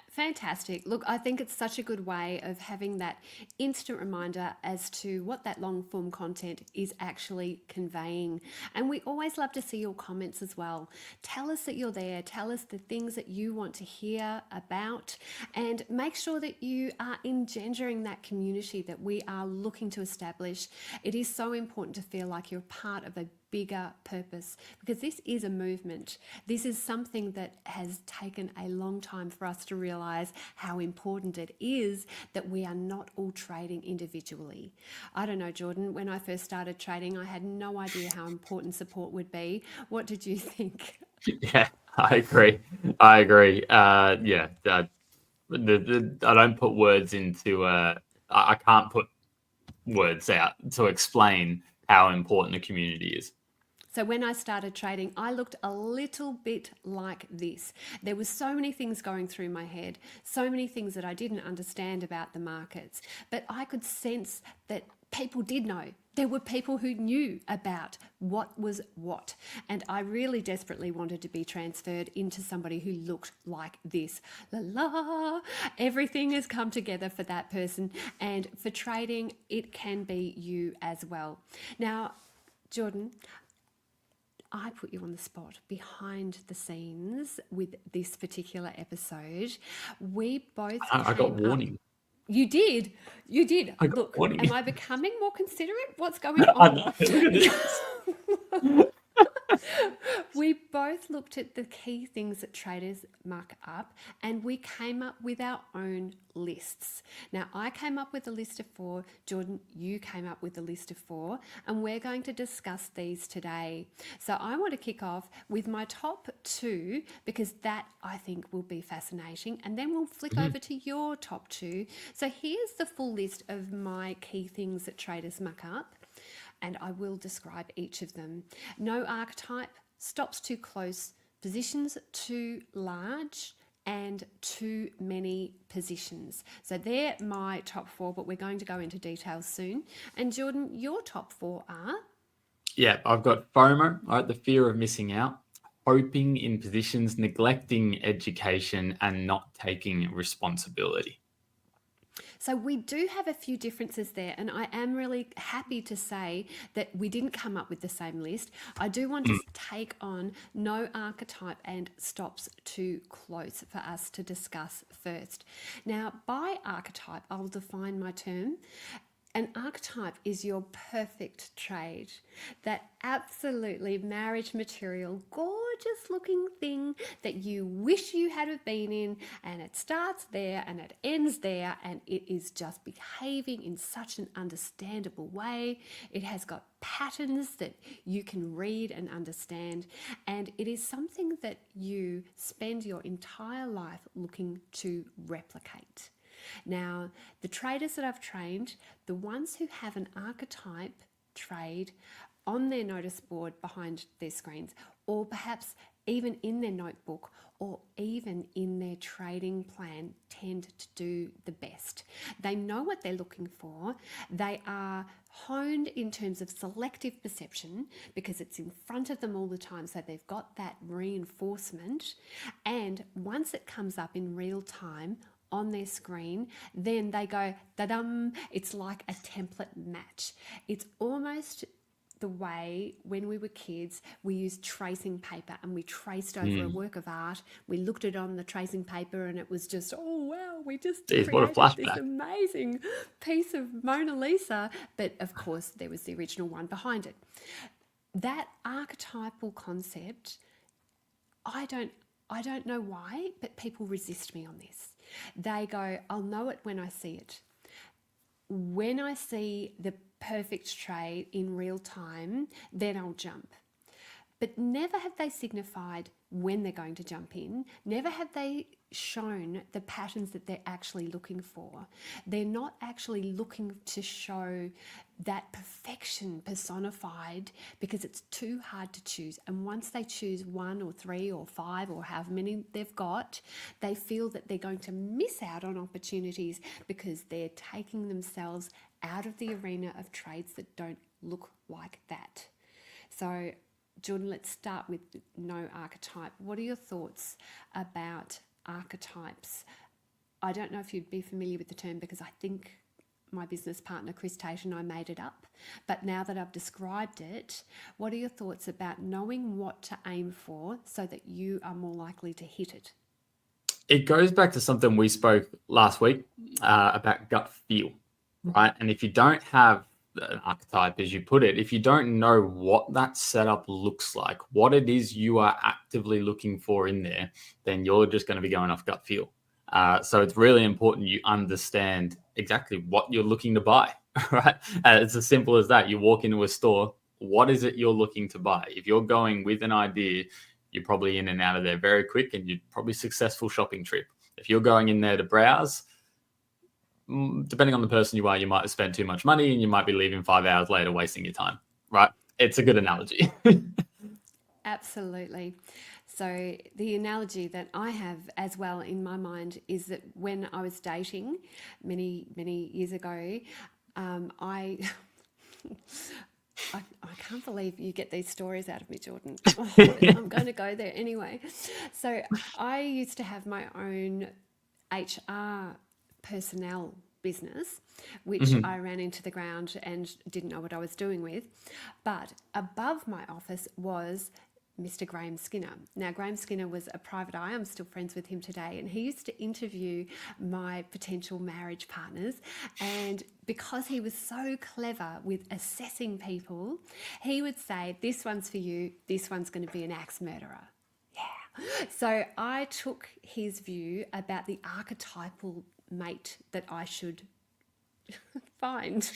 Fantastic. Look, I think it's such a good way of having that instant reminder as to what that long form content is actually conveying. And we always love to see your comments as well. Tell us that you're there. Tell us the things that you want to hear about, and make sure that you are engendering that community that we are looking to establish. It is so important to feel like you're part of a bigger purpose, because this is a movement. This is something that has taken a long time for us to realize how important it is that we are not all trading individually. I don't know, Jordan, when I first started trading, I had no idea how important support would be. What did you think? Yeah, I agree. I don't put words into, I can't put words out to explain how important the community is. So when I started trading, I looked a little bit like this. There were so many things going through my head, so many things that I didn't understand about the markets, but I could sense that people did know. There were people who knew about what was what, and I really desperately wanted to be transferred into somebody who looked like this. La la, everything has come together for that person, and for trading, it can be you as well. Now, Jordan, I put you on the spot behind the scenes with this particular episode. We both I got warning. You did. I got Look, warning. am I becoming more considerate? What's going on? Look at this. We both looked at the key things that traders muck up and we came up with our own lists. Now, I came up with a list of 4. Jordan, you came up with a list of 4, and we're going to discuss these today. So I want to kick off with my top 2 because that I think will be fascinating, and then we'll flick over to your top 2. So here's the full list of my key things that traders muck up, and I will describe each of them. No archetype, stops too close, positions too large, and too many positions. So they're my top 4, but we're going to go into details soon. And Jordan, your top 4 are? Yeah, I've got FOMO, right? The fear of missing out, hoping in positions, neglecting education, and not taking responsibility. So we do have a few differences there, and I am really happy to say that we didn't come up with the same list. I do want to take on no archetype and stops too close for us to discuss first. Now, by archetype, I'll define my term. An archetype is your perfect trade, that absolutely marriage material, gorgeous looking thing that you wish you had been in, and it starts there and it ends there, and it is just behaving in such an understandable way. It has got patterns that you can read and understand, and it is something that you spend your entire life looking to replicate. Now, the traders that I've trained, the ones who have an archetype trade on their notice board behind their screens, or perhaps even in their notebook, or even in their trading plan, tend to do the best. They know what they're looking for. They are honed in terms of selective perception because it's in front of them all the time, so they've got that reinforcement. And once it comes up in real time on their screen, then they go, da-dum, it's like a template match. It's almost the way when we were kids, we used tracing paper and we traced over a work of art. We looked at it on the tracing paper and it was just, oh, wow, we just created this amazing piece of Mona Lisa. But of course, there was the original one behind it. That archetypal concept, I don't know why, but people resist me on this. They go, I'll know it when I see it. When I see the perfect trade in real time, then I'll jump. But never have they signified when they're going to jump in. Never have they shown the patterns that they're actually looking for. They're not actually looking to show that perfection personified because it's too hard to choose. And once they choose 1 or 3 or 5 or however many they've got, they feel that they're going to miss out on opportunities because they're taking themselves out of the arena of trades that don't look like that. So Jordan, let's start with no archetype. What are your thoughts about archetypes? I don't know if you'd be familiar with the term because I think my business partner, Chris Tate, and I made it up. But now that I've described it, what are your thoughts about knowing what to aim for so that you are more likely to hit it? It goes back to something we spoke last week about gut feel, right? And if you don't have an archetype, as you put it, if you don't know what that setup looks like, what it is you are actively looking for in there, then you're just going to be going off gut feel. So it's really important you understand exactly what you're looking to buy, right? It's as simple as that. You walk into a store, what is it you're looking to buy? If you're going with an idea, you're probably in and out of there very quick and you're probably a successful shopping trip. If you're going in there to browse, depending on the person you are, you might have spent too much money and you might be leaving 5 hours later wasting your time, right? It's a good analogy. Absolutely. So the analogy that I have as well in my mind is that when I was dating many, many years ago, I can't believe you get these stories out of me, Jordan. Oh, I'm going to go there anyway. So I used to have my own HR personnel business, which I ran into the ground and didn't know what I was doing with. But above my office was Mr. Graham Skinner. Now, Graham Skinner was a private eye. I'm still friends with him today. And he used to interview my potential marriage partners. And because he was so clever with assessing people, he would say, this one's for you, this one's going to be an axe murderer. Yeah. So I took his view about the archetypal mate that I should find.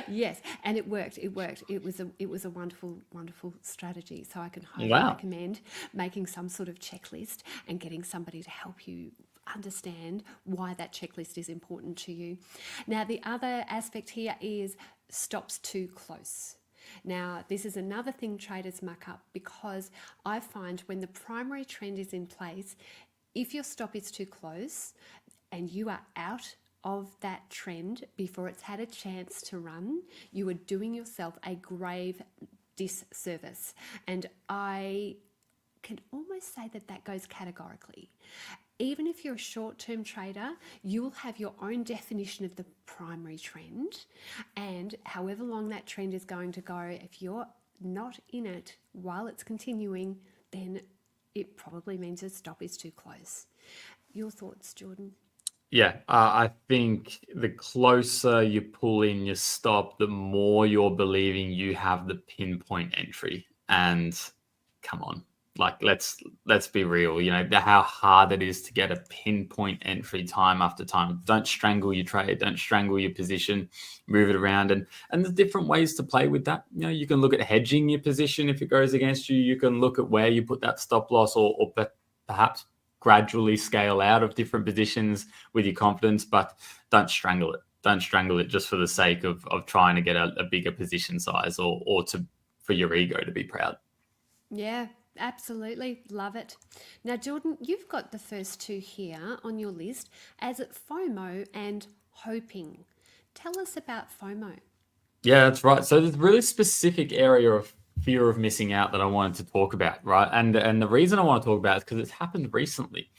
Yes, and it worked. It was a wonderful strategy. So I can highly recommend making some sort of checklist and getting somebody to help you understand why that checklist is important to you. Now, the other aspect here is stops too close. Now, this is another thing traders muck up, because I find when the primary trend is in place, if your stop is too close and you are out of that trend before it's had a chance to run, you are doing yourself a grave disservice. And I can almost say that that goes categorically. Even if you're a short-term trader, you will have your own definition of the primary trend, and however long that trend is going to go, if you're not in it while it's continuing, then it probably means the stop is too close. Your thoughts, Jordan? Yeah, I think the closer you pull in your stop, the more you're believing you have the pinpoint entry. And come on, like let's be real. You know how hard it is to get a pinpoint entry time after time. Don't strangle your trade. Don't strangle your position. Move it around, and there's different ways to play with that. You know, you can look at hedging your position if it goes against you. You can look at where you put that stop loss, or perhaps gradually scale out of different positions with your confidence, but don't strangle it. Don't strangle it just for the sake of trying to get a bigger position size or for your ego to be proud. Yeah, absolutely. Love it. Now, Jordan, you've got the first two here on your list as FOMO and hoping. Tell us about FOMO. Yeah, that's right. So there's a really specific area of fear of missing out that I wanted to talk about, right? And the reason I want to talk about it is because it's happened recently.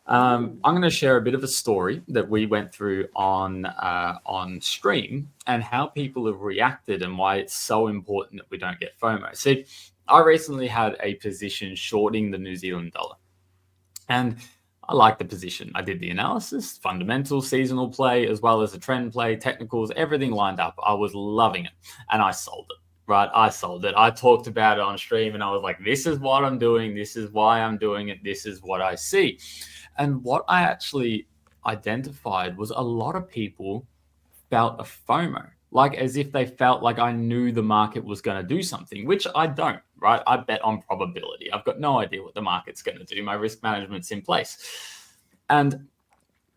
I'm going to share a bit of a story that we went through on stream and how people have reacted and why it's so important that we don't get FOMO. See, I recently had a position shorting the New Zealand dollar, and I liked the position. I did the analysis, fundamental, seasonal play, as well as the trend play, technicals, everything lined up. I was loving it, and I sold it. Right, I sold it. I talked about it on stream and I was like, this is what I'm doing. This is why I'm doing it. This is what I see. And what I actually identified was a lot of people felt a FOMO, like as if they felt like I knew the market was going to do something, which I don't, right? I bet on probability. I've got no idea what the market's going to do. My risk management's in place. And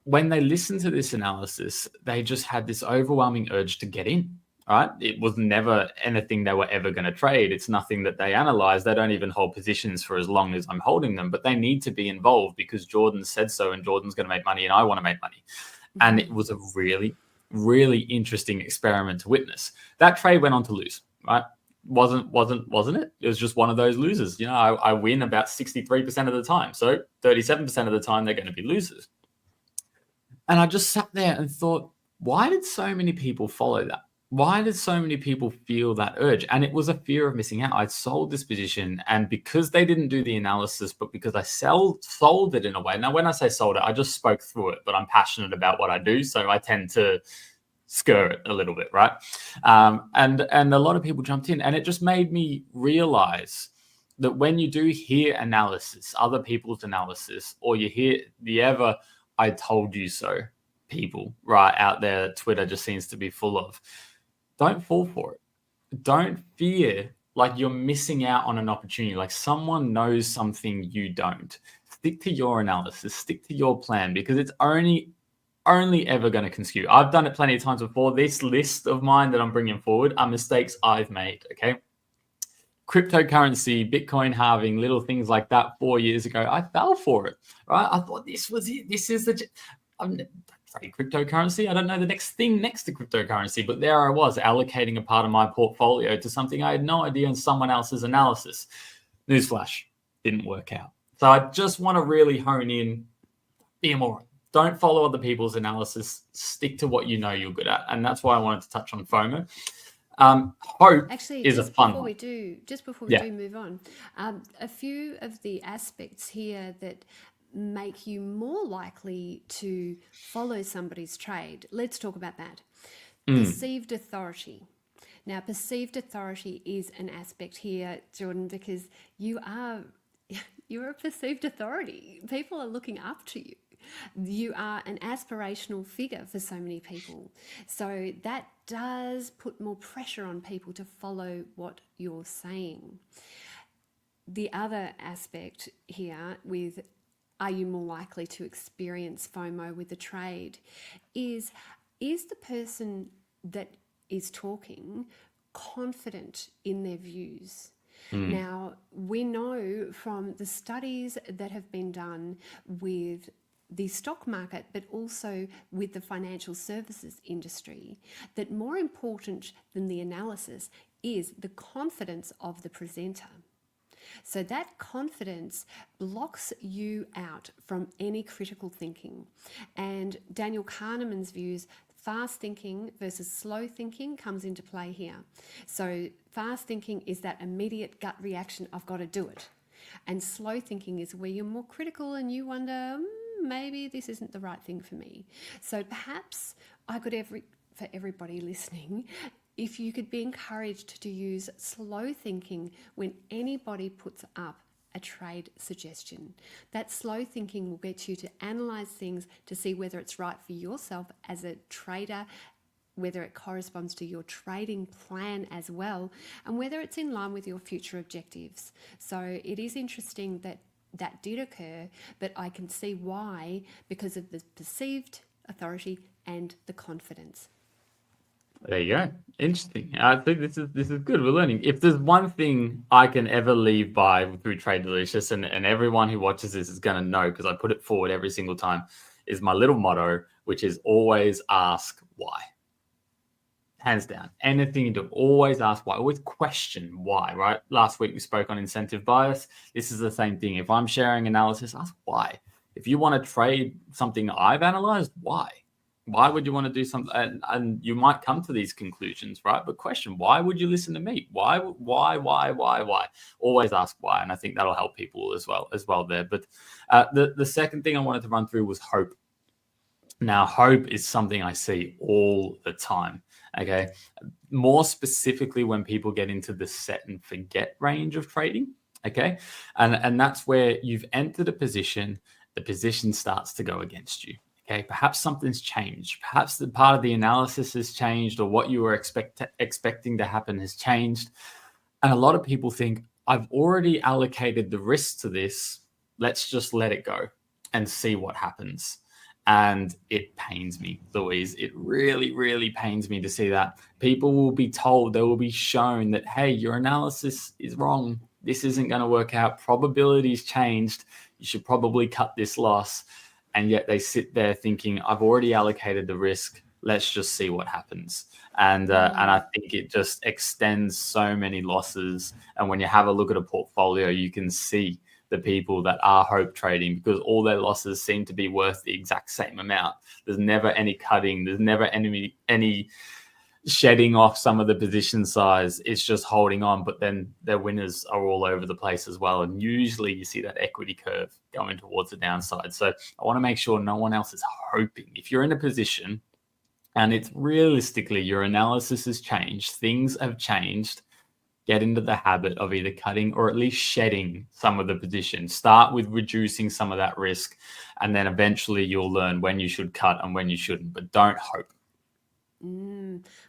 when they listened to this analysis, they just had this overwhelming urge to get in. Right? It was never anything they were ever going to trade. It's nothing that they analyze. They don't even hold positions for as long as I'm holding them, but they need to be involved because Jordan said so, and Jordan's going to make money and I want to make money. And it was a really, really interesting experiment to witness. That trade went on to lose, right? Wasn't it? It was just one of those losers. You know, I win about 63% of the time. So 37% of the time they're going to be losers. And I just sat there and thought, why did so many people follow that? Why did so many people feel that urge? And it was a fear of missing out. I'd sold this position, and because they didn't do the analysis, but because I sold it in a way. Now, when I say sold it, I just spoke through it, but I'm passionate about what I do, so I tend to skirt it a little bit, right? And a lot of people jumped in, and it just made me realize that when you do hear analysis, other people's analysis, or you hear the ever "I told you so" people right out there that Twitter just seems to be full of, don't fall for it. Don't fear like you're missing out on an opportunity, like someone knows something you don't. Stick to your analysis, stick to your plan, because it's only ever going to consume you. I've done it plenty of times before. This list of mine that I'm bringing forward are mistakes I've made, okay? Cryptocurrency, Bitcoin halving, little things like that 4 years ago, I fell for it, right? I thought this was it. This is the... cryptocurrency. I don't know the next thing next to cryptocurrency, but there I was allocating a part of my portfolio to something I had no idea in someone else's analysis. Newsflash, didn't work out. So I just want to really hone in, be a moron. Don't follow other people's analysis. Stick to what you know you're good at. And that's why I wanted to touch on FOMO. Hope Actually, is a just fun before one. we do, move on, a few of the aspects here that make you more likely to follow somebody's trade. Let's talk about that. Perceived authority. Now, perceived authority is an aspect here, Jordan, because you're a perceived authority. People are looking up to you. You are an aspirational figure for so many people. So that does put more pressure on people to follow what you're saying. The other aspect here with are you more likely to experience FOMO with the trade is the person that is talking confident in their views? Now, we know from the studies that have been done with the stock market, but also with the financial services industry, that more important than the analysis is the confidence of the presenter. So that confidence blocks you out from any critical thinking. And Daniel Kahneman's views, fast thinking versus slow thinking, comes into play here. So fast thinking is that immediate gut reaction, I've got to do it. And slow thinking is where you're more critical and you wonder, maybe this isn't the right thing for me. So perhaps for everybody listening, if you could be encouraged to use slow thinking when anybody puts up a trade suggestion. That slow thinking will get you to analyze things to see whether it's right for yourself as a trader, whether it corresponds to your trading plan as well, and whether it's in line with your future objectives. So it is interesting that that did occur, but I can see why, because of the perceived authority and the confidence. There you go. Interesting. I think this is good. We're learning. If there's one thing I can ever leave by through TradeDelicious, and everyone who watches this is going to know because I put it forward every single time, is my little motto, which is always ask why. Hands down. Anything you do, always ask why. Always question why, right? Last week we spoke on incentive bias. This is the same thing. If I'm sharing analysis, ask why. If you want to trade something I've analyzed, why? Why would you want to do something? And you might come to these conclusions, right? But question, why would you listen to me? Why? Always ask why. And I think that'll help people as well there. But the second thing I wanted to run through was hope. Now, hope is something I see all the time. Okay. More specifically, when people get into the set and forget range of trading. Okay. And that's where you've entered a position, the position starts to go against you. Okay, perhaps something's changed. Perhaps the part of the analysis has changed, or what you were expecting to happen has changed. And a lot of people think, I've already allocated the risk to this. Let's just let it go and see what happens. And it pains me, Louise. It really, really pains me to see that. People will be told, they will be shown that, hey, your analysis is wrong. This isn't going to work out. Probability's changed. You should probably cut this loss. And yet they sit there thinking, I've already allocated the risk. Let's just see what happens. And I think it just extends so many losses. And when you have a look at a portfolio, you can see the people that are hope trading, because all their losses seem to be worth the exact same amount. There's never any cutting. There's never any shedding off some of the position size. It's just holding on, but then their winners are all over the place as well. And usually you see that equity curve going towards the downside. So I want to make sure no one else is hoping. If you're in a position and it's realistically your analysis has changed, things have changed, get into the habit of either cutting or at least shedding some of the position. Start with reducing some of that risk, and then eventually you'll learn when you should cut and when you shouldn't, but don't hope.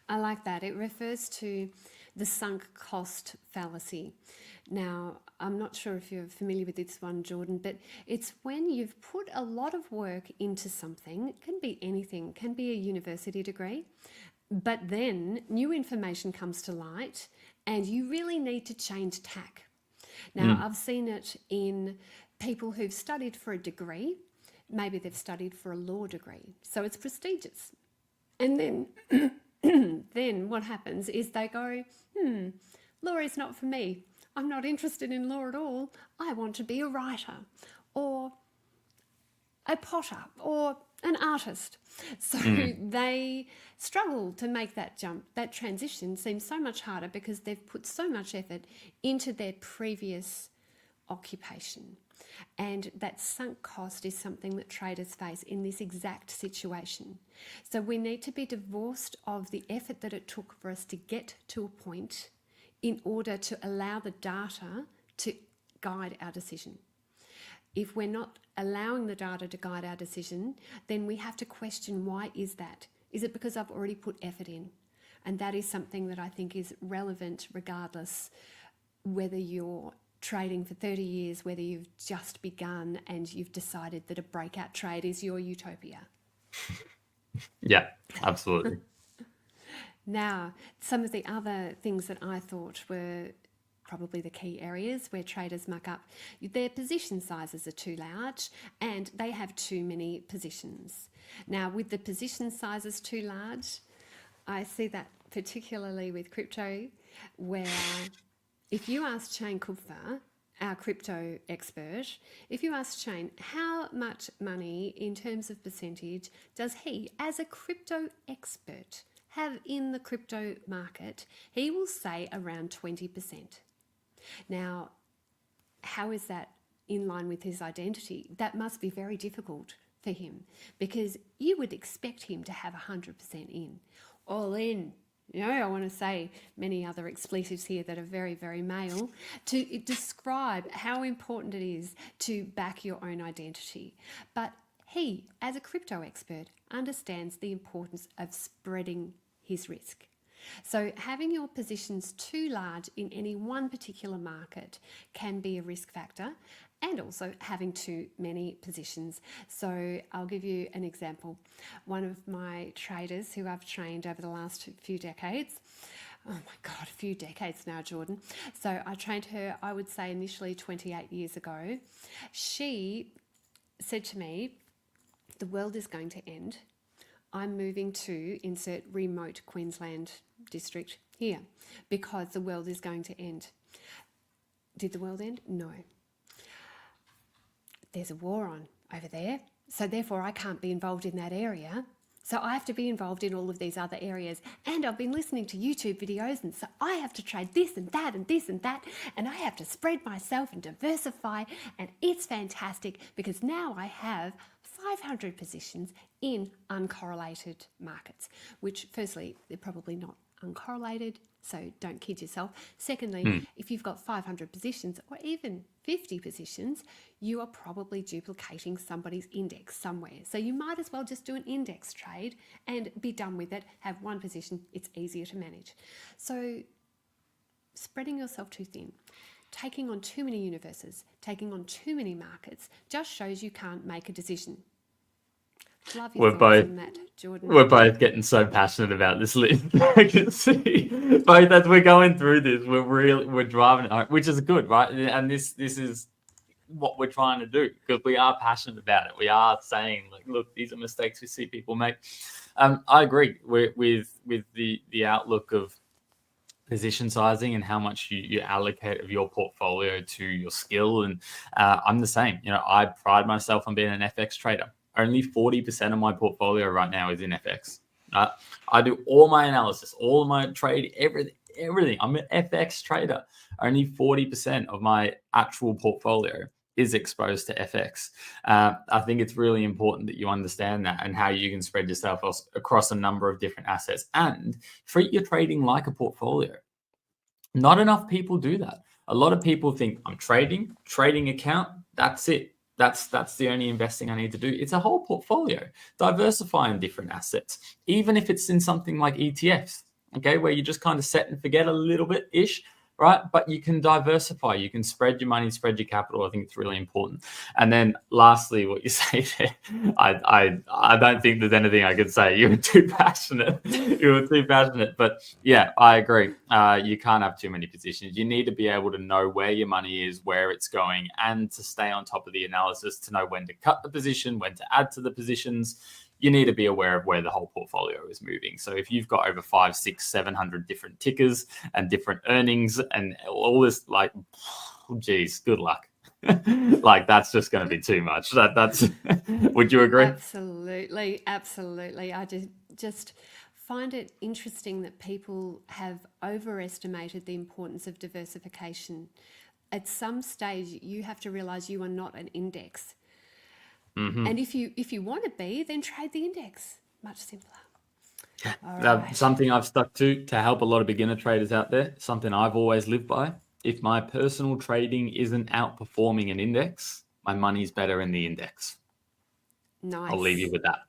I like that. It refers to the sunk cost fallacy. Now, I'm not sure if you're familiar with this one, Jordan, but it's when you've put a lot of work into something. It can be anything, it can be a university degree, but then new information comes to light and you really need to change tack. Now, I've seen it in people who've studied for a degree. Maybe they've studied for a law degree, so it's prestigious. And then then what happens is they go, law is not for me. I'm not interested in law at all. I want to be a writer. Or a potter or an artist. So they struggle to make that jump. That transition seems so much harder because they've put so much effort into their previous occupation. And that sunk cost is something that traders face in this exact situation. So we need to be divorced of the effort that it took for us to get to a point in order to allow the data to guide our decision. If we're not allowing the data to guide our decision, then we have to question, why is that? Is it because I've already put effort in? And that is something that I think is relevant regardless whether you're trading for 30 years, whether you've just begun and you've decided that a breakout trade is your utopia. Yeah, absolutely. Now, some of the other things that I thought were probably the key areas where traders muck up, their position sizes are too large and they have too many positions. Now, with the position sizes too large, I see that particularly with crypto, where if you ask Shane Kupfer, our crypto expert, if you ask Shane how much money in terms of percentage does he, as a crypto expert, have in the crypto market, he will say around 20%. Now, how is that in line with his identity? That must be very difficult for him because you would expect him to have 100% in, all in. You know, I want to say many other expletives here that are very, very male to describe how important it is to back your own identity. But he, as a crypto expert, understands the importance of spreading his risk. So having your positions too large in any one particular market can be a risk factor, and also having too many positions. So I'll give you an example. One of my traders who I've trained over the last few decades, oh my God, a few decades now, Jordan. So I trained her, I would say initially 28 years ago. She said to me, the world is going to end. I'm moving to insert remote Queensland district here because the world is going to end. Did the world end? No. There's a war on over there, so therefore I can't be involved in that area. So I have to be involved in all of these other areas. And I've been listening to YouTube videos, and so I have to trade this and that and this and that, and I have to spread myself and diversify, and it's fantastic because now I have 500 positions in uncorrelated markets, which firstly, they're probably not uncorrelated, so don't kid yourself. Secondly, if you've got 500 positions or even 50 positions, you are probably duplicating somebody's index somewhere. So you might as well just do an index trade and be done with it, have one position, it's easier to manage. So spreading yourself too thin, taking on too many universes, taking on too many markets just shows you can't make a decision. Love your thoughts on that, Jordan. We're both getting so passionate about this list. I can see both as we're going through this, we're driving it home, which is good, right? And this is what we're trying to do because we are passionate about it. We are saying, like, look, these are mistakes we see people make. I agree with the outlook of position sizing and how much you allocate of your portfolio to your skill. And I'm the same. You know, I pride myself on being an FX trader. Only 40% of my portfolio right now is in FX. I do all my analysis, all of my trade, everything. I'm an FX trader. Only 40% of my actual portfolio is exposed to FX. I think it's really important that you understand that and how you can spread yourself across a number of different assets and treat your trading like a portfolio. Not enough people do that. A lot of people think I'm trading account, that's it. That's the only investing I need to do. It's a whole portfolio. Diversify in different assets, even if it's in something like ETFs, okay, where you just kind of set and forget a little bit-ish, right? But you can diversify. You can spread your money, spread your capital. I think it's really important. And then lastly, what you say there, I don't think there's anything I could say. You were too passionate. But yeah, I agree. You can't have too many positions. You need to be able to know where your money is, where it's going, and to stay on top of the analysis, to know when to cut the position, when to add to the positions. You need to be aware of where the whole portfolio is moving. So if you've got over 500, 600, 700 different tickers and different earnings and all this, like, geez, good luck. Like that's just going to be too much. That's would you agree? Absolutely, absolutely. I just find it interesting that people have overestimated the importance of diversification. At some stage, you have to realize you are not an index. And if you want to be, then trade the index. Much simpler. All right. Something I've stuck to help a lot of beginner traders out there, something I've always lived by. If my personal trading isn't outperforming an index, my money's better in the index. Nice. I'll leave you with that.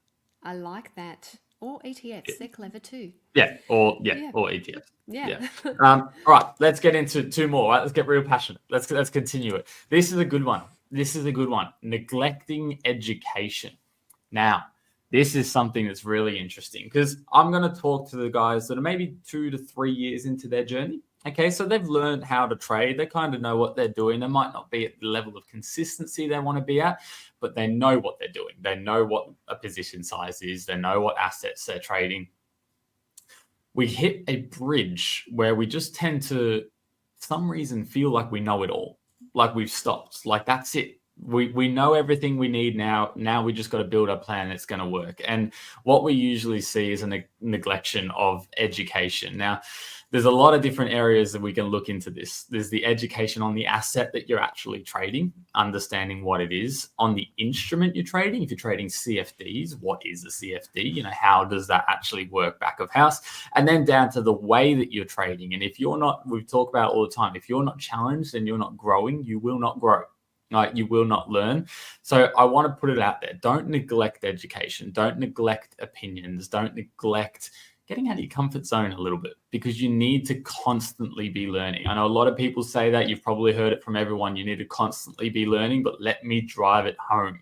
I like that. Or ETFs, they're clever too. Or ETFs. Yeah. All right, let's get into two more. Right? Let's get real passionate. Let's continue it. This is a good one. Neglecting education. Now, this is something that's really interesting because I'm going to talk to the guys that are maybe 2 to 3 years into their journey. Okay, so they've learned how to trade. They kind of know what they're doing. They might not be at the level of consistency they want to be at, but they know what they're doing. They know what a position size is. They know what assets they're trading. We hit a bridge where we just tend to, for some reason, feel like we know it all, like we've stopped, like that's it. We know everything we need now. Now we just got to build a plan that's going to work. And what we usually see is a neglection of education. Now, there's a lot of different areas that we can look into this. There's the education on the asset that you're actually trading, understanding what it is. On the instrument you're trading, if you're trading CFDs, what is a CFD? How does that actually work back of house? And then down to the way that you're trading. And if you're not, we've talked about it all the time, if you're not challenged and you're not growing, you will not grow. You will not learn. So I want to put it out there. Don't neglect education. Don't neglect opinions. Don't neglect getting out of your comfort zone a little bit because you need to constantly be learning. I know a lot of people say that. You've probably heard it from everyone. You need to constantly be learning, but let me drive it home.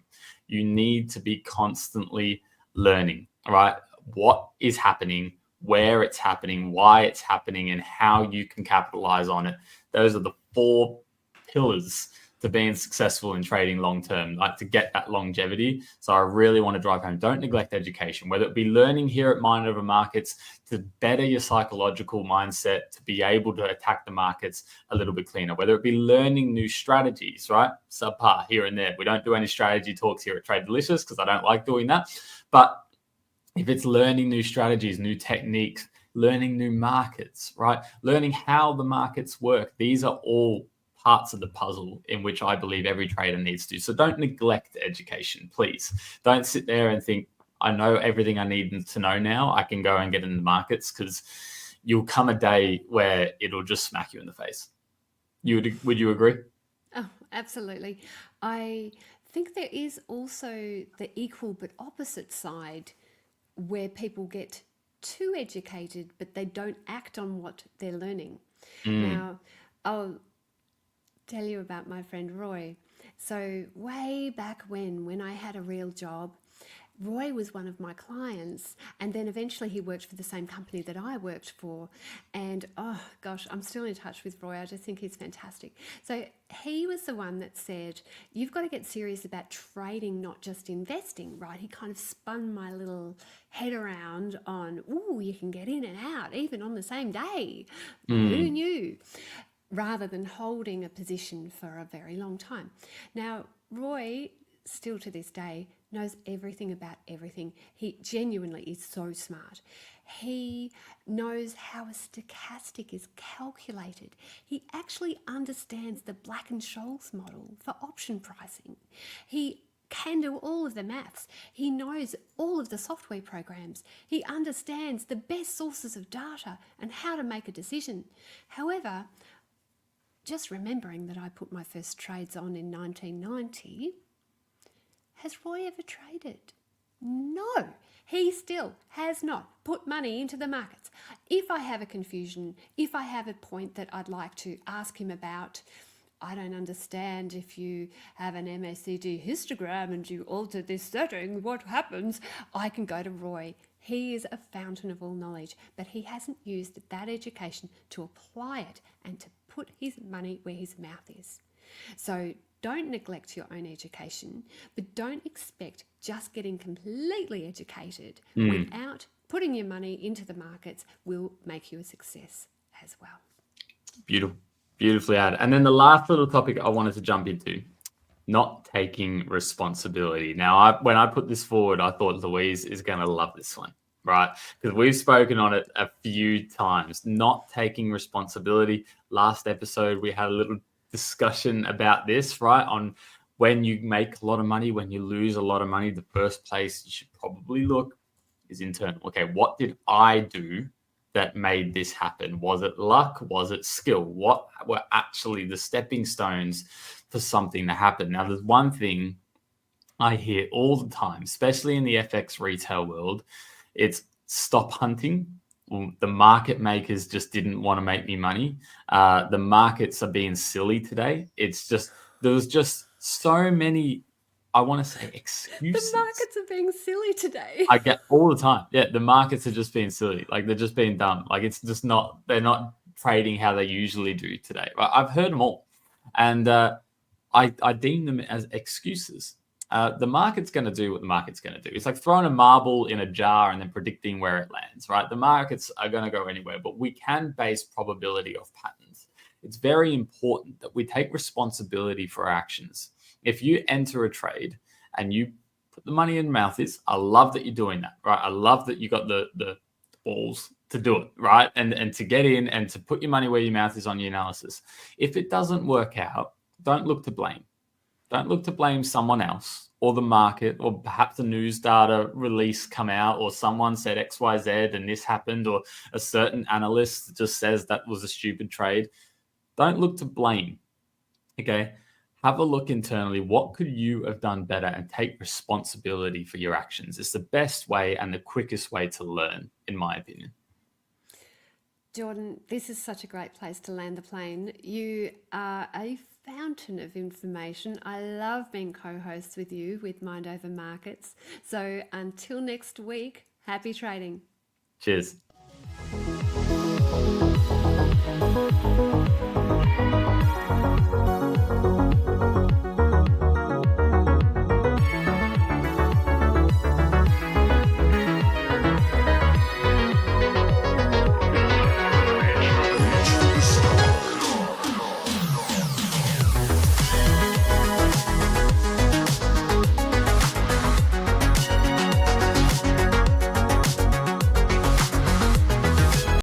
You need to be constantly learning, right? What is happening, where it's happening, why it's happening, and how you can capitalize on it. Those are the 4 pillars to being successful in trading long term, like to get that longevity. So I really want to drive home. Don't neglect education, whether it be learning here at Mind Over Markets to better your psychological mindset, to be able to attack the markets a little bit cleaner, whether it be learning new strategies, right? Subpar here and there. We don't do any strategy talks here at TradeDelicious because I don't like doing that. But if it's learning new strategies, new techniques, learning new markets, right? Learning how the markets work. These are all parts of the puzzle in which I believe every trader needs to. So don't neglect education, please. Don't sit there and think, I know everything I need to know now. I can go and get in the markets, because you'll come a day where it'll just smack you in the face. Would you agree? Oh, absolutely. I think there is also the equal but opposite side where people get too educated, but they don't act on what they're learning. Now, I'll tell you about my friend Roy. So way back when I had a real job, Roy was one of my clients, and then eventually he worked for the same company that I worked for. And oh gosh, I'm still in touch with Roy. I just think he's fantastic. So he was the one that said, you've got to get serious about trading, not just investing, right? He kind of spun my little head around on, ooh, you can get in and out even on the same day. Who knew? Rather than holding a position for a very long time. Now, Roy, still to this day, knows everything about everything. He genuinely is so smart. He knows how a stochastic is calculated. He actually understands the Black-Scholes model for option pricing. He can do all of the maths. He knows all of the software programs. He understands the best sources of data and how to make a decision. However, just remembering that I put my first trades on in 1990, has Roy ever traded? No, he still has not put money into the markets. If I have a confusion, if I have a point that I'd like to ask him about, I don't understand if you have an MACD histogram and you alter this setting, what happens? I can go to Roy. He is a fountain of all knowledge, but he hasn't used that education to apply it and to put his money where his mouth is. So don't neglect your own education, but don't expect just getting completely educated without putting your money into the markets will make you a success as well. Beautiful. Beautifully added. And then the last little topic I wanted to jump into not taking responsibility. Now, when I put this forward, I thought Louise is going to love this one, right? Because we've spoken on it a few times. Not taking responsibility. Last episode, we had a little discussion about this, right? On when you make a lot of money, when you lose a lot of money, the first place you should probably look is internal. Okay, what did I do that made this happen? Was it luck? Was it skill? What were actually the stepping stones for something to happen? Now, there's one thing I hear all the time, especially in the FX retail world. It's stop hunting. The market makers just didn't want to make me money. The markets are being silly today. It's just, there was just so many, I want to say, excuses. The markets are being silly today. I get all the time. Yeah, the markets are just being silly. Like, they're just being dumb. Like, it's just not, they're not trading how they usually do today. I've heard them all. And I deem them as excuses. The market's going to do what the market's going to do. It's like throwing a marble in a jar and then predicting where it lands, right? The markets are going to go anywhere, but we can base probability off patterns. It's very important that we take responsibility for our actions. If you enter a trade and you put the money in your mouth, I love that you're doing that, right? I love that you got the balls to do it, right? And to get in and to put your money where your mouth is on your analysis. If it doesn't work out, don't look to blame. Don't look to blame someone else or the market, or perhaps the news data release come out, or someone said XYZ and this happened, or a certain analyst just says that was a stupid trade. Don't look to blame, okay? Have a look internally. What could you have done better, and take responsibility for your actions? It's the best way and the quickest way to learn, in my opinion. Jordan, this is such a great place to land the plane. You are a fountain of information. I love being co-hosts with you with Mind Over Markets. So until next week, happy trading. Cheers.